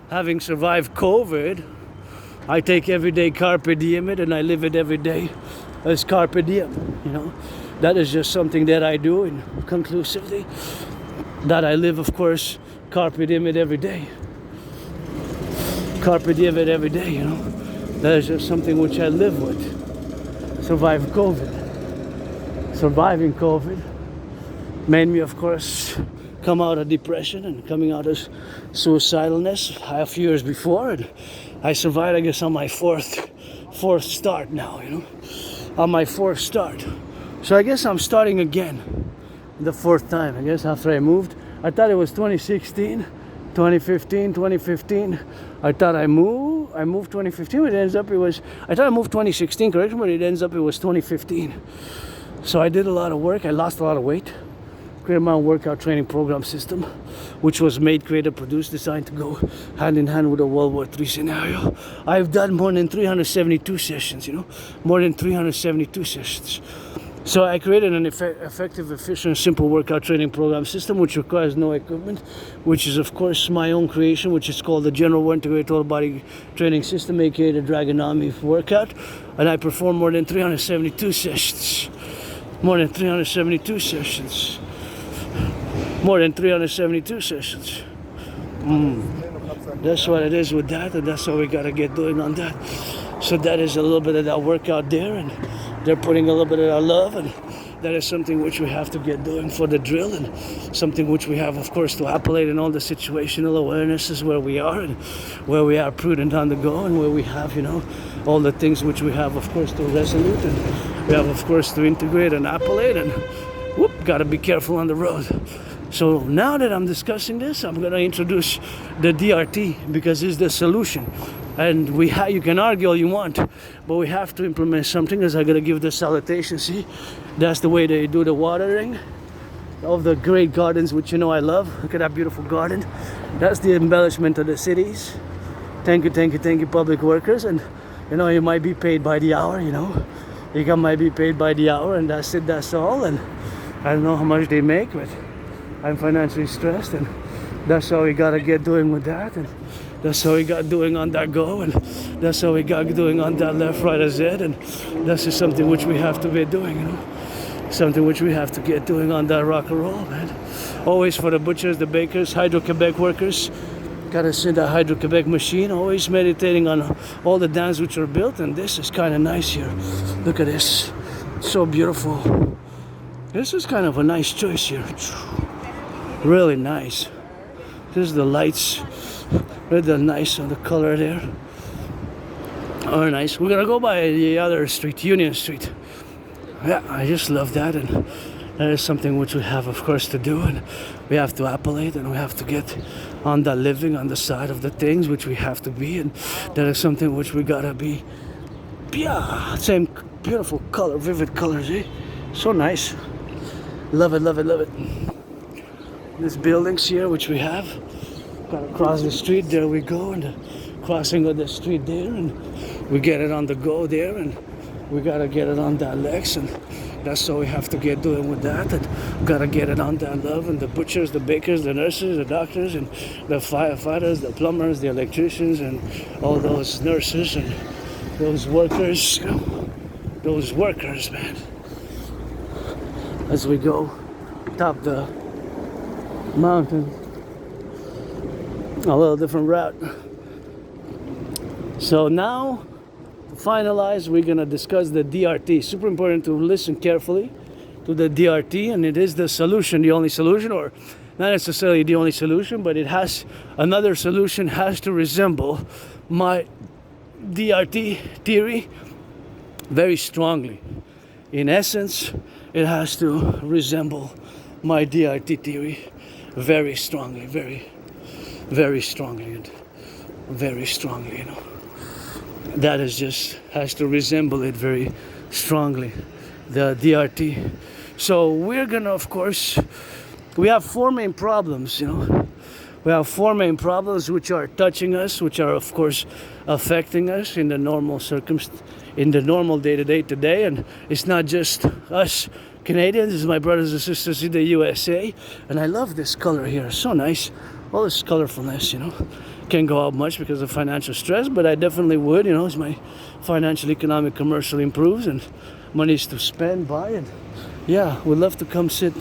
Having survived COVID, I take every day carpe diem it, and I live it every day as carpe diem, you know? That is just something that I do, and conclusively, that I live, of course, carpe diem it every day. Carpe diem it every day, you know? That is just something which I live with. Surviving COVID made me, of course, come out of depression and coming out of suicidalness a few years before, and I survived, I guess, on my fourth start now, you know? On my fourth start. So I guess I'm starting again, the fourth time, I guess, after I moved. I thought it was 2016, 2015. I thought I moved 2015, but it ends up I thought I moved 2016, correction, but it ends up it was 2015. So I did a lot of work, I lost a lot of weight, created my own workout training program system, which was made, created, produced, designed to go hand in hand with a World War III scenario. I've done more than 372 sessions, you know, more than 372 sessions. So I created an effective, efficient, simple workout training program system which requires no equipment, which is, of course, my own creation, which is called the General Integrated Total Body Training System, aka the Draconis workout. And I performed more than 372 sessions. More than 372 sessions. That's what it is with that, and that's what we gotta get doing on that. So that is a little bit of that workout there, and they're putting a little bit of their love, and that is something which we have to get doing for the drill, and something which we have, of course, to appellate in all the situational awarenesses where we are, and where we are prudent on the go, and where we have, you know, all the things which we have, of course, to resolute, and we have, of course, to integrate and appellate, and whoop, gotta be careful on the road. So now that I'm discussing this, I'm gonna introduce the DRT, because it's the solution. And you can argue all you want, but we have to implement something. As I'm gonna give the salutation. See, that's the way they do the watering of the great gardens, which you know I love. Look at that beautiful garden. That's the embellishment of the cities. Thank you, public workers. And you know, you might be paid by the hour. You know, you might be paid by the hour, and that's it. That's all. And I don't know how much they make, but I'm financially stressed, and that's how we gotta get doing with that, and that's how we got doing on that go, and that's how we got doing on that left, right, or Z, and that's just something which we have to be doing, you know, something which we have to get doing on that rock and roll, man. Always for the butchers, the bakers, Hydro-Quebec workers, gotta send that Hydro-Quebec machine, always meditating on all the dams which are built, and this is kind of nice here. Look at this, so beautiful. This is kind of a nice choice here. Really nice. This is the lights. Really nice on the color there. Oh, nice. We're gonna go by the other street, Union Street. Yeah, I just love that, and that is something which we have, of course, to do, and we have to appellate, and we have to get on the living, on the side of the things which we have to be, and that is something which we gotta be. Yeah, same beautiful color, vivid colors, eh? So nice. Love it, love it, love it. These buildings here, which we have, gotta cross the street. There we go, and the crossing of the street there, and we get it on the go there, and we gotta get it on that Lex, and that's all we have to get doing with that, and gotta get it on that love, and the butchers, the bakers, the nurses, the doctors, and the firefighters, the plumbers, the electricians, and all those nurses, and those workers, man. As we go top the mountain, a little different route. So now, to finalize, we're gonna discuss the DRT. Super important to listen carefully to the DRT, and it is the solution, the only solution, or not necessarily the only solution, but it has another solution has to resemble my DRT theory very strongly. In essence, it has to resemble my DRT theory very strongly, very strongly, and very strongly, you know. That is just has to resemble it very strongly, the DRT. So we're gonna, of course, we have four main problems, you know. We have four main problems which are touching us, which are, of course, affecting us in the normal in the normal day-to-day today. And it's not just us Canadians, it's my brothers and sisters in the USA. And I love this color here, so nice. All this colorfulness, you know. Can't go out much because of financial stress, but I definitely would, you know, as my financial, economic, commercial improves and money's to spend by. And yeah, we'd love to come sit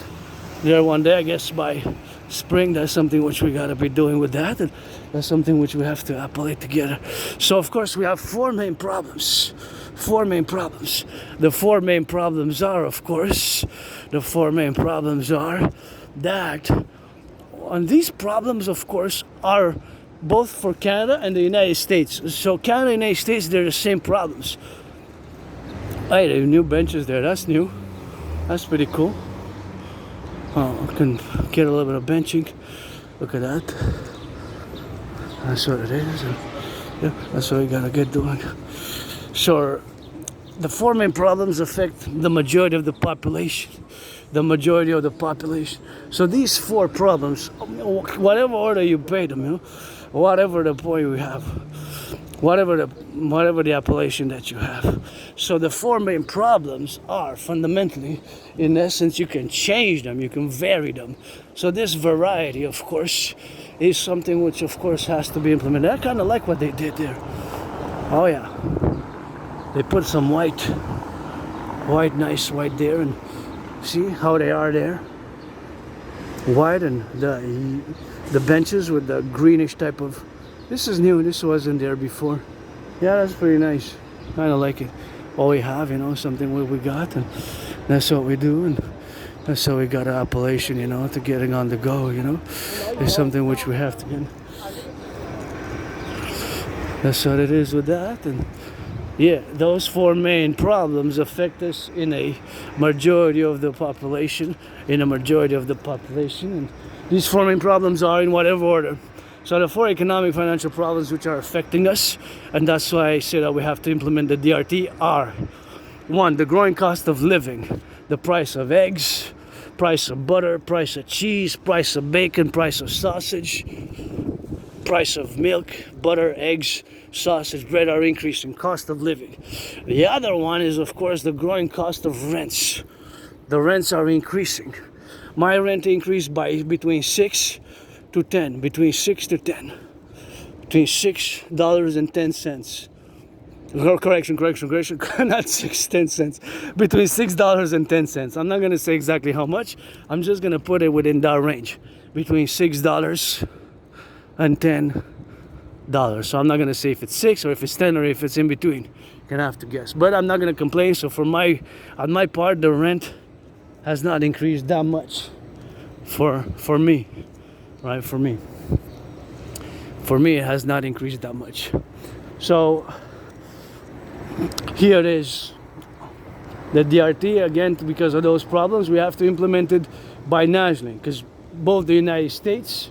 there one day. I guess by spring, that's something which we gotta be doing with that, and that's something which we have to appellate together. So of course we have four main problems. The four main problems are, of course, that, and these problems, of course, are both for Canada and the United States. So Canada and the United States, they're the same problems. Hey, there are new benches there. That's new. That's pretty cool. Oh, I can get a little bit of benching. Look at that. That's what it is. Yeah, that's what we gotta get doing. So the four main problems affect the majority of the population. So these four problems, whatever order you pay them, you know, whatever the point we have, whatever the appellation that you have. So the four main problems are fundamentally, in essence, you can change them, you can vary them. So this variety, of course, is something which, of course, has to be implemented. I kind of like what they did there. Oh yeah, they put some nice white there, and see how they are there. White, and the benches with the greenish type of. This is new. This wasn't there before. Yeah, that's pretty nice. Kind of like it. all we have, you know, something we got, and that's what we do, and that's how we got an appellation, you know, to getting on the go, you know. It's something which we have to get. That's what it is with that, and yeah, those four main problems affect us in a majority of the population, and these four main problems are in whatever order. So the four economic financial problems which are affecting us, and that's why I say that we have to implement the DRT, are: one, the growing cost of living, the price of eggs, price of butter, price of cheese, price of bacon, price of sausage, price of milk, butter, eggs, sausage, bread are increasing, cost of living. The other one is, of course, the growing cost of rents. The rents are increasing. My rent increased by between 6 to 10, between 6 to 10, between $6.10. Correction, not 10 cents, between $6.10. I'm not going to say exactly how much, I'm just going to put it within that range, between $6 and $10. So I'm not going to say if it's 6 or if it's 10 or if it's in between. You're going to have to guess. But I'm not going to complain. So on my part, the rent has not increased that much for me, right? For me, it has not increased that much. So here it is. The DRT, again, because of those problems, we have to implement it binationally, because both the United States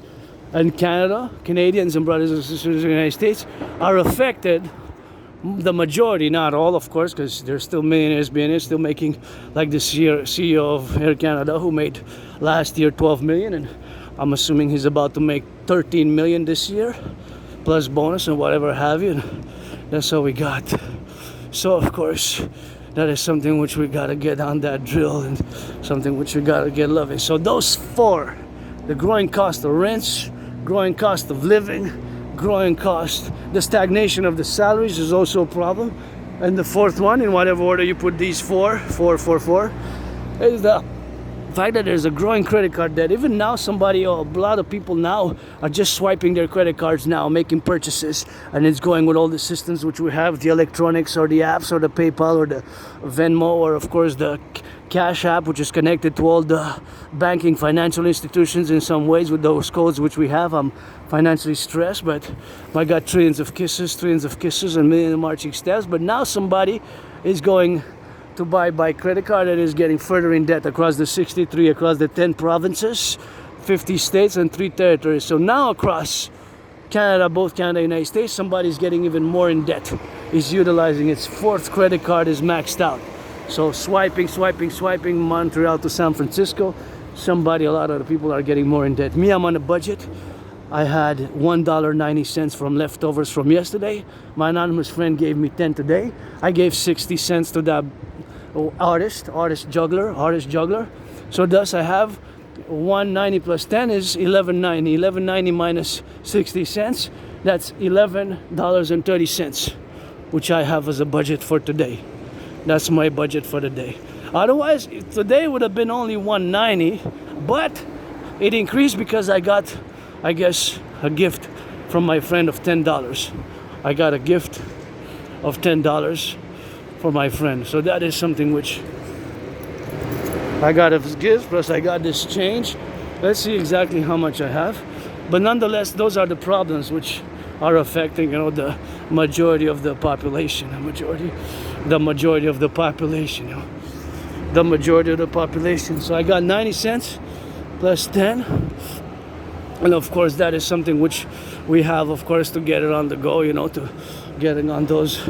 and Canada, Canadians and brothers and sisters in the United States, are affected. The majority, not all, of course, because there's still millionaires, billionaires still making, like the CEO of Air Canada, who made last year 12 million, and I'm assuming he's about to make 13 million this year, plus bonus and whatever have you. And that's all we got. So of course, that is something which we gotta get on that drill, and something which we gotta get loving. So those four: the growing cost of rents, growing cost of living, growing cost, the stagnation of the salaries is also a problem. And the fourth one, in whatever order you put these four, is the fact that there's a growing credit card debt. Even now, a lot of people now are just swiping their credit cards now, making purchases, and it's going with all the systems which we have, the electronics or the apps or the PayPal or the Venmo, or of course the Cash App, which is connected to all the banking financial institutions in some ways with those codes which we have. I'm financially stressed, but I got trillions of kisses and millions of marching steps. But now somebody is going to buy by credit card and is getting further in debt across the 63, across the 10 provinces, 50 states and 3 territories. So now across Canada, both Canada and United States, somebody's getting even more in debt. Is utilizing its fourth credit card is maxed out. So swiping, Montreal to San Francisco, a lot of the people are getting more in debt. Me, I'm on a budget. I had $1.90 from leftovers from yesterday. My anonymous friend gave me 10 today. I gave 60 cents to that artist juggler. So thus I have 190 plus 10 is 1190. 1190 minus 60 cents, that's $11.30, which I have as a budget for today. That's my budget for the day. Otherwise, today would have been only 190, but it increased because I got, I guess, a gift from my friend of $10. I got a gift of $10 for my friend. So that is something which I got as gift, plus I got this change. Let's see exactly how much I have. But nonetheless, those are the problems which are affecting, the majority of the population. The majority of the population. So I got 90 cents plus 10. And of course, that is something which we have, of course, to get it on the go, to getting on those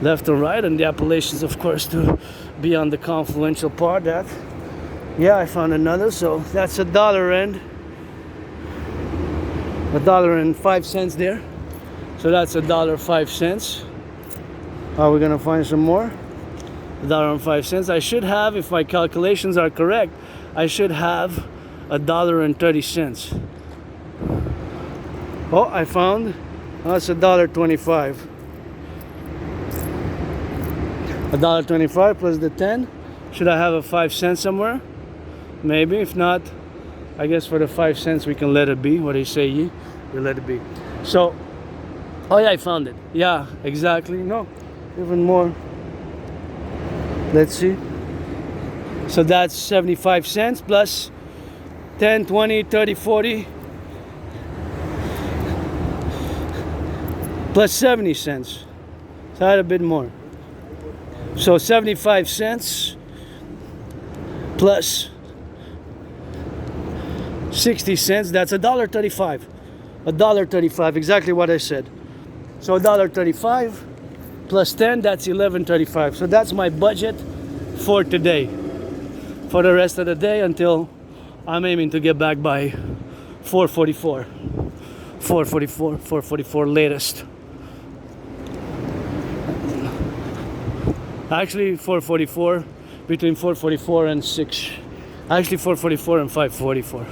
left and right. And the appellations, of course, to be on the confluential part. I found another. So that's $1.05 there. So that's $1.05. Are we gonna find some more? $1.05. I should have, if my calculations are correct, I should have $1.30. Oh, I found. That's $1.25. $1.25 plus the 10. Should I have a 5 cents somewhere? Maybe. If not, I guess for the 5 cents we can let it be. What do you say, ye? We let it be. So, oh yeah, I found it. Yeah, exactly. No, even more. Let's see. So that's 75 cents plus 10, 20, 30, 40 plus 70 cents. So I had a bit more. So 75 cents plus 60 cents, that's $1.35. $1.35, exactly what I said. So $1.35 plus 10, that's $11.35. So that's my budget for today. For the rest of the day until I'm aiming to get back by 4:44. 4:44 latest. Actually 4:44, between 4:44 and 6. Actually 4:44 and 5:44.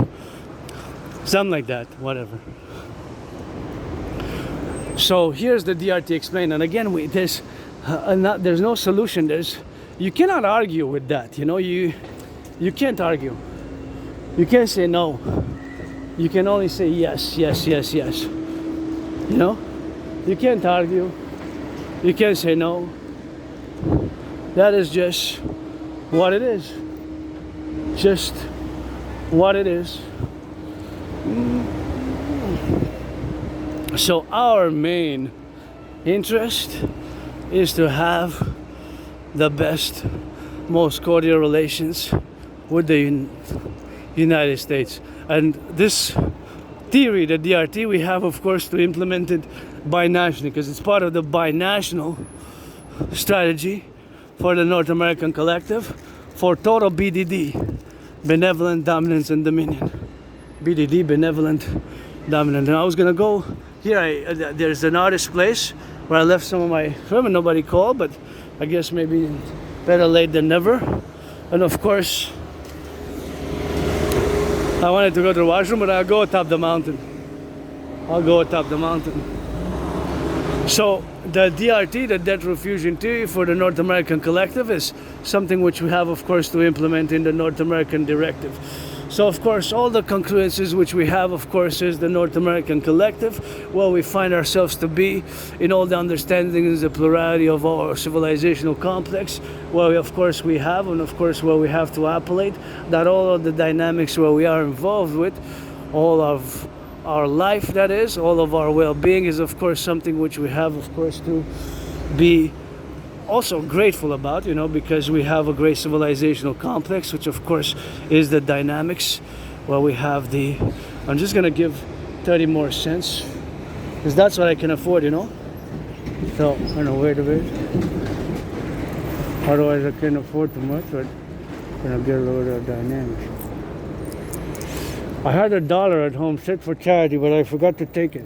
Something like that, whatever. So here's the DRT explained, and again, there's no solution. You cannot argue with that. You know, you can't argue. You can't say no. You can only say yes, yes, yes, yes. You know, you can't argue. You can't say no. That is just what it is. Just what it is. So our main interest is to have the best, most cordial relations with the United States. And this theory, the DRT, we have, of course, to implement it binationally, because it's part of the binational strategy for the North American Collective for total BDD, benevolent dominance and dominion. BDD, benevolent dominant. And I was gonna go here. There's an artist place where I left some of my equipment. Nobody called, but I guess maybe better late than never. And of course, I wanted to go to the washroom, but I'll go atop the mountain. I'll go atop the mountain. So the DRT, the debt refusion theory for the North American Collective, is something which we have, of course, to implement in the North American Directive. So, of course, all the concludences which we have, of course, is the North American Collective, where we find ourselves to be in all the understandings, the plurality of our civilizational complex, where we, of course, we have, and of course, where we have to appellate that all of the dynamics where we are involved with, all of our life, that is, all of our well-being is, of course, something which we have, of course, to be also grateful about, you know, because we have a great civilizational complex, which of course is the dynamics where we have the, I'm just gonna give 30 more cents because that's what I can afford, you know. So I don't know, wait a bit, otherwise I can't afford too much, but I'm gonna get a little of dynamics. I had $1 at home set for charity, but I forgot to take it.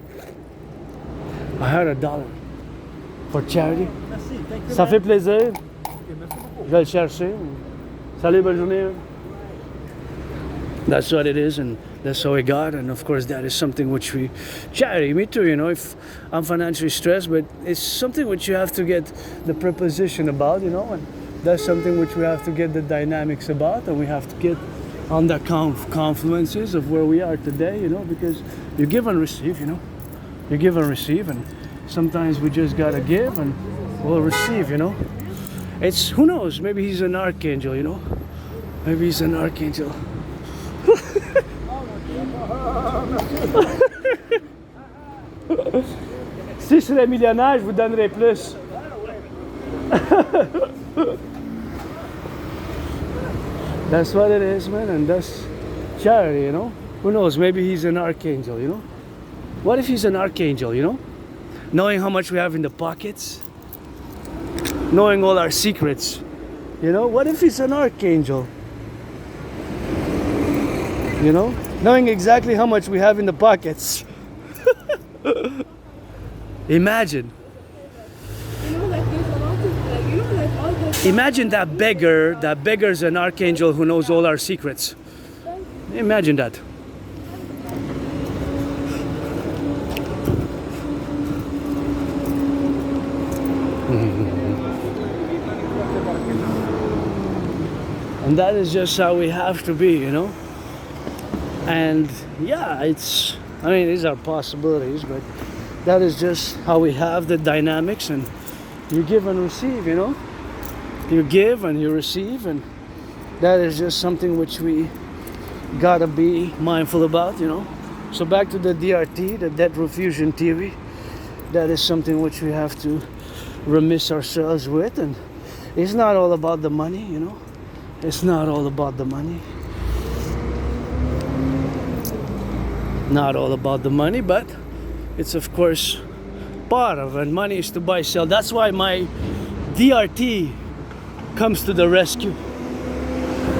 I had $1 for charity. Ça fait plaisir. Je vais le chercher. Salut, bonne journée. That's what it is, and that's what we got. And of course, that is something which we charity. Me too, you know. If I'm financially stressed, but it's something which you have to get the preposition about, you know. And that's something which we have to get the dynamics about, and we have to get on the confluences of where we are today, you know. Because you give and receive, you know. You give and receive, and sometimes we just gotta give and we'll receive, you know. It's, who knows, maybe he's an archangel, you know. Maybe he's an archangel. Si je serais millionnaire, je vous donnerais plus. That's what it is, man, and that's charity, you know. Who knows, maybe he's an archangel, you know. What if he's an archangel, you know? Knowing how much we have in the pockets, knowing all our secrets, you know. What if he's an archangel, you know, knowing exactly how much we have in the pockets. Imagine, imagine that beggar's an archangel who knows all our secrets. Imagine that. And that is just how we have to be, you know. And yeah, it's, I mean, these are possibilities, but that is just how we have the dynamics, and you give and receive, you know. You give and you receive, and that is just something which we gotta be mindful about, you know. So back to the DRT, the debt refusion theory, that is something which we have to remiss ourselves with. And it's not all about the money, you know. It's not all about the money. Not all about the money, but it's of course part of, and money is to buy, sell. That's why my DRT comes to the rescue.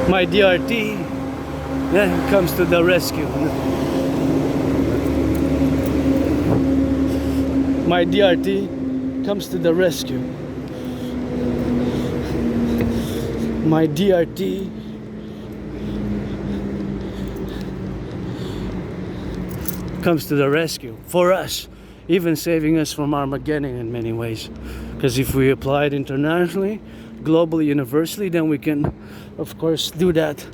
My DRT comes to the rescue. My DRT comes to the rescue. My DRT comes to the rescue for us, even saving us from Armageddon in many ways. Because if we apply it internationally, globally, universally, then we can, of course, do that.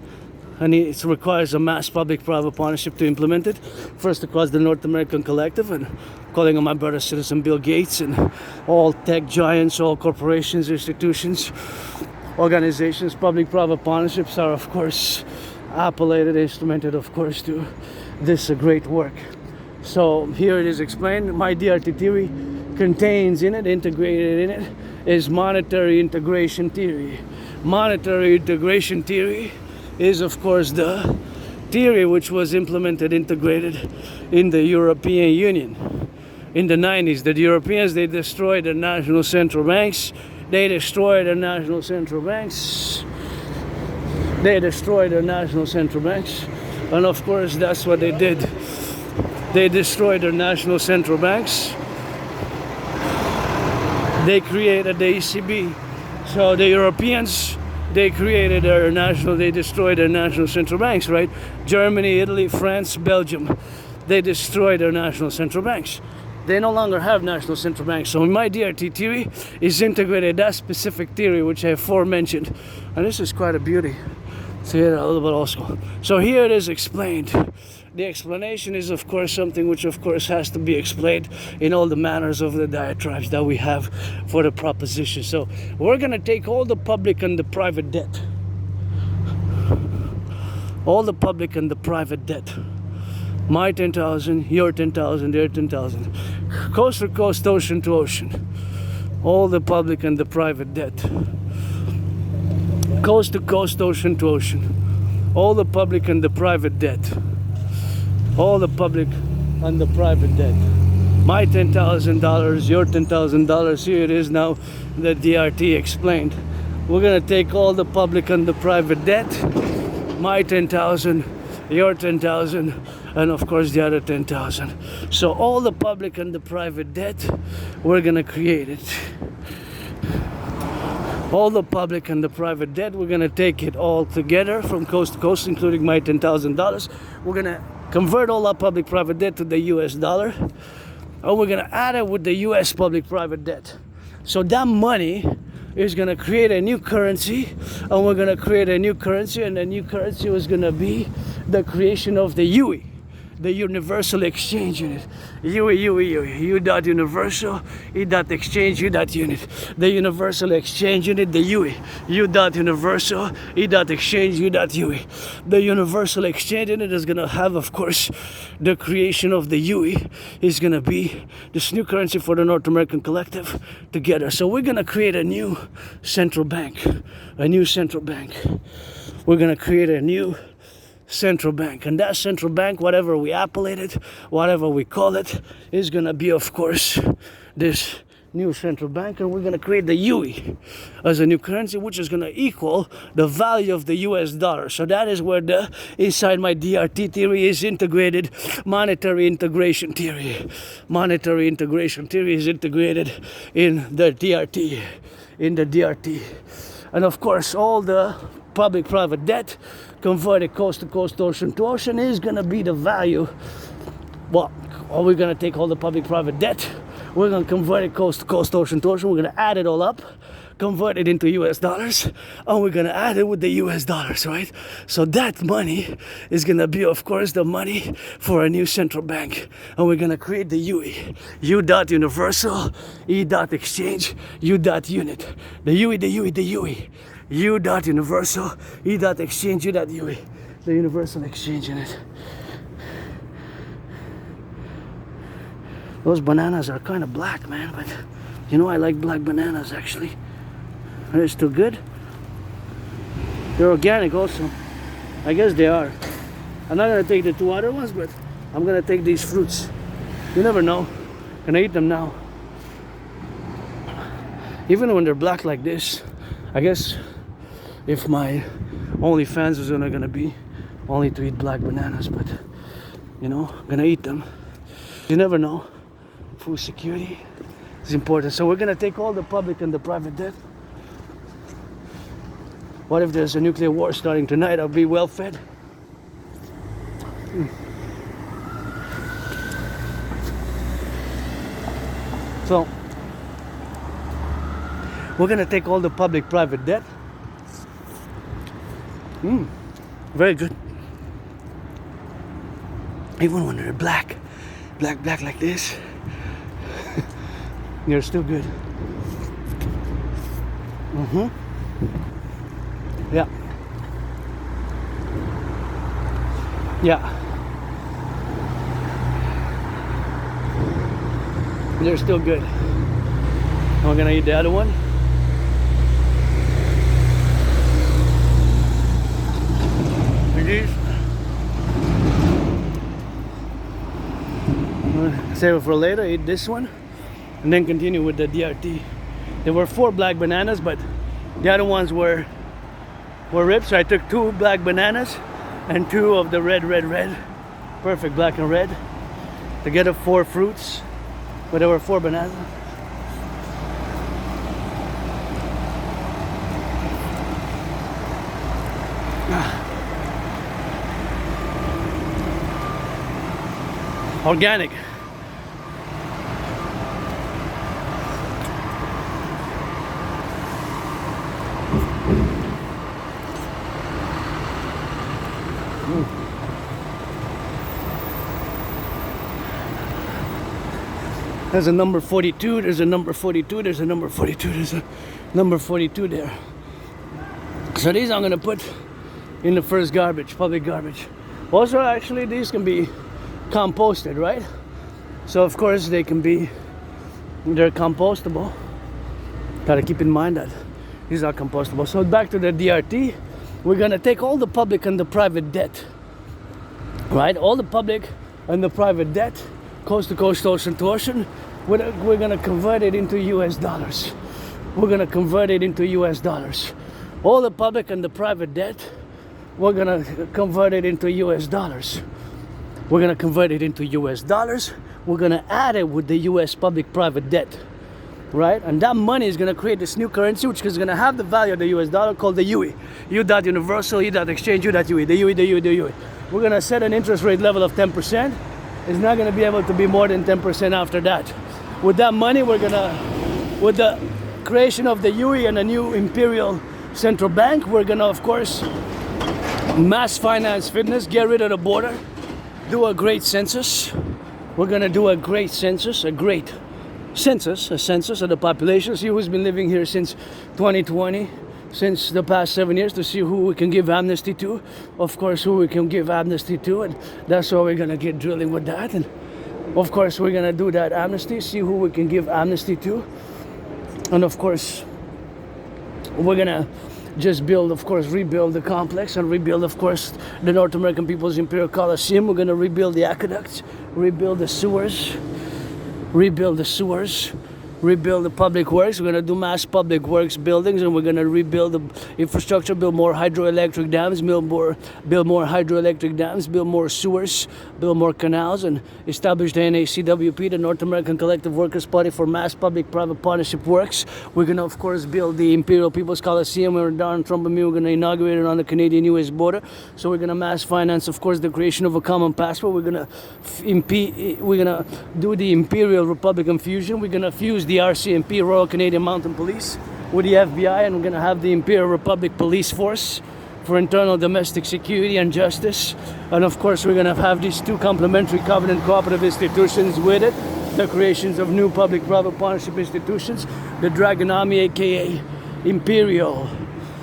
And it requires a mass public-private partnership to implement it. First across the North American Collective, and calling on my brother citizen Bill Gates and all tech giants, all corporations, institutions, organizations. Public-private partnerships are, of course, appellated, instrumented, of course, to this great work. So here it is explained. My DRT theory contains in it, integrated in it, is monetary integration theory. Monetary integration theory is, of course, the theory which was implemented, integrated in the European Union in the 90s. The Europeans, they destroyed the national central banks. They destroyed the national central banks. They destroyed the national central banks. And of course, that's what they did. They destroyed their national central banks. They created the ECB. So the Europeans, they created their national, they destroyed their national central banks, right? Germany, Italy, France, Belgium, they destroyed their national central banks. They no longer have national central banks. So my DRT theory is integrated that specific theory which I aforementioned. And this is quite a beauty. So here a little bit also. So here it is explained. The explanation is, of course, something which, of course, has to be explained in all the manners of the diatribes that we have for the proposition. So we're going to take all the public and the private debt. All the public and the private debt. My 10,000, your 10,000, their 10,000. Coast to coast, ocean to ocean. All the public and the private debt. Coast to coast, ocean to ocean. All the public and the private debt. All the public and the private debt. My $10,000, your $10,000. Here it is now, the DRT explained. We're gonna take all the public and the private debt. My 10,000, your 10,000, and of course the other 10,000. So all the public and the private debt, we're gonna create it. All the public and the private debt, we're gonna take it all together from coast to coast, including my $10,000. We're gonna convert all our public-private debt to the US dollar, and we're gonna add it with the US public-private debt. So that money is gonna create a new currency, and we're gonna create a new currency, and the new currency is gonna be the creation of the UE, the universal exchange unit. UE, U dot universal, E dot exchange, U dot unit. The universal exchange unit, the UE, U dot universal, E dot exchange, U dot UE. The universal exchange unit is gonna have, of course, the creation of the UE is gonna be this new currency for the North American Collective together. So we're gonna create a new central bank, a new central bank. We're gonna create a new central bank, and that central bank, whatever we appellate it, whatever we call it, is gonna be, of course, this new central bank, and we're gonna create the UE as a new currency, which is gonna equal the value of the US dollar. So that is where the inside my DRT theory is integrated. Monetary integration theory. Monetary integration theory is integrated in the DRT. In the DRT. And of course, all the public-private debt converted coast to coast, ocean to ocean is going to be the value. Well, are we going to take all the public-private debt? We're going to convert it coast to coast, ocean to ocean. We're going to add it all up. convert it into US dollars, and we're gonna add it with the US dollars, right? So that money is gonna be, of course, the money for a new central bank, and we're gonna create the UE, U dot universal, E dot exchange, U dot unit, the UE, the UE, the UE, U dot universal, E dot exchange, U dot UE, the universal exchange unit. Those bananas are kind of black, man, but you know I like black bananas actually. Are they still good? They're organic also. I guess they are. I'm not gonna take the two other ones, but I'm gonna take these fruits. You never know. Gonna eat them now. Even when they're black like this, I guess if my OnlyFans was gonna be only to eat black bananas, but you know, gonna eat them. You never know. Food security is important. So we're gonna take all the public and the private debt. What if there's a nuclear war starting tonight? I'll be well fed. So we're gonna take all the public-private debt. Very good. Even when they're black like this, they're still good. Yeah. Yeah. They're still good. We're gonna eat the other one. These. Save it for later, eat this one, and then continue with the DRT. There were 4 black bananas, but the other ones were ripped, so I took 2 black bananas and 2 of the red. Perfect black and red. Together 4 fruits, but there were 4 bananas. Organic. There's a number 42, there's a number 42, there's a number 42, there's a number 42 there. So these I'm gonna put in the first garbage, public garbage. Also, actually, these can be composted, right? So of course they're compostable. Gotta keep in mind that these are compostable. So back to the DRT, we're gonna take all the public and the private debt, right? All the public and the private debt, coast to coast, ocean to ocean. We're gonna convert it into US dollars. We're gonna convert it into US dollars. All the public and the private debt, we're gonna convert it into US dollars. We're gonna convert it into US dollars. We're gonna add it with the US public-private debt, right? And that money is gonna create this new currency, which is gonna have the value of the US dollar, called the UE. U dot universal, E dot exchange, U dot UE, the UE, the UE, the UE. We're gonna set an interest rate level of 10%. It's not gonna be able to be more than 10% after that. With that money, with the creation of the UE and a new Imperial central bank, we're gonna, of course, mass finance fitness, get rid of the border, do a great census. We're gonna do a great census, a census of the population, see who's been living here since 2020, since the past 7 years, to see who we can give amnesty to. Of course, who we can give amnesty to, and that's why we're gonna get drilling with that. And of course, we're gonna do that amnesty, see who we can give amnesty to. And of course, we're gonna just build, of course, rebuild the complex and rebuild, of course, the North American People's Imperial Coliseum. We're gonna rebuild the aqueducts, rebuild the sewers, rebuild the public works. We're gonna do mass public works buildings, and we're gonna rebuild the infrastructure, build more hydroelectric dams, build more hydroelectric dams, build more sewers, build more canals, and establish the NACWP, the North American Collective Workers' Party for mass public-private partnership works. We're gonna, of course, build the Imperial People's Coliseum, where Donald Trump and me we're gonna inaugurate it on the Canadian-US border. So we're gonna mass finance, of course, the creation of a common passport. We're gonna do the Imperial Republican fusion. We're gonna fuse the RCMP, Royal Canadian Mounted Police, with the FBI, and we're gonna have the Imperial Republic Police Force for internal domestic security and justice. And of course, we're gonna have these two complementary covenant cooperative institutions with it, the creations of new public-private partnership institutions, the Draconis, aka Imperial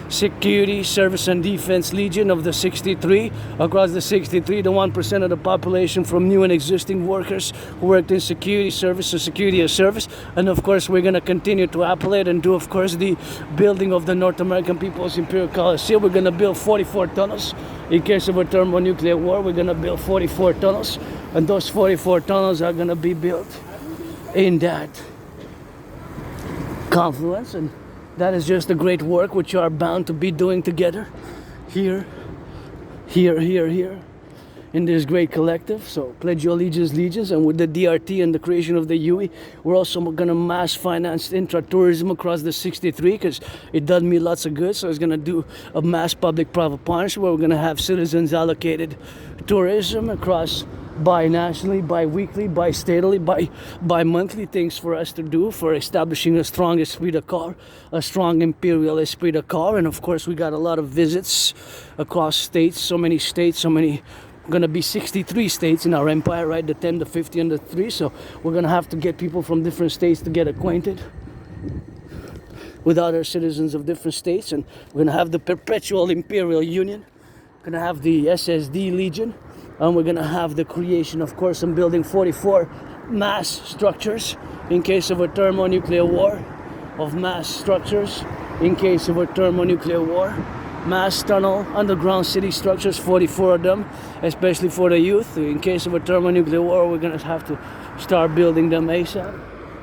Security, Service and Defense Legion of the 63. Across the 63, the 1% of the population from new and existing workers who worked in security service or security as service. And of course, we're going to continue to appellate and do, of course, the building of the North American People's Imperial Coliseum. We're going to build 44 tunnels. In case of a thermonuclear war, we're going to build 44 tunnels. And those 44 tunnels are going to be built in that confluence. And that is just the great work which you are bound to be doing together here in this great collective. So pledge your allegiance, legions, and with the DRT and the creation of the UE, we're also going to mass finance intra-tourism across the 63 because it does me lots of good. So it's going to do a mass public-private partnership where we're going to have citizens allocated tourism across bi-nationally, bi-weekly, bi-statally, bi-monthly things for us to do for establishing a strong esprit de corps, a strong imperial esprit de corps. And of course, we got a lot of visits across states, so many gonna be 63 states in our empire, right? The 10, the 50, and the 3. So we're gonna have to get people from different states to get acquainted with other citizens of different states. And we're gonna have the perpetual imperial union, we're gonna have the SSD Legion, and we're gonna have the creation, of course, and building 44 mass structures in case of a thermonuclear war, of mass structures in case of a thermonuclear war, mass tunnel, underground city structures, 44 of them, especially for the youth. In case of a thermonuclear war, we're gonna have to start building them ASAP.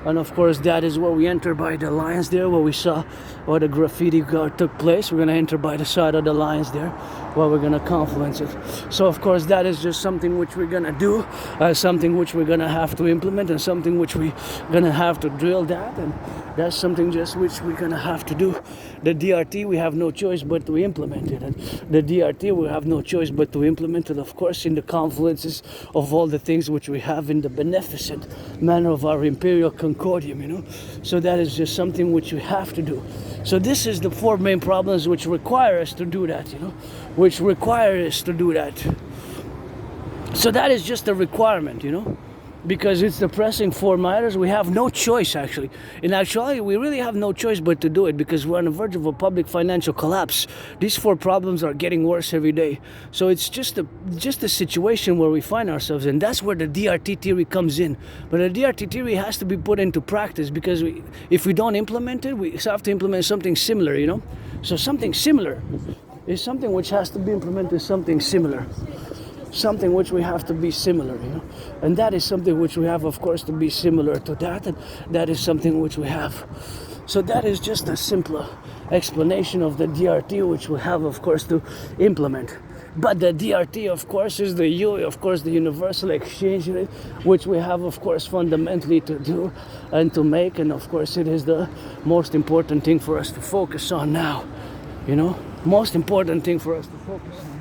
And of course, that is where we enter by the lines there, where we saw where the graffiti took place. We're gonna enter by the side of the lines there, where we're gonna confluence it. So of course, that is just something which we're gonna do, something which we're gonna have to implement, and something which we're gonna have to drill that, and that's something just which we're gonna have to do. The DRT, we have no choice but to implement it. And the DRT, we have no choice but to implement it, of course, in the confluences of all the things which we have in the beneficent manner of our imperial concordium, you know. So that is just something which we have to do. So this is the four main problems which require us to do that, you know, which require us to do that. So that is just a requirement, you know, because it's the pressing four matters. We have no choice, actually. In actuality, we really have no choice but to do it, because we're on the verge of a public financial collapse. These four problems are getting worse every day. So it's just a situation where we find ourselves in. That's where the DRT theory comes in. But the DRT theory has to be put into practice, because if we don't implement it, we have to implement something similar, you know? So something similar is something which has to be implemented, something similar. Something which we have to be similar, you know, and that is something which we have, of course, to be similar to that, and that is something which we have. So that is just a simpler explanation of the DRT, which we have, of course, to implement. But the DRT, of course, is the UE, of course, the universal exchange rate, which we have, of course, fundamentally to do and to make, and of course, it is the most important thing for us to focus on now, you know, most important thing for us to focus on.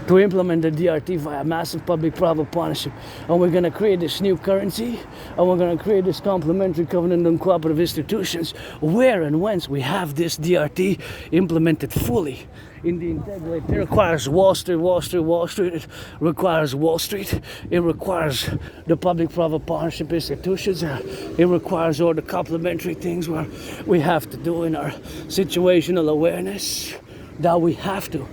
To implement the DRT via massive public-private partnership. And we're going to create this new currency, and we're going to create this complementary covenant and cooperative institutions where and whence we have this DRT implemented fully in the Integree. It requires Wall Street, Wall Street, Wall Street. It requires Wall Street. It requires the public-private partnership institutions. It requires all the complementary things where we have to do in our situational awareness that we have to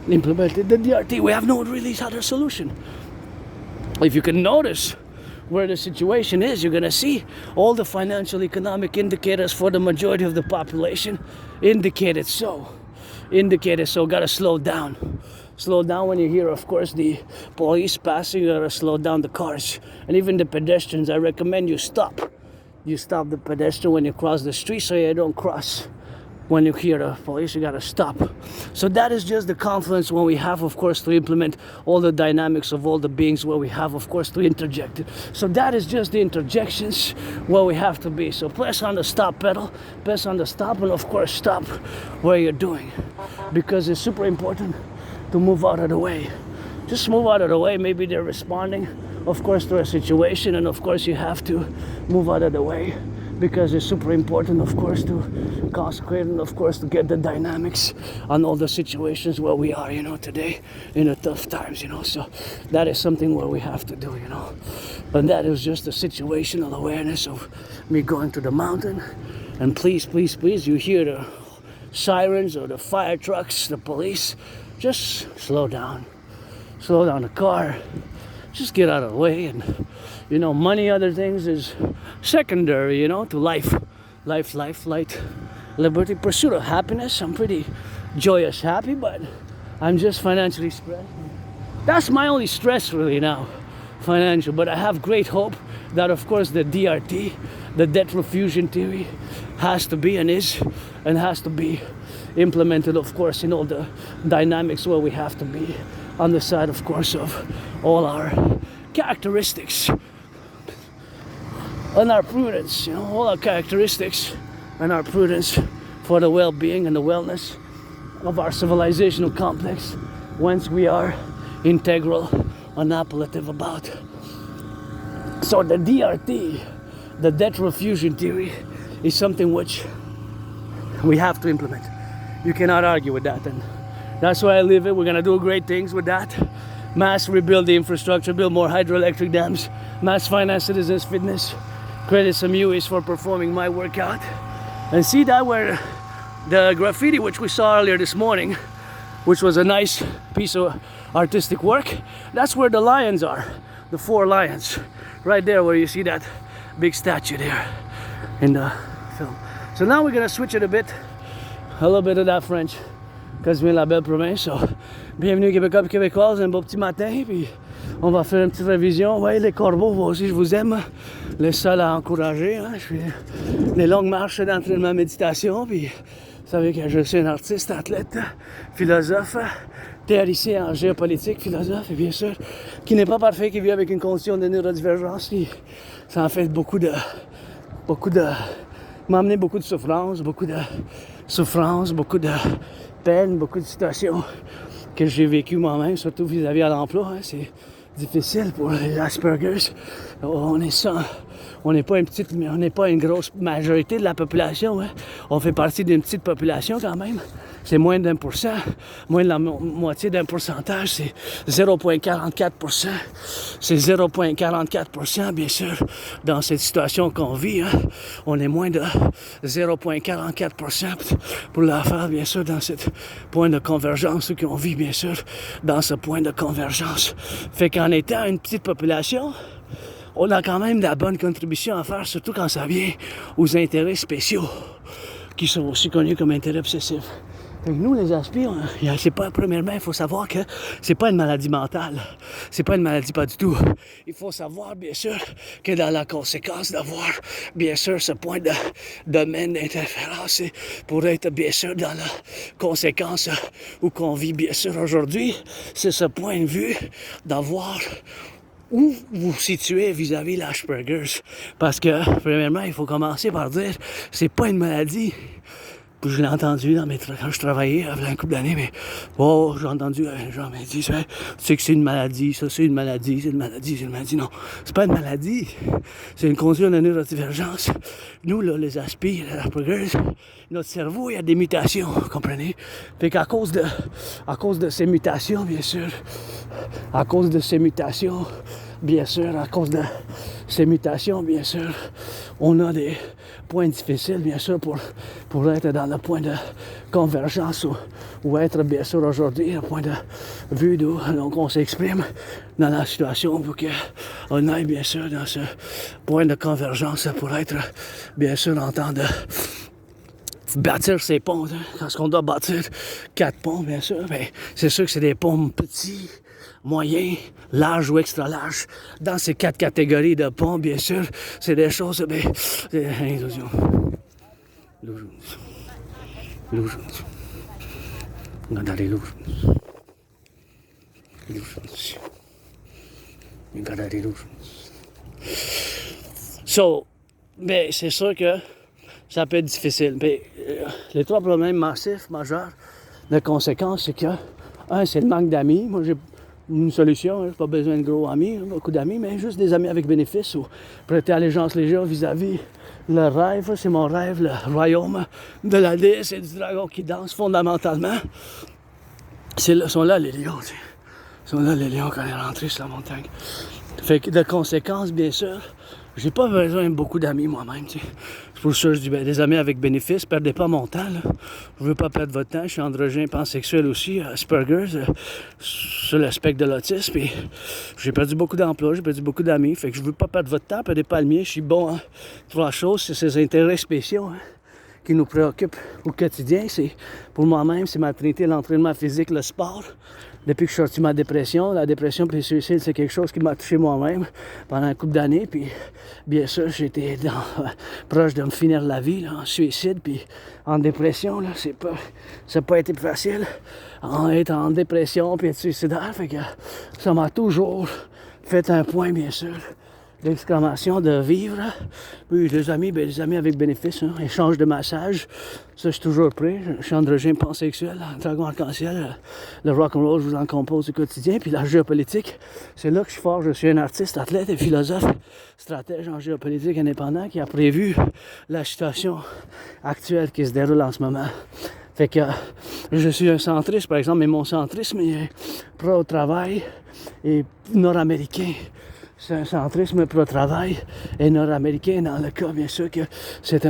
implemented the DRT. We have no really other solution. If you can notice where the situation is, you're gonna see all the financial economic indicators for the majority of the population indicated so. Gotta slow down. Slow down when you hear, of course, the police passing. You gotta slow down the cars. And even the pedestrians, I recommend you stop. You stop the pedestrian when you cross the street, so you don't cross. When you hear the police, you gotta stop. So that is just the confluence when we have, of course, to implement all the dynamics of all the beings, where we have, of course, to interject it. So that is just the interjections where we have to be. So press on the stop pedal, press on the stop, and of course stop where you're doing, because it's super important to move out of the way. Just move out of the way. Maybe they're responding, of course, to a situation, and of course you have to move out of the way. because it's super important, of course, to consecrate and, of course, to get the dynamics on all the situations where we are, today in the tough times, So that is something where we have to do, And that is just a situational awareness of me going to the mountain. And please, please, please, you hear the sirens or the fire trucks, the police, just slow down the car, just get out of the way. And money, other things is secondary, to life, light, liberty, pursuit of happiness. I'm pretty joyous, happy, but I'm just financially stressed. That's my only stress really now, financial. But I have great hope that, of course, the DRT, the debt refusion theory, has to be and is and has to be implemented, of course, in all the dynamics where we have to be on the side, of course, of all our characteristics and our prudence, all our characteristics and our prudence for the well-being and the wellness of our civilizational complex, whence we are integral and appellative about. So the DRT, the debt refusion theory, is something which we have to implement. You cannot argue with that, and that's why I live it. We're gonna do great things with that. Mass rebuild the infrastructure, build more hydroelectric dams, mass finance citizens fitness, credit some UAs for performing my workout. And see that where the graffiti which we saw earlier this morning, which was a nice piece of artistic work, that's where the lions are, the 4 lions, right there where you see that big statue there in the film. So now we're gonna switch it a little bit of that French, because je viens de la belle province. So, bienvenue Québécois et Québécoises, un beau petit matin, puis on va faire une petite révision. Ouais, les corbeaux, moi aussi je vous aime, les seuls à encourager. Je fais les longues marches d'entraînement méditation, puis vous savez que je suis un artiste, athlète, philosophe, théoricien en géopolitique, philosophe, et bien sûr, qui n'est pas parfait, qui vit avec une condition de neurodivergence, qui ça en fait m'a amené beaucoup de souffrance, beaucoup de peine, beaucoup de situations que j'ai vécues moi-même, surtout vis-à-vis à l'emploi. C'est difficile pour les Aspergers. On n'est pas une grosse majorité de la population. On fait partie d'une petite population quand même. C'est moins d'1%, moins de la moitié d'un pourcentage, c'est 0,44%. C'est 0,44%, bien sûr, dans cette situation qu'on vit. On est moins de 0,44% pour la faire, bien sûr, dans ce point de convergence qu'on vit, bien sûr, dans ce point de convergence. Fait qu'en étant une petite population, on a quand même de la bonne contribution à faire, surtout quand ça vient aux intérêts spéciaux, qui sont aussi connus comme intérêts obsessifs. Nous, les aspires, c'est pas, premièrement, il faut savoir que c'est pas une maladie mentale. C'est pas une maladie, pas du tout. Il faut savoir, bien sûr, que dans la conséquence d'avoir, bien sûr, ce point de domaine d'interférence, pour être, bien sûr, dans la conséquence où qu'on vit, bien sûr, aujourd'hui, c'est ce point de vue d'avoir où vous vous situez vis-à-vis l'Asperger's. Parce que, premièrement, il faut commencer par dire, c'est pas une maladie. Puis je l'ai entendu quand je travaillais il y a un couple d'années, mais j'ai entendu les gens me dire, tu sais que c'est une maladie, ça c'est une maladie, c'est une maladie, c'est une maladie. Non, c'est pas une maladie, c'est une condition de neurodivergence. Nous, là, les Aspi, les Aspergers, notre cerveau, il y a des mutations, vous comprenez? Fait qu'à cause de ces mutations, bien sûr, on a des points difficiles, bien sûr, pour être dans le point de convergence ou être, bien sûr, aujourd'hui, le point de vue d'où donc on s'exprime dans la situation pour qu'on aille, bien sûr, dans ce point de convergence pour être, bien sûr, en temps de bâtir ces ponts. Quand on doit bâtir 4 ponts, bien sûr, ben, c'est sûr que c'est des ponts petits, moyens, larges ou extra larges. Dans ces 4 catégories de ponts, bien sûr, c'est des choses, ben, c'est illusion. So, ben, c'est sûr que ça peut être difficile. Mais les 3 problèmes massifs, majeurs, de conséquences, c'est que, un, c'est le manque d'amis. Moi, j'ai une solution, hein, pas besoin de gros amis, beaucoup d'amis, mais juste des amis avec bénéfice ou prêter allégeance légère vis-à-vis le rêve, c'est mon rêve, le royaume de la déesse et du dragon qui danse fondamentalement. Sont là les lions, tu sais. Sont là les lions quand on est rentré sur la montagne. Fait que de conséquence, bien sûr, j'ai pas besoin de beaucoup d'amis moi-même, tu sais. C'est pour ça que je dis, des amis avec bénéfice, perdez pas mon temps, là. Je veux pas perdre votre temps, je suis androgyne, pansexuel aussi, Asperger's, sur le spectre de l'autisme, puis j'ai perdu beaucoup d'emplois, j'ai perdu beaucoup d'amis, fait que je veux pas perdre votre temps, perdez pas le mien, je suis bon à 3 choses, c'est ces intérêts spéciaux, hein, qui nous préoccupent au quotidien, c'est, pour moi-même, c'est ma trinité, l'entraînement physique, le sport. Depuis que je suis sorti de ma dépression, la dépression puis le suicide, c'est quelque chose qui m'a touché moi-même pendant un couple d'années. Puis, bien sûr, j'étais proche de me finir la vie, là, en suicide, puis en dépression. Là, ça n'a pas été facile, être en dépression puis être suicidaire. Fait que ça m'a toujours fait un point, bien sûr, d'exclamation de vivre. Puis les amis avec bénéfice, hein, échange de massage, ça je suis toujours prêt. Je suis androgyne pansexuel, dragon arc-en-ciel, le rock'n'roll, je vous en compose au quotidien. Puis la géopolitique, c'est là que je suis fort. Je suis un artiste, athlète et philosophe, stratège en géopolitique indépendant qui a prévu la situation actuelle qui se déroule en ce moment. Fait que je suis un centriste, par exemple, mais mon centrisme est pro-travail et nord-américain. C'est un centrisme pro-travail et nord-américain dans le cas, bien sûr, que c'est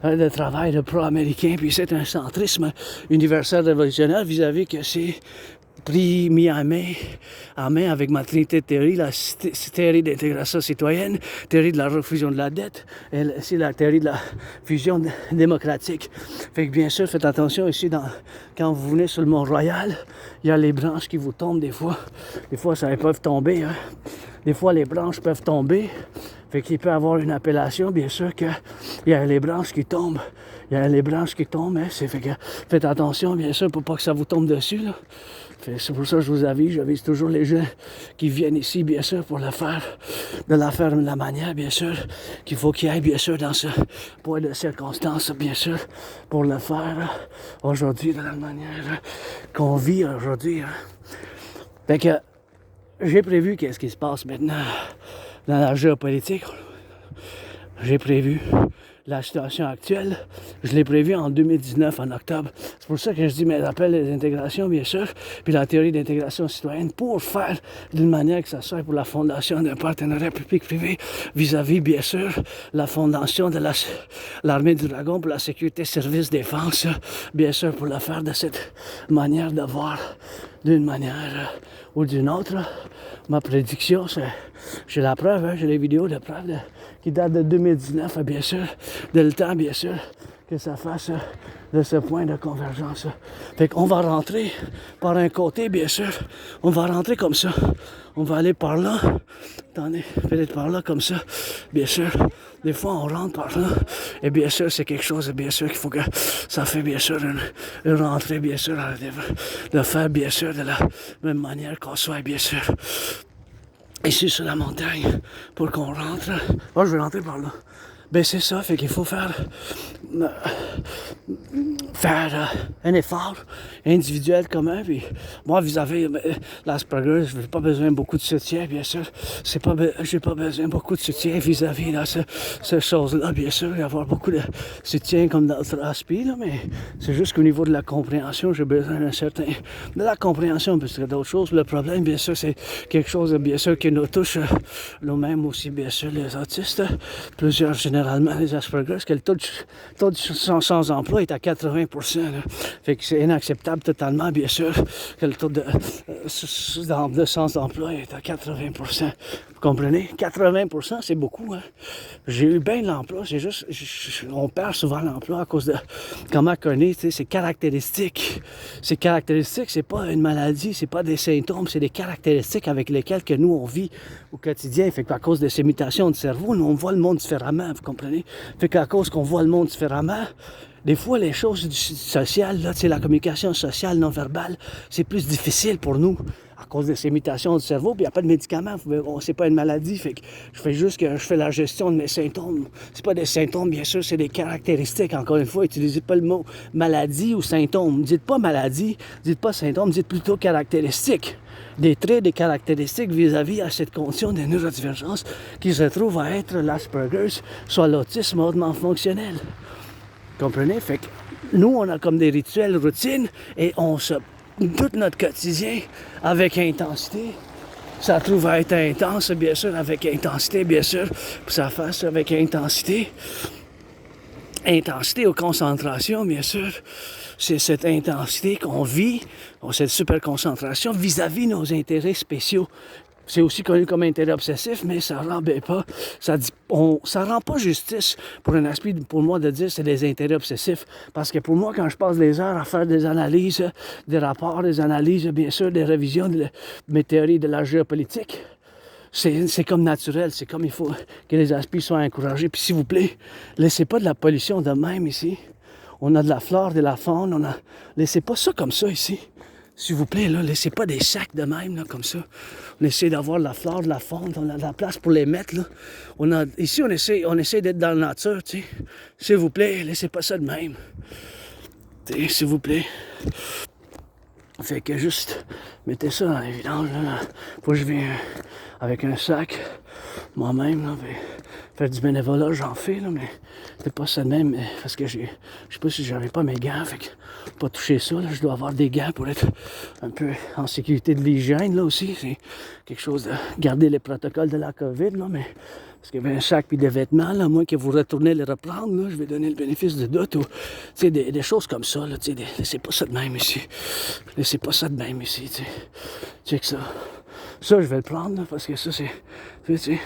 le travail de pro-américain, puis c'est un centrisme universel révolutionnaire vis-à-vis que c'est mis en main avec ma trinité de théorie, la théorie d'intégration citoyenne, théorie de la refusion de la dette, et c'est la théorie de la fusion démocratique. Fait que bien sûr, faites attention ici, quand vous venez sur le Mont-Royal, il y a les branches qui vous tombent des fois. Des fois, ça peuvent tomber, hein. Des fois, les branches peuvent tomber. Fait qu'il peut y avoir une appellation, bien sûr, qu'il y a les branches qui tombent. Il y a les branches qui tombent, hein. Fait que faites attention, bien sûr, pour pas que ça vous tombe dessus, là. C'est pour ça que je vous avise, j'avise toujours les gens qui viennent ici, bien sûr, pour le faire, de la faire de la manière, bien sûr, qu'il faut qu'il y ait, bien sûr, dans ce point de circonstance, bien sûr, pour le faire aujourd'hui, de la manière qu'on vit aujourd'hui. Hein. Fait que j'ai prévu qu'est-ce qui se passe maintenant dans la géopolitique. J'ai prévu la situation actuelle. Je l'ai prévu en 2019, en octobre. C'est pour ça que je dis mes appels d'intégration, bien sûr, puis la théorie d'intégration citoyenne pour faire d'une manière que ça soit pour la fondation d'un partenariat public-privé vis-à-vis, bien sûr, la fondation de l'armée du dragon pour la sécurité, service, défense, bien sûr, pour le faire de cette manière de voir d'une manière ou d'une autre. Ma prédiction, j'ai la preuve, hein, j'ai les vidéos de preuve qui datent de 2019, bien sûr, de le temps, bien sûr, que ça fasse de ce point de convergence. Fait qu'on va rentrer par un côté, bien sûr, on va rentrer comme ça. On va aller par là, attendez, peut-être par là, comme ça, bien sûr. Des fois, on rentre par là, et bien sûr, c'est quelque chose, bien sûr, qu'il faut que ça fait, bien sûr, une rentrée, bien sûr, de faire, bien sûr, de la même manière qu'on soit, bien sûr, ici sur la montagne, pour qu'on rentre. Moi, je vais rentrer par là. Ben, c'est ça, fait qu'il faut faire un effort individuel commun. Puis moi, vis-à-vis l'Asperger, je n'ai pas besoin de beaucoup de soutien, bien sûr. J'ai pas besoin de beaucoup de soutien vis-à-vis de ces choses-là, bien sûr. Il y avoir beaucoup de soutien comme dans notre aspect, là, mais c'est juste qu'au niveau de la compréhension, j'ai besoin de la compréhension, parce que d'autres choses. Le problème, bien sûr, c'est quelque chose, bien sûr, qui nous touche nous-mêmes aussi, bien sûr, les autistes. Plusieurs, généralement, les Asperger, que le taux de sans-emploi est à 80%. Là. Fait que c'est inacceptable totalement, bien sûr, que le taux de sans-emploi est à 80%. Vous comprenez? 80%, c'est beaucoup. Hein? J'ai eu bien de l'emploi, c'est juste, on perd souvent l'emploi à cause de comment on est, c'est caractéristique. C'est caractéristique, c'est pas une maladie, c'est pas des symptômes, c'est des caractéristiques avec lesquelles que nous, on vit au quotidien. Fait qu'à cause de ces mutations de cerveau, nous, on voit le monde différemment, vous comprenez? Fait qu'à cause qu'on voit le monde différemment, des fois, les choses sociales, là, la communication sociale non verbale, c'est plus difficile pour nous à cause de ces mutations du cerveau, puis il n'y a pas de médicaments, c'est pas une maladie, fait que je fais juste que je fais la gestion de mes symptômes. C'est pas des symptômes, bien sûr, c'est des caractéristiques. Encore une fois, utilisez pas le mot maladie ou symptôme. Dites pas maladie, dites pas symptôme, dites plutôt caractéristiques. Des traits, des caractéristiques vis-à-vis à cette condition de neurodivergence qui se trouve à être l'Asperger's, soit l'autisme hautement fonctionnel. Comprenez? Fait que nous, on a comme des rituels, routines, et on se... tout notre quotidien avec intensité. Ça trouve à être intense, bien sûr, avec intensité, bien sûr. Puis ça fasse avec intensité. Intensité ou concentration, bien sûr. C'est cette intensité qu'on vit, cette super concentration vis-à-vis nos intérêts spéciaux. C'est aussi connu comme intérêt obsessif, mais ça rend pas, ça rend pas justice pour un aspect, pour moi, de dire c'est des intérêts obsessifs. Parce que pour moi, quand je passe des heures à faire des analyses, des rapports, des analyses, bien sûr, des révisions de mes théories de la géopolitique, c'est comme naturel, c'est comme il faut que les aspects soient encouragés. Puis s'il vous plaît, laissez pas de la pollution de même ici. On a de la flore, de la faune, laissez pas ça comme ça ici. S'il vous plaît, là, laissez pas des sacs de même, là, comme ça. On essaie d'avoir de la flore, de la faune, on a de la place pour les mettre, là. Ici, on essaie d'être dans la nature, tu sais. S'il vous plaît, laissez pas ça de même. S'il vous plaît. Fait que juste, mettez ça dans l'évidence, là. Faut que je vienne avec un sac, moi-même, là, faire du bénévolat, j'en fais, là, mais c'est pas ça de même, parce que je sais pas si j'avais pas mes gants, fait que pas toucher ça, là, je dois avoir des gants pour être un peu en sécurité de l'hygiène, là, aussi, c'est quelque chose de garder les protocoles de la COVID, là, mais parce qu'il y avait un sac puis des vêtements, là, à moins que vous retournez les reprendre, là, je vais donner le bénéfice du doute, ou, tu sais, des choses comme ça, là, tu sais, laissez pas ça de même ici, laissez pas ça de même ici, tu sais, check ça. Ça, je vais le prendre, là, parce que ça, c'est, tu sais,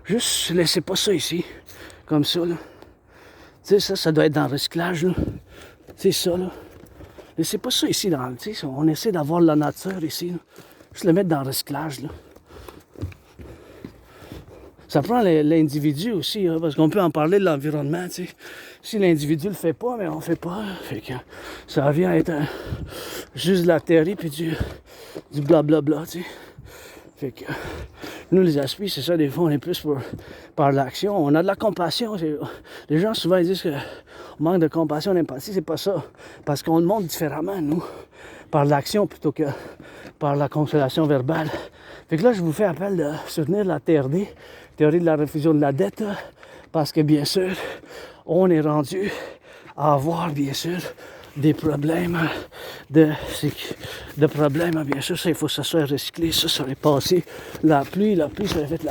juste laissez pas ça ici, comme ça, là. Tu sais, ça doit être dans le recyclage, là. Tu sais, ça, là. Laissez pas ça ici, tu sais, on essaie d'avoir la nature ici, là. Juste le mettre dans le recyclage, là. Ça prend l'individu aussi, hein, parce qu'on peut en parler de l'environnement, tu sais. Si l'individu le fait pas, mais on fait pas. Fait que ça vient à être juste de la théorie puis du blablabla, tu sais. Fait que nous, les aspects, c'est ça, des fois, on est plus par l'action. On a de la compassion. Les gens, souvent, ils disent qu'on manque de compassion, d'empathie. C'est pas ça. Parce qu'on le montre différemment, nous, par l'action plutôt que par la consolation verbale. Fait que là, je vous fais appel de soutenir la TRD, théorie de la refusion de la dette, parce que, bien sûr, on est rendu à avoir, bien sûr, des problèmes de problèmes, bien sûr, ça, il faut que ça soit recyclé, ça aurait passé la pluie, ça aurait fait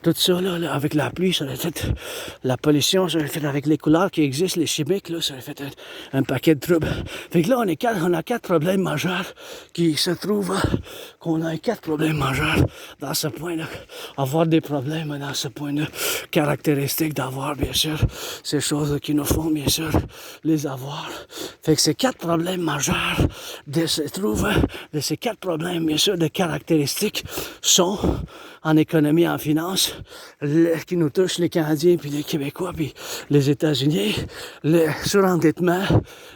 tout ça, là, avec la pluie, ça aurait fait la pollution, ça aurait fait avec les couleurs qui existent, les chimiques, là, ça aurait fait un paquet de troubles. Fait que là, on a 4 problèmes majeurs qui se trouvent, qu'on a 4 problèmes majeurs dans ce point-là. Avoir des problèmes dans ce point-là, caractéristique d'avoir, bien sûr, ces choses qui nous font, bien sûr, les avoir. Fait que ces 4 problèmes majeurs de ces 4 problèmes, bien sûr, de caractéristiques sont en économie, en finance, qui nous touchent les Canadiens, puis les Québécois, puis les États-Unis, le surendettement,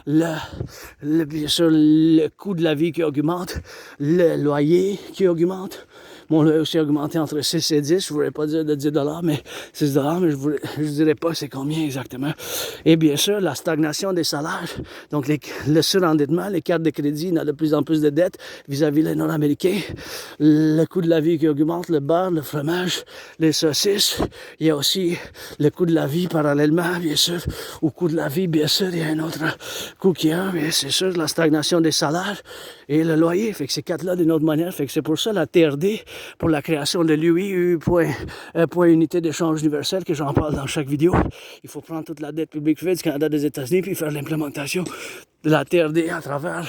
bien sûr, le coût de la vie qui augmente, le loyer qui augmente. Mon loyer aussi a augmenté entre 6 et 10, je ne voudrais pas dire de 10 $, mais 6 $, mais je ne dirais pas c'est combien exactement. Et bien sûr, la stagnation des salaires, donc le surendettement, les cartes de crédit, il y a de plus en plus de dettes vis-à-vis les Nord-Américains, le coût de la vie qui augmente, le beurre, le fromage, les saucisses, il y a aussi le coût de la vie parallèlement, bien sûr, au coût de la vie, bien sûr, il y a un autre coût qui est, mais c'est sûr, la stagnation des salaires et le loyer, fait que ces 4-là d'une autre manière, fait que c'est pour ça la TRD, pour la création de l'UI, point unité d'échange universel, que j'en parle dans chaque vidéo. Il faut prendre toute la dette publique privée du Canada et des États-Unis, puis faire l'implémentation de la TRD à travers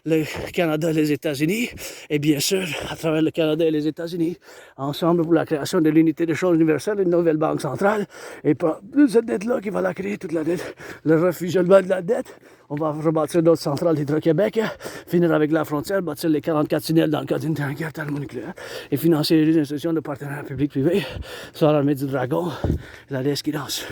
le Canada et les États-Unis, et bien sûr, à travers le Canada et les États-Unis, ensemble pour la création de l'unité d'échange universel, une nouvelle banque centrale, et pas cette dette-là qui va la créer, toute la dette, le refusionnement de la dette. On va rebâtir d'autres centrales d'Hydro-Québec, finir avec la frontière, bâtir les 44 tunnels dans le cas d'une guerre thermonucléaire et financer les institutions de partenariat public-privé sur l'armée du dragon, la déesse qui danse.